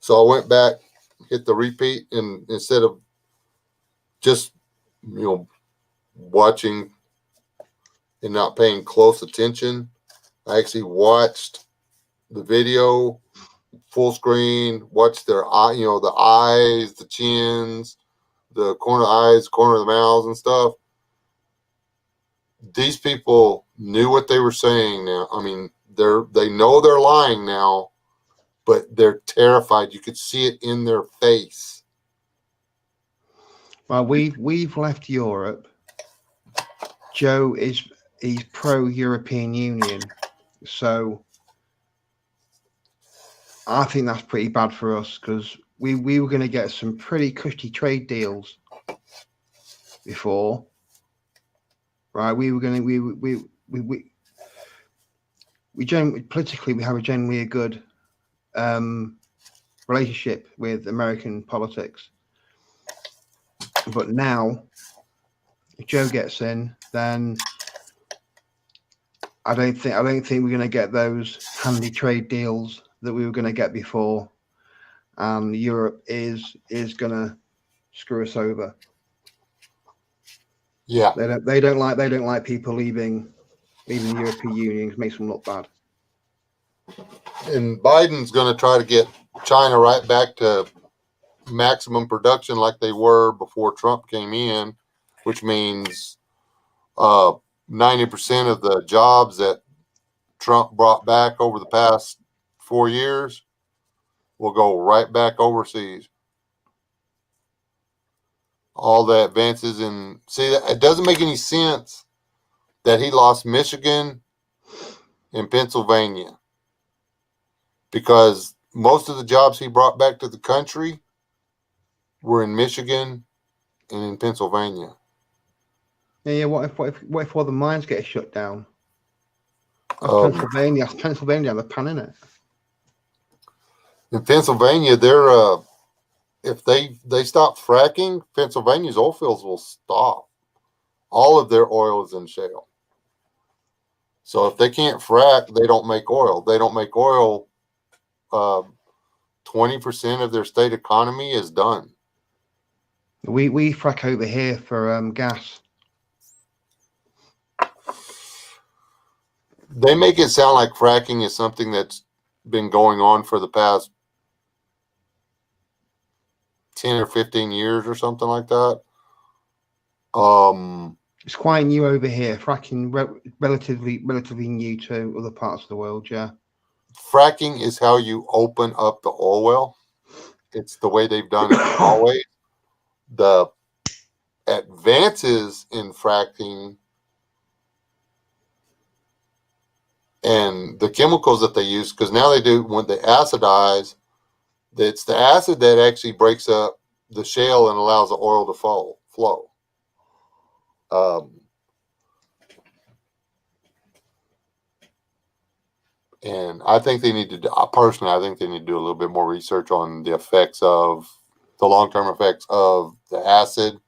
So I went back, hit the repeat, and instead of just watching and not paying close attention, I actually watched the video full screen, watched their eye, the eyes, the chins, the corner of the eyes, corner of the mouths and stuff. These people knew what they were saying now. I mean, they know they're lying now, but they're terrified. You could see it in their face.
Well, we've left Europe. Joe he's pro-European Union, so I think that's pretty bad for us because we were going to get some pretty cushy trade deals before, right? We generally politically we have generally a good relationship with American politics, but now if Joe gets in, then I don't think we're going to get those handy trade deals that we were going to get before, and Europe is going to screw us over.
Yeah,
they don't like people leaving Even the European Union makes them look bad.
And Biden's going to try to get China right back to maximum production like they were before Trump came in, which means 90% of the jobs that Trump brought back over the past 4 years will go right back overseas. All the advances in, see, it doesn't make any sense that he lost Michigan and Pennsylvania, because most of the jobs he brought back to the country were in Michigan and in Pennsylvania.
Yeah. What if all the mines get shut down?
Pennsylvania,
Pennsylvania have a pan in it.
in Pennsylvania, they're if they stop fracking, Pennsylvania's oil fields will stop. All of their oil is in shale. So if they can't frack, they don't make oil. They don't make oil. 20% of their state economy is done.
We frack over here for gas.
They make it sound like fracking is something that's been going on for the past 10 or 15 years or something like that.
It's quite new over here. Fracking relatively new to other parts of the world. Yeah.
Fracking is how you open up the oil well. It's the way they've done it always. The advances in fracking and the chemicals that they use, because now they do, when they acidize, it's the acid that actually breaks up the shale and allows the oil to flow. And I think they need to, personally, I think they need to do a little bit more research on the effects of the long-term effects of the acid,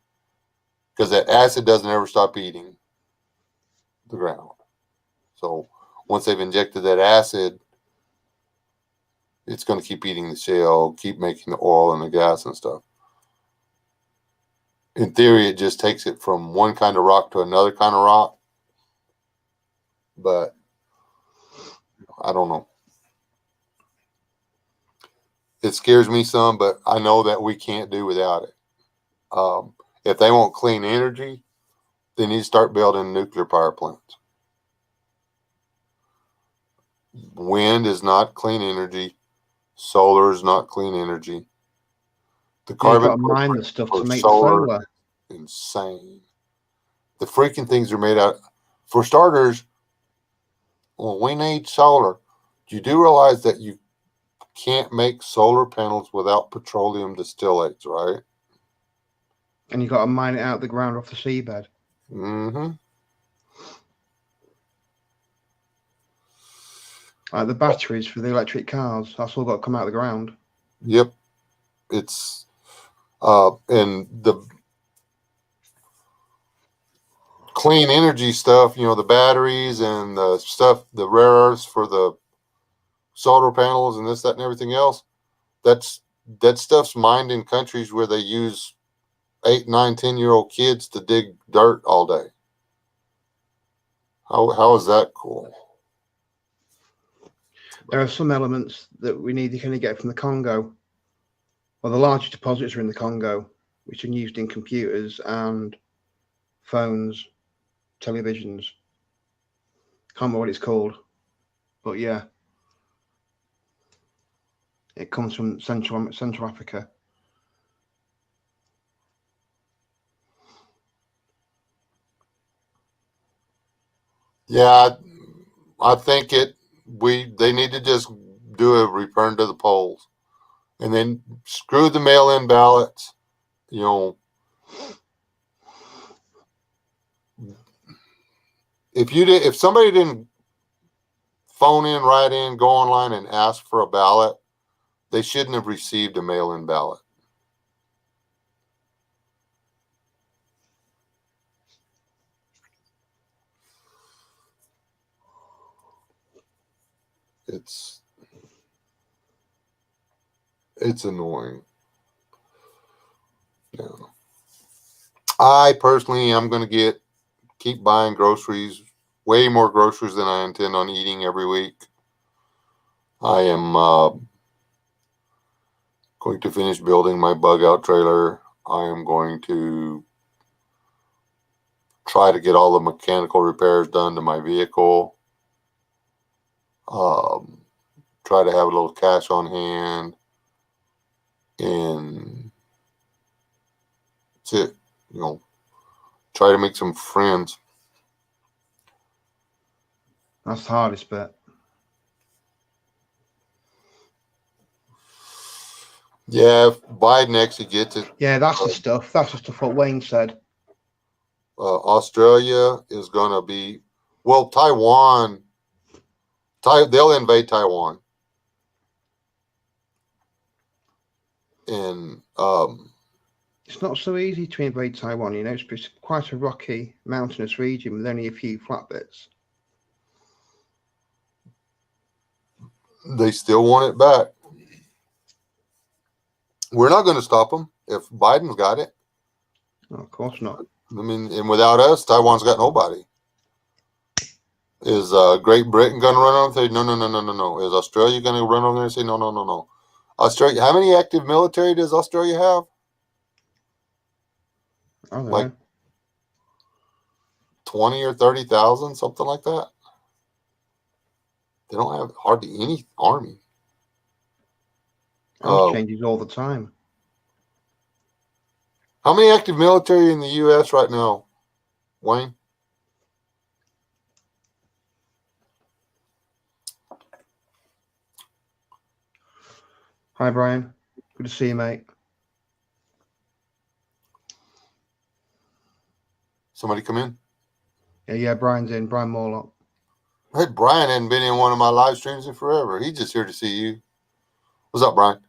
because that acid doesn't ever stop eating the ground. So once they've injected that acid, it's going to keep eating the shale, keep making the oil and the gas and stuff. In theory, it just takes it from one kind of rock to another kind of rock. But I don't know. It scares me some, but I know that we can't do without it. If they want clean energy, they need to start building nuclear power plants. Wind is not clean energy. Solar is not clean energy. The carbon
You've got to mine the stuff to make
solar,
solar.
insane. The freaking things are made out. For starters, well, we need solar. You do realize that you can't make solar panels without petroleum distillates, right?
And you've got to mine it out of the ground off the seabed.
Mm-hmm.
Like the batteries for the electric cars, that's all got to come out of the ground.
Yep. It's and the clean energy stuff, the batteries and the stuff, the rare earths for the solar panels and this, that, and everything else, that stuff's mined in countries where they use 8, 9, 10-year-old kids to dig dirt all day. How is that cool?
There are some elements that we need to kind of get from the Congo. Well, the largest deposits are in the Congo, which are used in computers and phones, televisions. Can't remember what it's called, but yeah, it comes from Central Africa.
Yeah, I think they need to just do a return to the polls, and then screw the mail-in ballots. If somebody didn't phone in, write in, go online and ask for a ballot, they shouldn't have received a mail-in ballot. It's annoying. Yeah. I personally am going to keep buying groceries way more groceries than I intend on eating every week. I am going to finish building my bug out trailer. I am going to try to get all the mechanical repairs done to my vehicle. Try to have a little cash on hand. And that's it. Try to make some friends.
That's the hardest bit.
Yeah, if Biden actually gets it.
Yeah, that's the stuff. That's the stuff what Wayne said.
Australia is going to be, Taiwan. They'll invade Taiwan. And
it's not so easy to invade Taiwan. It's quite a rocky, mountainous region with only a few flat bits.
They still want it back. We're not going to stop them if Biden's got it.
Oh, of course not.
I mean, and without us, Taiwan's got nobody. Is Great Britain going to run over and say, no? Is Australia going to run over there and say, no? Australia, how many active military does Australia have?
I don't
Like
know.
20 or 30,000, something like that. They don't have hardly any army.
Ours changes all the time.
How many active military in the U.S. right now, Wayne?
Hi, Brian. Good to see you, mate.
Somebody come in?
Yeah, Brian's in. Brian Morlock.
Hey, Brian hadn't been in one of my live streams in forever. He's just here to see you. What's up, Brian?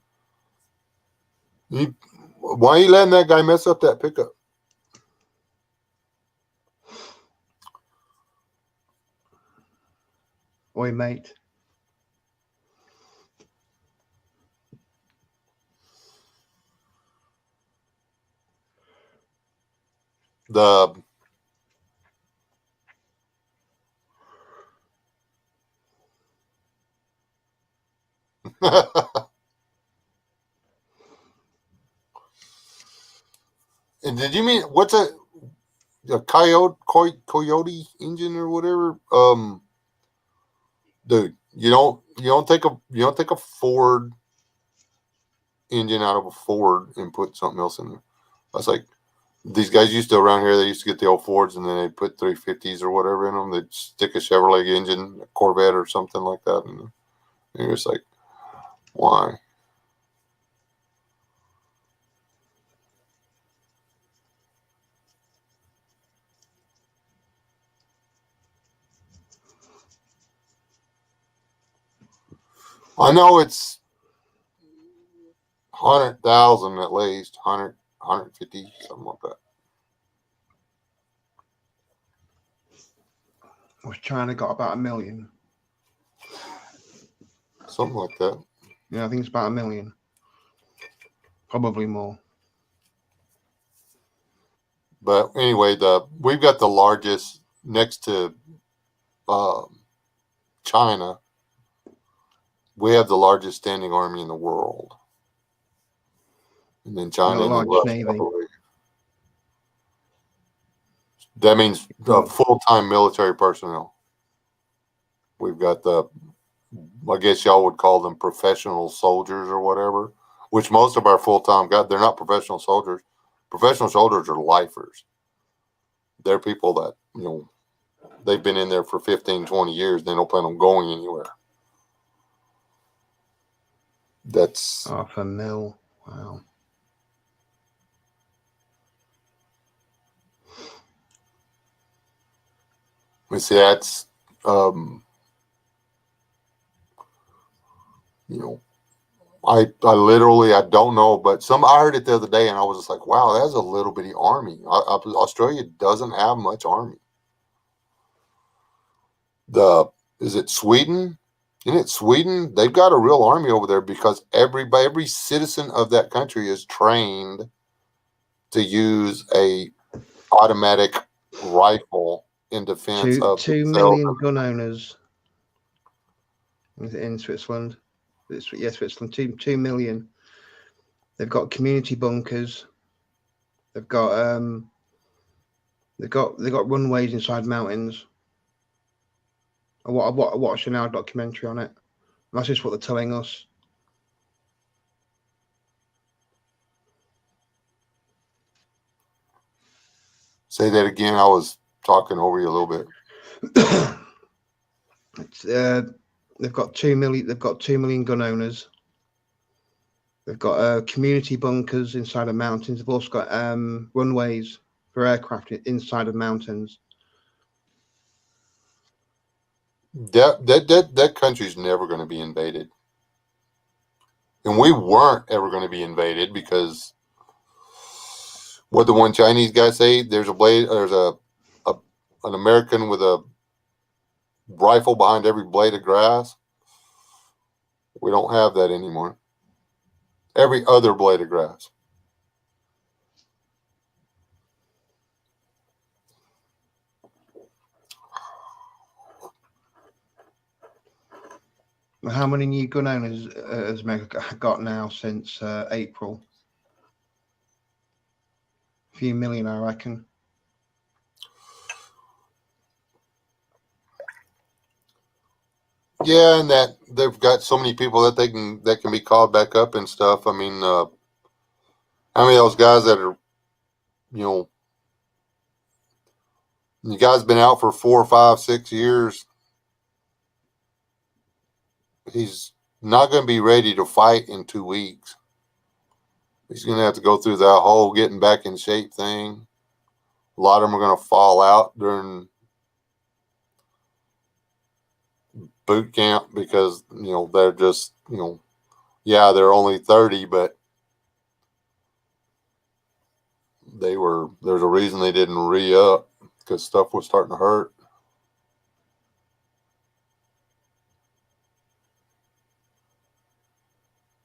Why are you letting that guy mess up that pickup?
Oi, mate.
And did you mean what's a coyote engine or whatever? Dude, you don't take a Ford engine out of a Ford and put something else in there. That's like these guys used to around here. They used to get the old Fords and then they'd put 350s or whatever in them. They'd stick a Chevrolet engine, a Corvette or something like that, and you're just like, why? I know it's 100,000 at least, 150, something like that.
Was China got about 1 million?
Something like that.
Yeah, I think it's about 1 million. Probably more.
But anyway, we've got the largest next to China. We have the largest standing army in the world, and then China and then Russia.
Navy.
That means full-time military personnel. We've got I guess y'all would call them professional soldiers or whatever, which most of our full-time they're not professional soldiers. Professional soldiers are lifers. They're people that, they've been in there for 15, 20 years. They don't plan on going anywhere. That's
500,000. Wow.
We see that's, I literally, I don't know, but I heard it the other day and I was just like, wow, that's a little bitty army. Australia doesn't have much army. Is it Sweden? Isn't it Sweden? They've got a real army over there because every citizen of that country is trained to use a automatic rifle in defense of
2
themselves.
million gun owners in Switzerland. Yeah, Switzerland. 2 million. They've got community bunkers. They've got runways inside mountains. I watched an hour documentary on it. That's just what they're telling us.
Say that again. I was talking over you a little bit.
It's, they've got 2 million. They've got 2 million gun owners. They've got community bunkers inside of mountains. They've also got runways for aircraft inside of mountains.
That country's never going to be invaded, and we weren't ever going to be invaded because what the one Chinese guy say? There's an American with a rifle behind every blade of grass. We don't have that anymore. Every other blade of grass.
How many new gun owners has America got now since April? A few million, I reckon.
Yeah, and that they've got so many people that that can be called back up and stuff. I mean, how many of those guys that are, you guys been out for 4, 5, 6 years. He's not going to be ready to fight in 2 weeks. He's going to have to go through that whole getting back in shape thing. A lot of them are going to fall out during boot camp because, they're just, yeah, they're only 30, but there's a reason they didn't re-up because stuff was starting to hurt.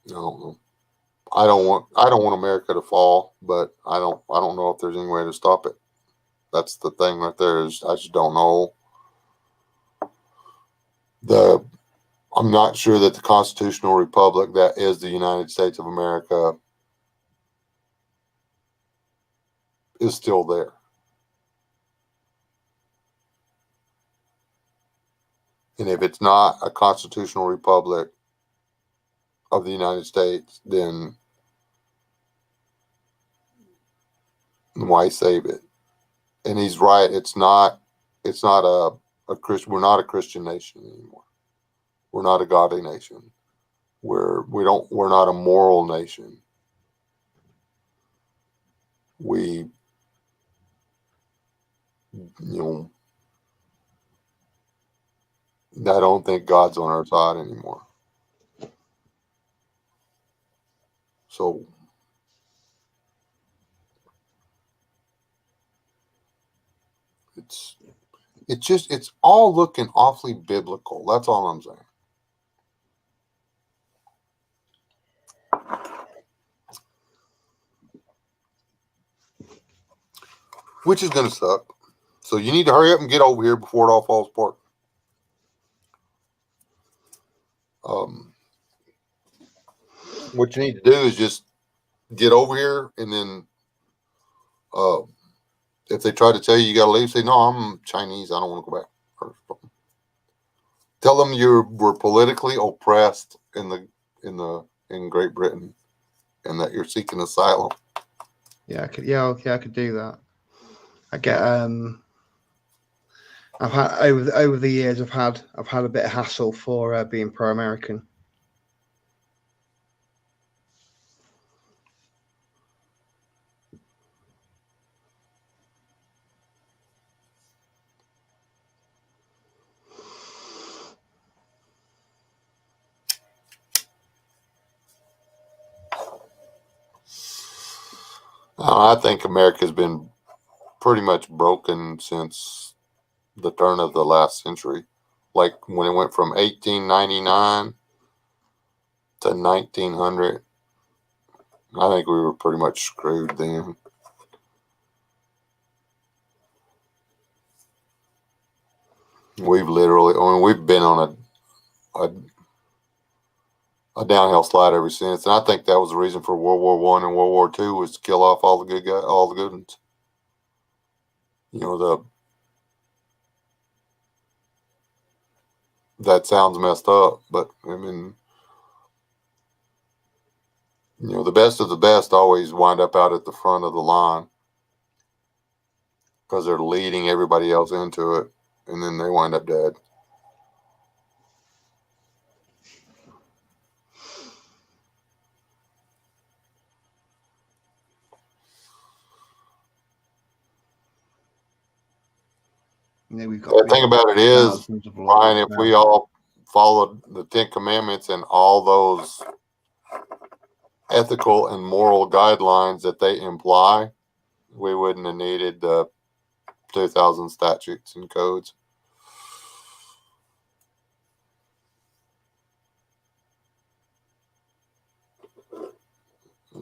I don't know. I don't want America to fall, but I don't know if there's any way to stop it. That's the thing right there is I just don't know. I'm not sure that the constitutional republic that is the United States of America is still there. And if it's not a constitutional republic of the United States, then why save it? And he's right. It's not a Christian. We're not a Christian nation anymore. We're not a godly nation. We're not a moral nation. We, I don't think God's on our side anymore. So it's all looking awfully biblical. That's all I'm saying. Which is going to suck. So you need to hurry up and get over here before it all falls apart. What you need to do is just get over here, and then if they try to tell you got to leave, say, no, I'm Chinese. I don't want to go back. Tell them we're politically oppressed in Great Britain, and that you're seeking asylum.
Yeah, I could do that. I get I've had over the years I've had a bit of hassle for being pro-American.
I think America's been pretty much broken since the turn of the last century. Like when it went from 1899 to 1900, I think we were pretty much screwed then. We've literally, I mean, we've been on a downhill slide ever since, and I think that was the reason for World War One and World War Two was to kill off all the good guys, all the good ones. You know, that sounds messed up, but I mean, the best of the best always wind up out at the front of the line because they're leading everybody else into it, and then they wind up dead.
Yeah,
The thing about it is,
thousands of
Ryan,
laws
if we
now.
all followed the Ten Commandments and all those ethical and moral guidelines that they imply, we wouldn't have needed the 2000 statutes and codes.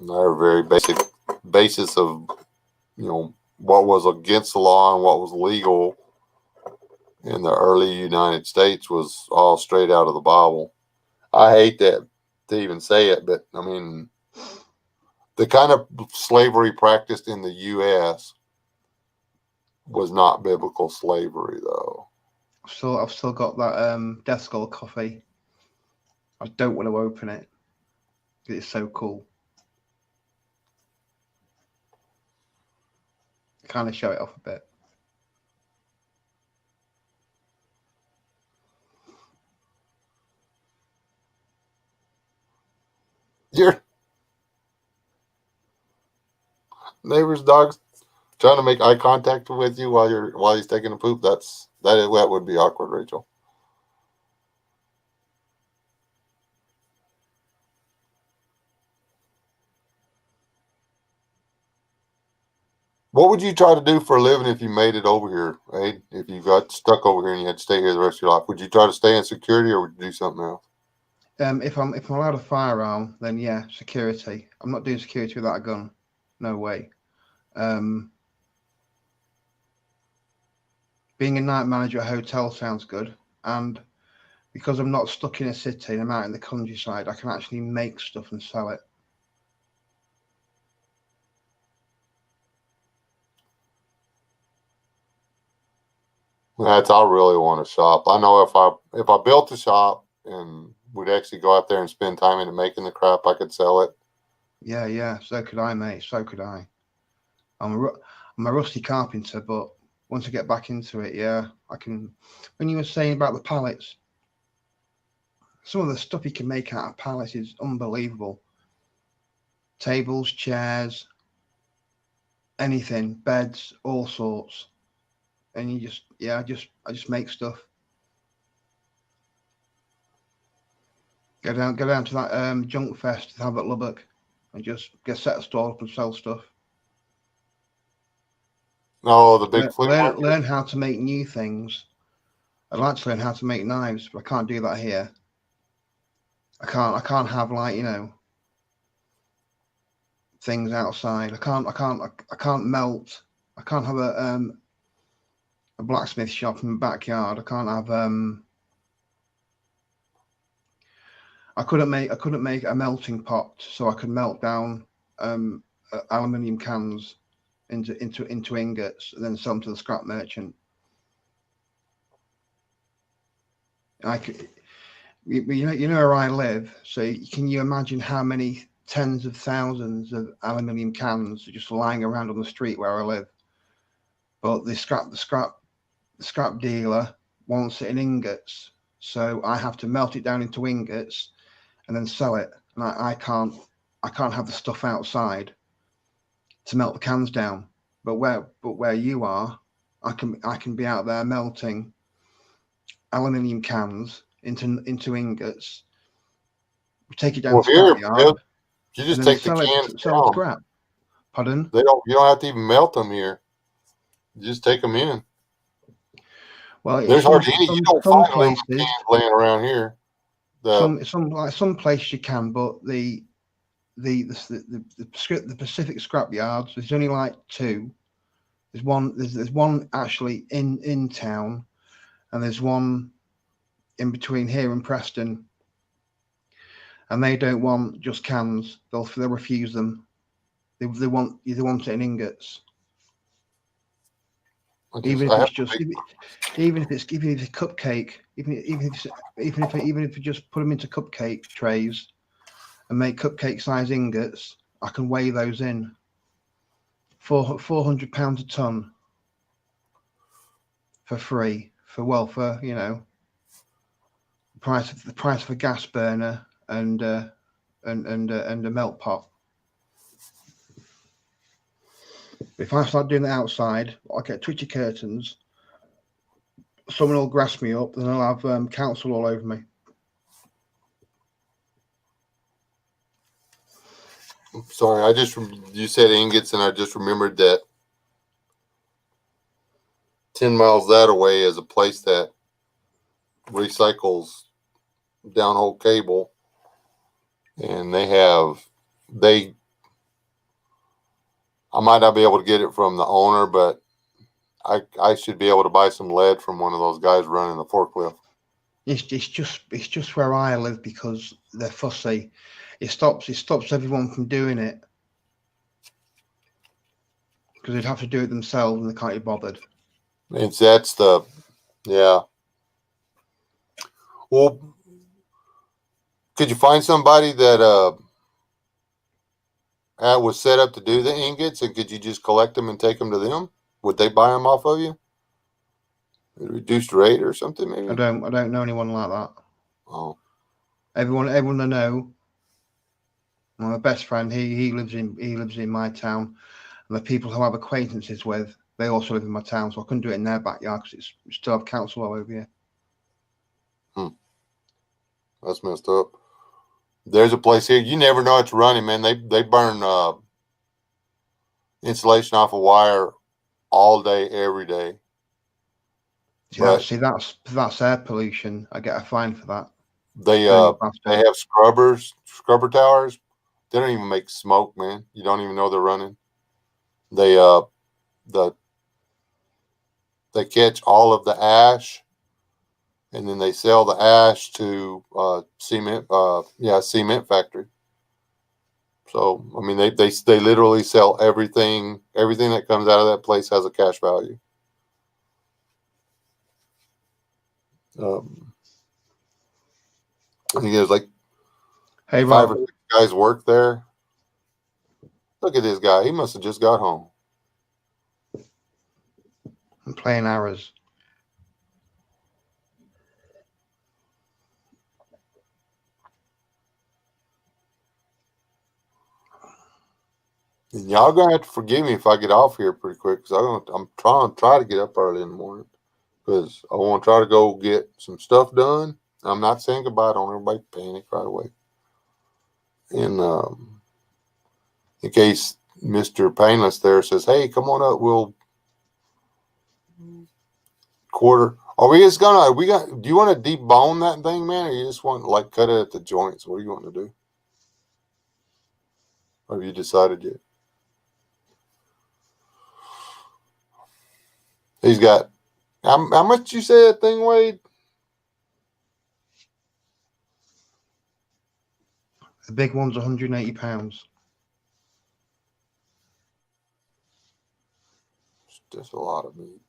They're very basic basis of what was against the law and what was legal in the early United States was all straight out of the Bible. I hate that to even say it, but I mean, the kind of slavery practiced in the U.S. was not biblical slavery, though.
I've still got that Death Skull coffee. I don't want to open it. It's so cool. Kind of show it off a bit.
Your neighbor's dog's trying to make eye contact with you while he's taking a poop. That would be awkward, Rachel. What would you try to do for a living if you made it over here, right? If you got stuck over here and you had to stay here the rest of your life, would you try to stay in security or would you do something else?
If I'm allowed a firearm, then yeah, security. I'm not doing security without a gun. No way. Being a night manager at a hotel sounds good, and because I'm not stuck in a city and I'm out in the countryside, I can actually make stuff and sell it.
That's I really want to shop. I know if I built a shop and would actually go out there and spend time in it making the crap, I could sell it.
Yeah. So could I, mate. So could I. I'm a rusty carpenter, but once I get back into it, yeah, I can. When you were saying about the pallets, some of the stuff you can make out of pallets is unbelievable. Tables, chairs, anything, beds, all sorts. And you just, yeah, I just make stuff. Go down to that junk fest to have at Lubbock, and just set a store up and sell stuff.
No, the big flea market.
Learn how to make new things. I'd like to learn how to make knives, but I can't do that here. I can't have things outside. I can't melt. I can't have a blacksmith shop in my backyard. I can't have I couldn't make a melting pot so I could melt down aluminium cans into ingots and then sell them to the scrap merchant. You know where I live, so can you imagine how many tens of thousands of aluminium cans are just lying around on the street where I live? But the scrap dealer wants it in ingots, so I have to melt it down into ingots and then sell it. And I can't have the stuff outside to melt the cans down. But where you are, I can be out there melting aluminium cans into ingots. We take it down to the scrap yard.
You just take the cans
sell
down.
scrap. Pardon?
You don't have to even melt them here. You just take them in.
Well,
there's hardly any. You don't find aluminum cans laying around here.
Some places you can, but the Pacific scrap yards, there's only like two. There's one actually in town, and there's one in between here and Preston, and they don't want just cans. They'll refuse them. They want it in ingots. Even if it's just even if it's cupcake, even if you just put them into cupcake trays and make cupcake size ingots, I can weigh those in. £400 a ton for free for the price of a gas burner and a melt pot. If I start doing it outside, I'll get twitchy curtains. Someone will grass me up, and I'll have council all over me.
Sorry, you said ingots, and I just remembered that 10 miles that away is a place that recycles downhole cable, and I might not be able to get it from the owner, but I should be able to buy some lead from one of those guys running the forklift.
It's just where I live because they're fussy. It stops everyone from doing it because they'd have to do it themselves and they can't be bothered.
Yeah. Well, could you find somebody that was set up to do the ingots, and could you just collect them and take them to them? Would they buy them off of you? At a reduced rate or something, maybe?
I don't know anyone like that.
Oh.
Everyone I know, my best friend, he lives in my town, and the people who I have acquaintances with, they also live in my town, so I couldn't do it in their backyard because it's still have council all over here.
That's messed up. There's a place here. You never know it's running, man. They burn insulation off a wire all day, every day.
See, that's air pollution. I get a fine for that.
They have scrubber towers. They don't even make smoke, man. You don't even know they're running. They catch all of the ash, and then they sell the ash to cement factory. So I mean, they literally sell everything that comes out of that place has a cash value. I think there's like 5 or 6 guys work there. Look at this guy. He must have just got home.
I'm playing arrows.
And y'all gonna have to forgive me if I get off here pretty quick, because I'm trying to get up early in the morning because I want to try to go get some stuff done. I'm not saying goodbye. Don't everybody panic right away. And in case Mr. Painless there says, "Hey, come on up. We'll quarter." Are we just gonna? Do you want to debone that thing, man, or you just want to like cut it at the joints? What do you want to do? Or have you decided yet? He's got how much you say that thing weighed?
The big one's 180 pounds.
Just a lot of meat.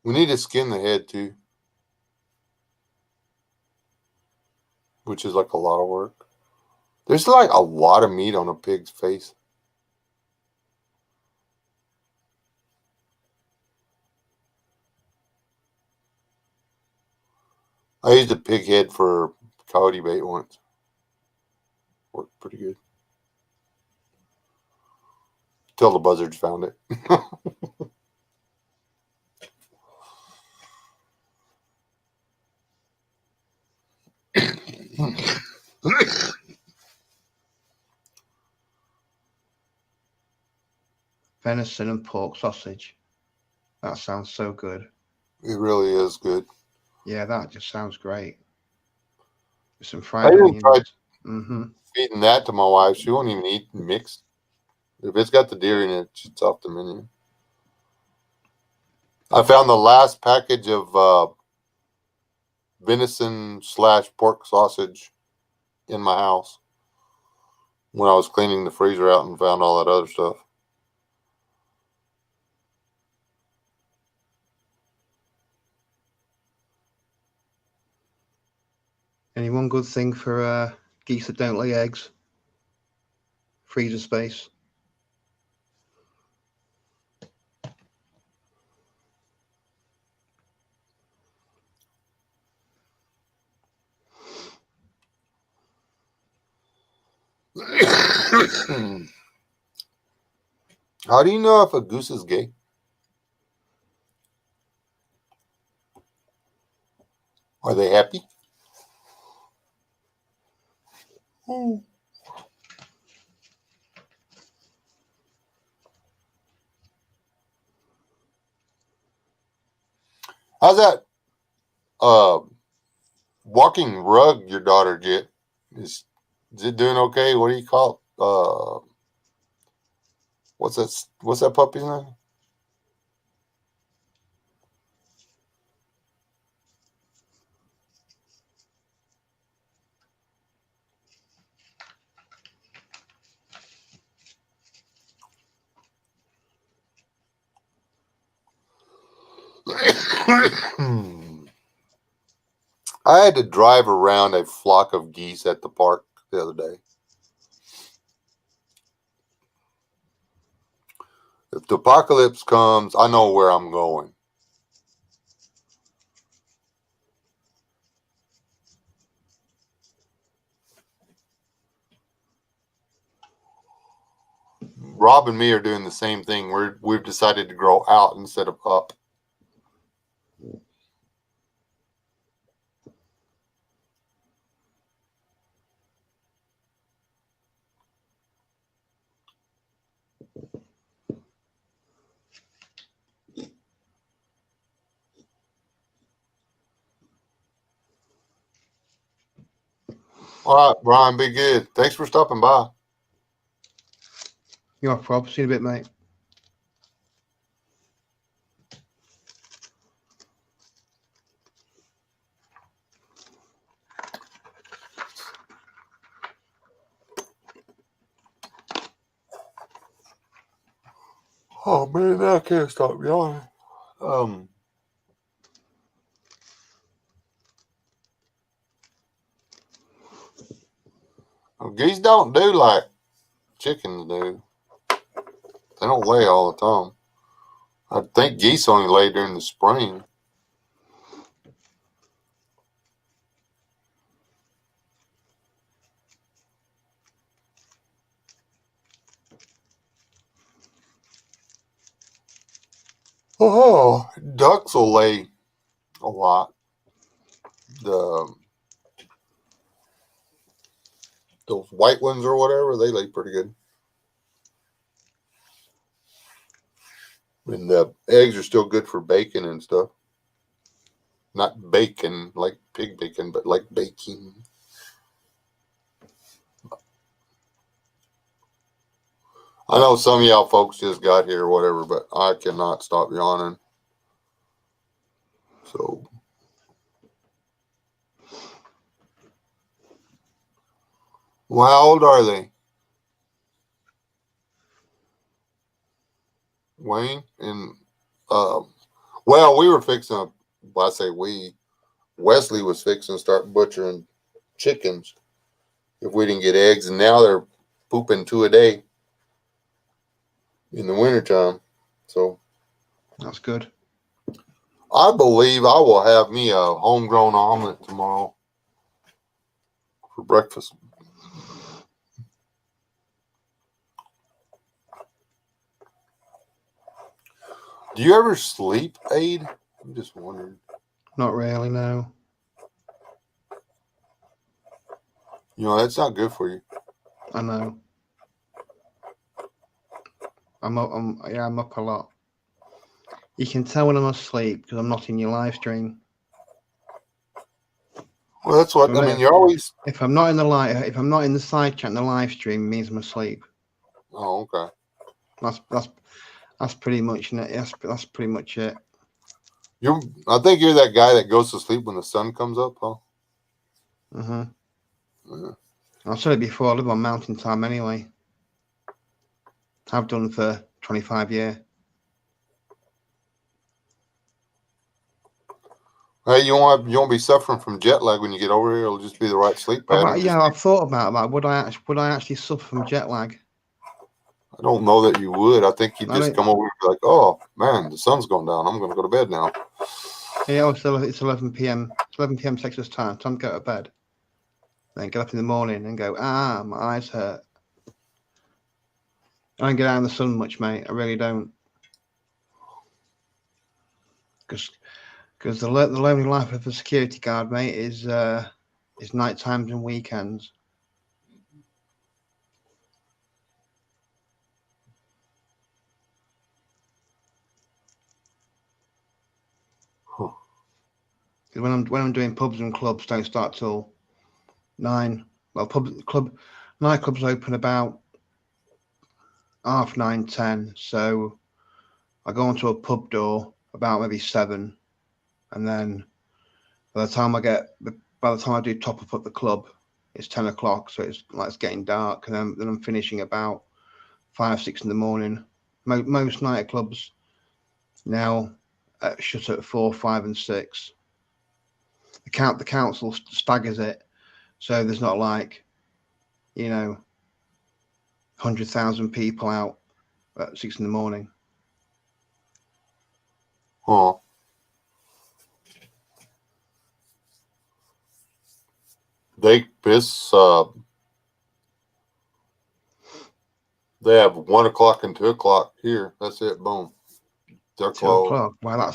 We need to skin the head too, which is like a lot of work. There's like a lot of meat on a pig's face. I used a pig head for coyote bait once. Worked pretty good. Till the buzzards found it.
Venison and pork sausage. That sounds so good.
It really is good.
Yeah, that just sounds great. With some
I
fried
even tried
onions. Mm-hmm.
feeding that to my wife. She won't even eat mixed. If it's got the deer in it, it's off the menu. I found the last package of venison / pork sausage in my house when I was cleaning the freezer out and found all that other stuff.
Any one good thing for geese that don't lay eggs? Freezer space.
How do you know if a goose is gay? Are they happy? How's that uh, walking rug your daughter get? Is it doing okay? What do you call it? What's that puppy's name? I had to drive around a flock of geese at the park the other day. If the apocalypse comes, I know where I'm going. Rob and me are doing the same thing. We've decided to grow out instead of up. All right, Brian, be good. Thanks for stopping by.
You're off, Rob. See you in a bit, mate.
Oh man, now I can't stop yawning. Geese don't do like chickens do. They don't lay all the time. I think geese only lay during the spring. Oh, ducks will lay a lot. The those white ones or whatever, they lay pretty good. And the eggs are still good for bacon and stuff. Not bacon like pig bacon, but like baking. I know some of y'all folks just got here or whatever, but I cannot stop yawning. So, well, how old are they? Wayne and well, we were fixing. Well, I say we. Wesley was fixing to start butchering chickens if we didn't get eggs, and now they're pooping 2 a day in the wintertime. So
That's good.
I believe I will have me a homegrown omelet tomorrow for breakfast. Do you ever sleep, Aid? I'm just wondering.
Not really, no.
You know, that's not good for you.
I know. I'm up a lot. You can tell when I'm asleep because I'm not in your live stream.
Well, that's what
So
I mean. You're always.
if I'm not in the side chat in the live stream, it means I'm asleep.
Oh, okay.
That's pretty much it. That's pretty much it.
I think you're that guy that goes to sleep when the sun comes up, huh? Yeah.
I've said it before. I live on mountain time anyway. I've done for 25 years.
Hey, you won't be suffering from jet lag when you get over here. It'll just be the right sleep pattern.
I've thought about that. Would I actually suffer from jet lag?
I don't know that you would. I think you'd
I
just
don't-
come over and be like, "Oh man, the sun's going down. I'm going to go to bed now."
Yeah, it's 11 p.m. It's 11 p.m. Texas time. Time to go to bed. Then get up in the morning and go, my eyes hurt. I don't get out in the sun much, mate. I really don't. Because the lonely life of a security guard, mate, is night times and weekends.
Huh.
When I'm doing pubs and clubs, don't start till 9. Well, nightclubs open about 9:30, 10. So I go onto a pub door about maybe 7, and then by the time I do top up at the club, it's 10 o'clock. So it's getting dark, and then I'm finishing about 5, 6 in the morning. Most nightclubs now shut at 4, 5, and 6. The council staggers it, so there's not 100,000 people out at 6 in the morning.
Huh. They have 1 o'clock and 2 o'clock here. That's it. Boom. They're
2
closed.
o'clock. Well,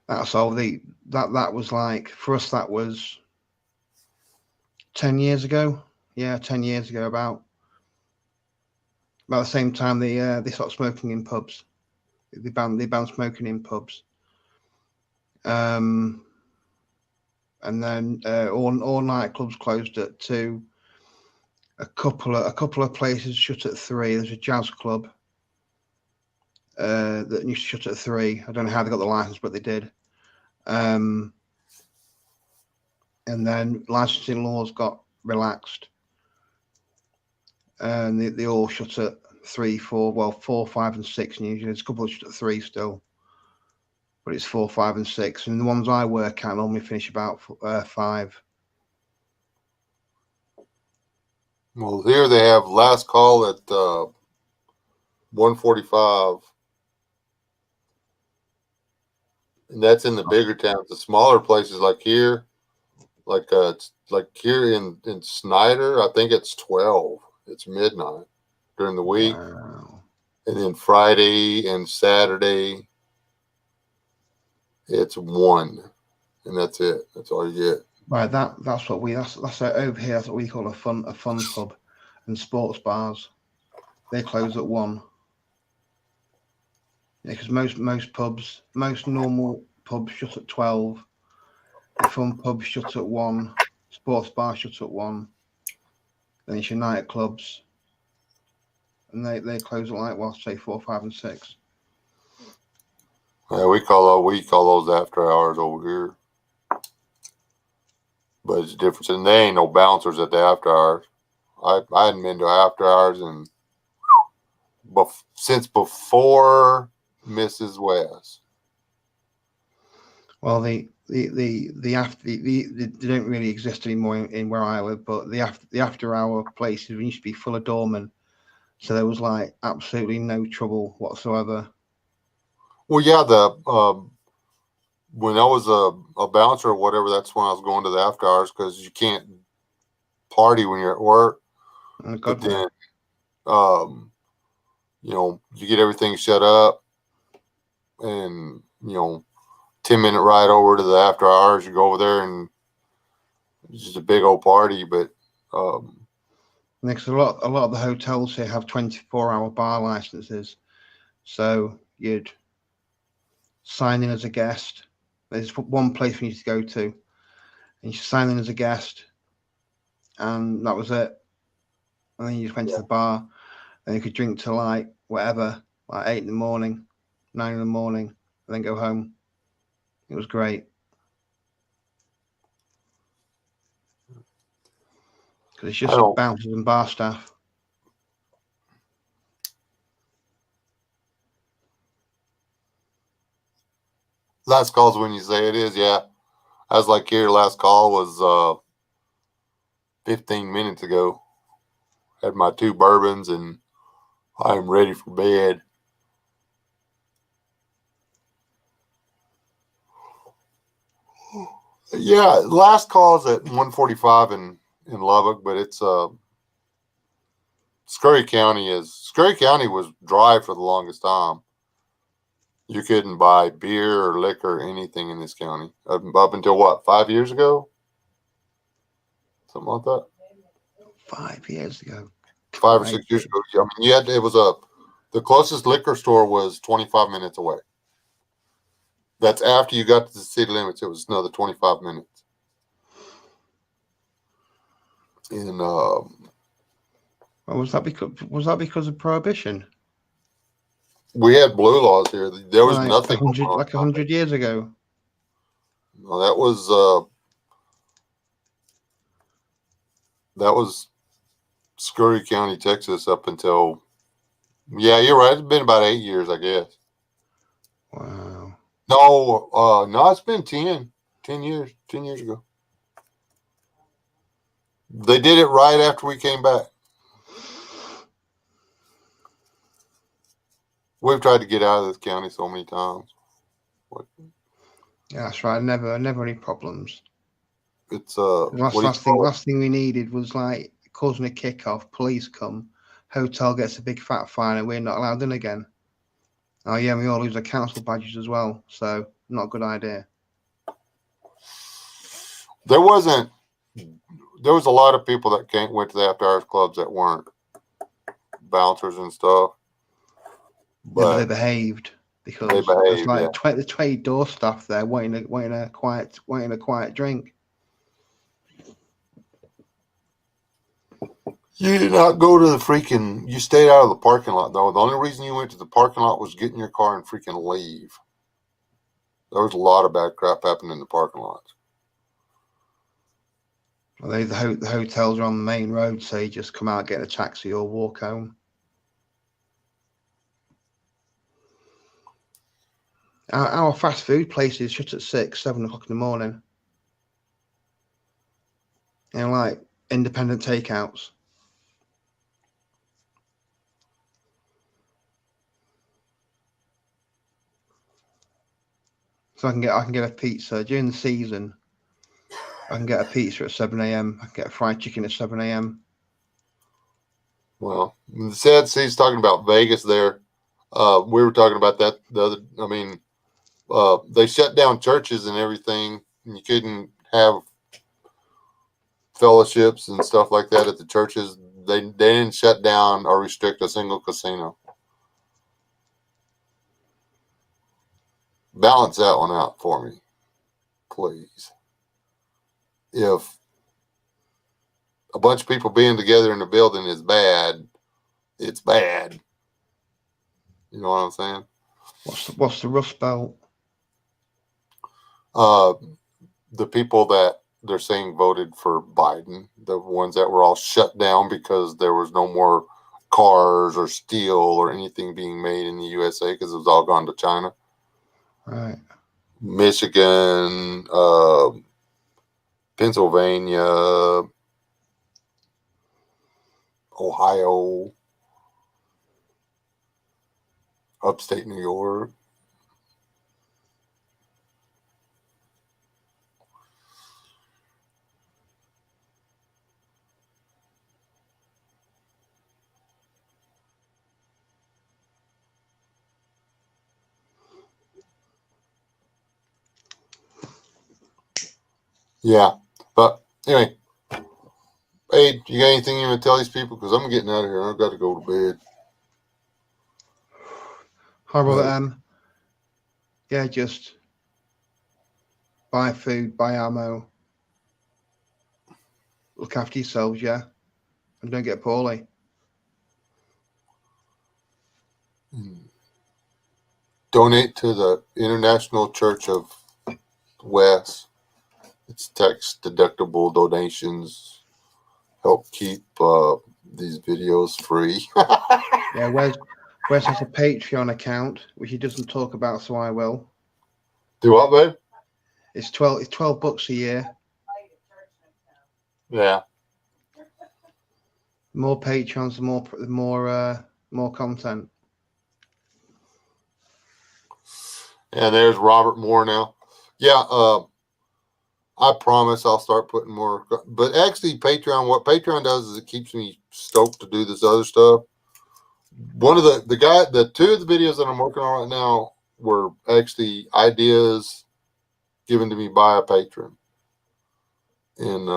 that's all that was like for us. That was 10 years ago. Yeah, 10 years ago. About the same time they stopped smoking in pubs. They banned smoking in pubs. And then all nightclubs closed at 2. A couple of places shut at 3. There's a jazz club that used to shut at 3. I don't know how they got the license, but they did. And then licensing laws got relaxed, and they all shut at 3, 4, 4, 5, and 6. And usually there's a couple of shut at 3 still, but it's 4, 5, and 6. And the ones I work at normally finish about 5.
Well, here they have last call at 1:45, and that's in the bigger towns. The smaller places like here, like here in Snyder, I think it's 12. It's midnight during the week,
Wow.
and then Friday and Saturday, it's 1, and that's it. That's all you get.
Right, that's what that's over here. That's what we call a fun pub, and sports bars. They close at 1. Yeah, because most normal pubs shut at 12. The fun pubs shut at 1. Sports bar shut at 1. Then it's your nightclubs, and they close at say 4, 5, and 6.
Yeah, we call those after hours over here. But it's different. And there ain't no bouncers at the after hours. I hadn't been to after hours since before Mrs. West.
Well, they don't really exist anymore in where I live, but the after hour places used to be full of doormen, so there was absolutely no trouble whatsoever.
Well, yeah, when I was a bouncer or whatever, that's when I was going to the after hours because you can't party when you're at work.
Oh,
but then, you get everything shut up, and 10-minute ride over to the after hours. You go over there, and it's just a big old party. But
next, a lot of the hotels here have 24-hour bar licenses, so you'd sign in as a guest. There's one place we need to go to, and you sign in as a guest, and that was it. And then you just went to the bar, and you could drink till like whatever, like 8 in the morning, 9 in the morning, and then go home. It was great. Because it's just bouncers and bar staff.
Last call's when you say it is, yeah. I was like, here, last call was 15 minutes ago. Had my 2 bourbons and I'm ready for bed. Yeah, last call's at 1:45 in Lubbock, but it's Scurry County was dry for the longest time. You couldn't buy beer or liquor or anything in this county up until what, 5 years ago? Something like that.
5 years ago.
5 or 6 years ago. I mean, the closest liquor store was 25 minutes away. That's after you got to the city limits. It was another 25 minutes. And
was that because of prohibition?
We had blue laws here. There was nothing
100 years ago.
No, that was Scurry County, Texas, up until, yeah, you're right. It's been about 8 years, I guess.
Wow.
No, it's been 10 years ago. They did it right after we came back. We've tried to get out of this county so many times.
Yeah, that's right. Never any problems.
It's
last thing we needed was like causing a kickoff. Police come, hotel gets a big fat fine, and we're not allowed in again. Oh yeah, we all lose our council badges as well. So not a good idea.
There was a lot of people that went to the after hours clubs that weren't bouncers and stuff.
But they behaved because there's like 20 door staff there waiting a quiet drink.
You did not go to the freaking. You stayed out of the parking lot though. The only reason you went to the parking lot was get in your car and freaking leave. There was a lot of bad crap happening in the parking lots.
Well, the hotels are on the main road, so you just come out, get a taxi, or walk home. Our fast food places shut at 6, 7 o'clock in the morning. And like independent takeouts. So I can get a pizza during the season. I can get a pizza at 7 a.m. I can get a fried chicken at 7 a.m.
Well, the sad C's talking about Vegas there. We were talking about that they shut down churches and everything. And you couldn't have fellowships and stuff like that at the churches. They didn't shut down or restrict a single casino. Balance that one out for me, please. If a bunch of people being together in a building is bad, it's bad. You know what I'm saying?
What's the Rust Belt?
The people that they're saying voted for Biden, the ones that were all shut down because there was no more cars or steel or anything being made in the USA because it was all gone to China.
Right.
Michigan, Pennsylvania, Ohio, upstate New York. Yeah, but anyway, hey, you got anything you want to tell these people? Because I'm getting out of here. I've got to go to bed.
Hi, Robert M. Yeah, just buy food, buy ammo, look after yourselves, yeah, and don't get poorly.
Donate to the International Church of West. It's tax deductible donations. Help keep these videos free.
Yeah, Wes has a Patreon account which he doesn't talk about, so I will.
Do what, babe?
It's $12 a year.
Yeah.
More Patrons, more content.
And there's Robert Moore now. Yeah, I promise I'll start putting more. But actually, what Patreon does is it keeps me stoked to do this other stuff. One of the two of the videos that I'm working on right now were actually ideas given to me by a patron. And,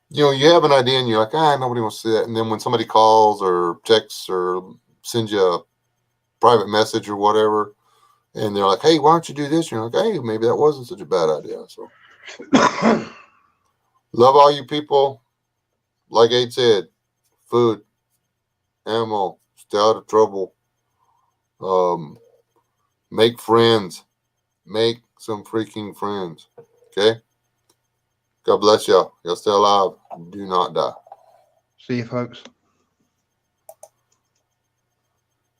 you have an idea and you're like, nobody wants to see that. And then when somebody calls or texts or sends you a private message or whatever, and they're like, hey, why don't you do this? And you're like, hey, maybe that wasn't such a bad idea. So love all you people. Like Aid said, food, ammo, stay out of trouble. Make friends. Make some freaking friends. Okay? God bless y'all. Y'all stay alive. Do not die.
See you, folks.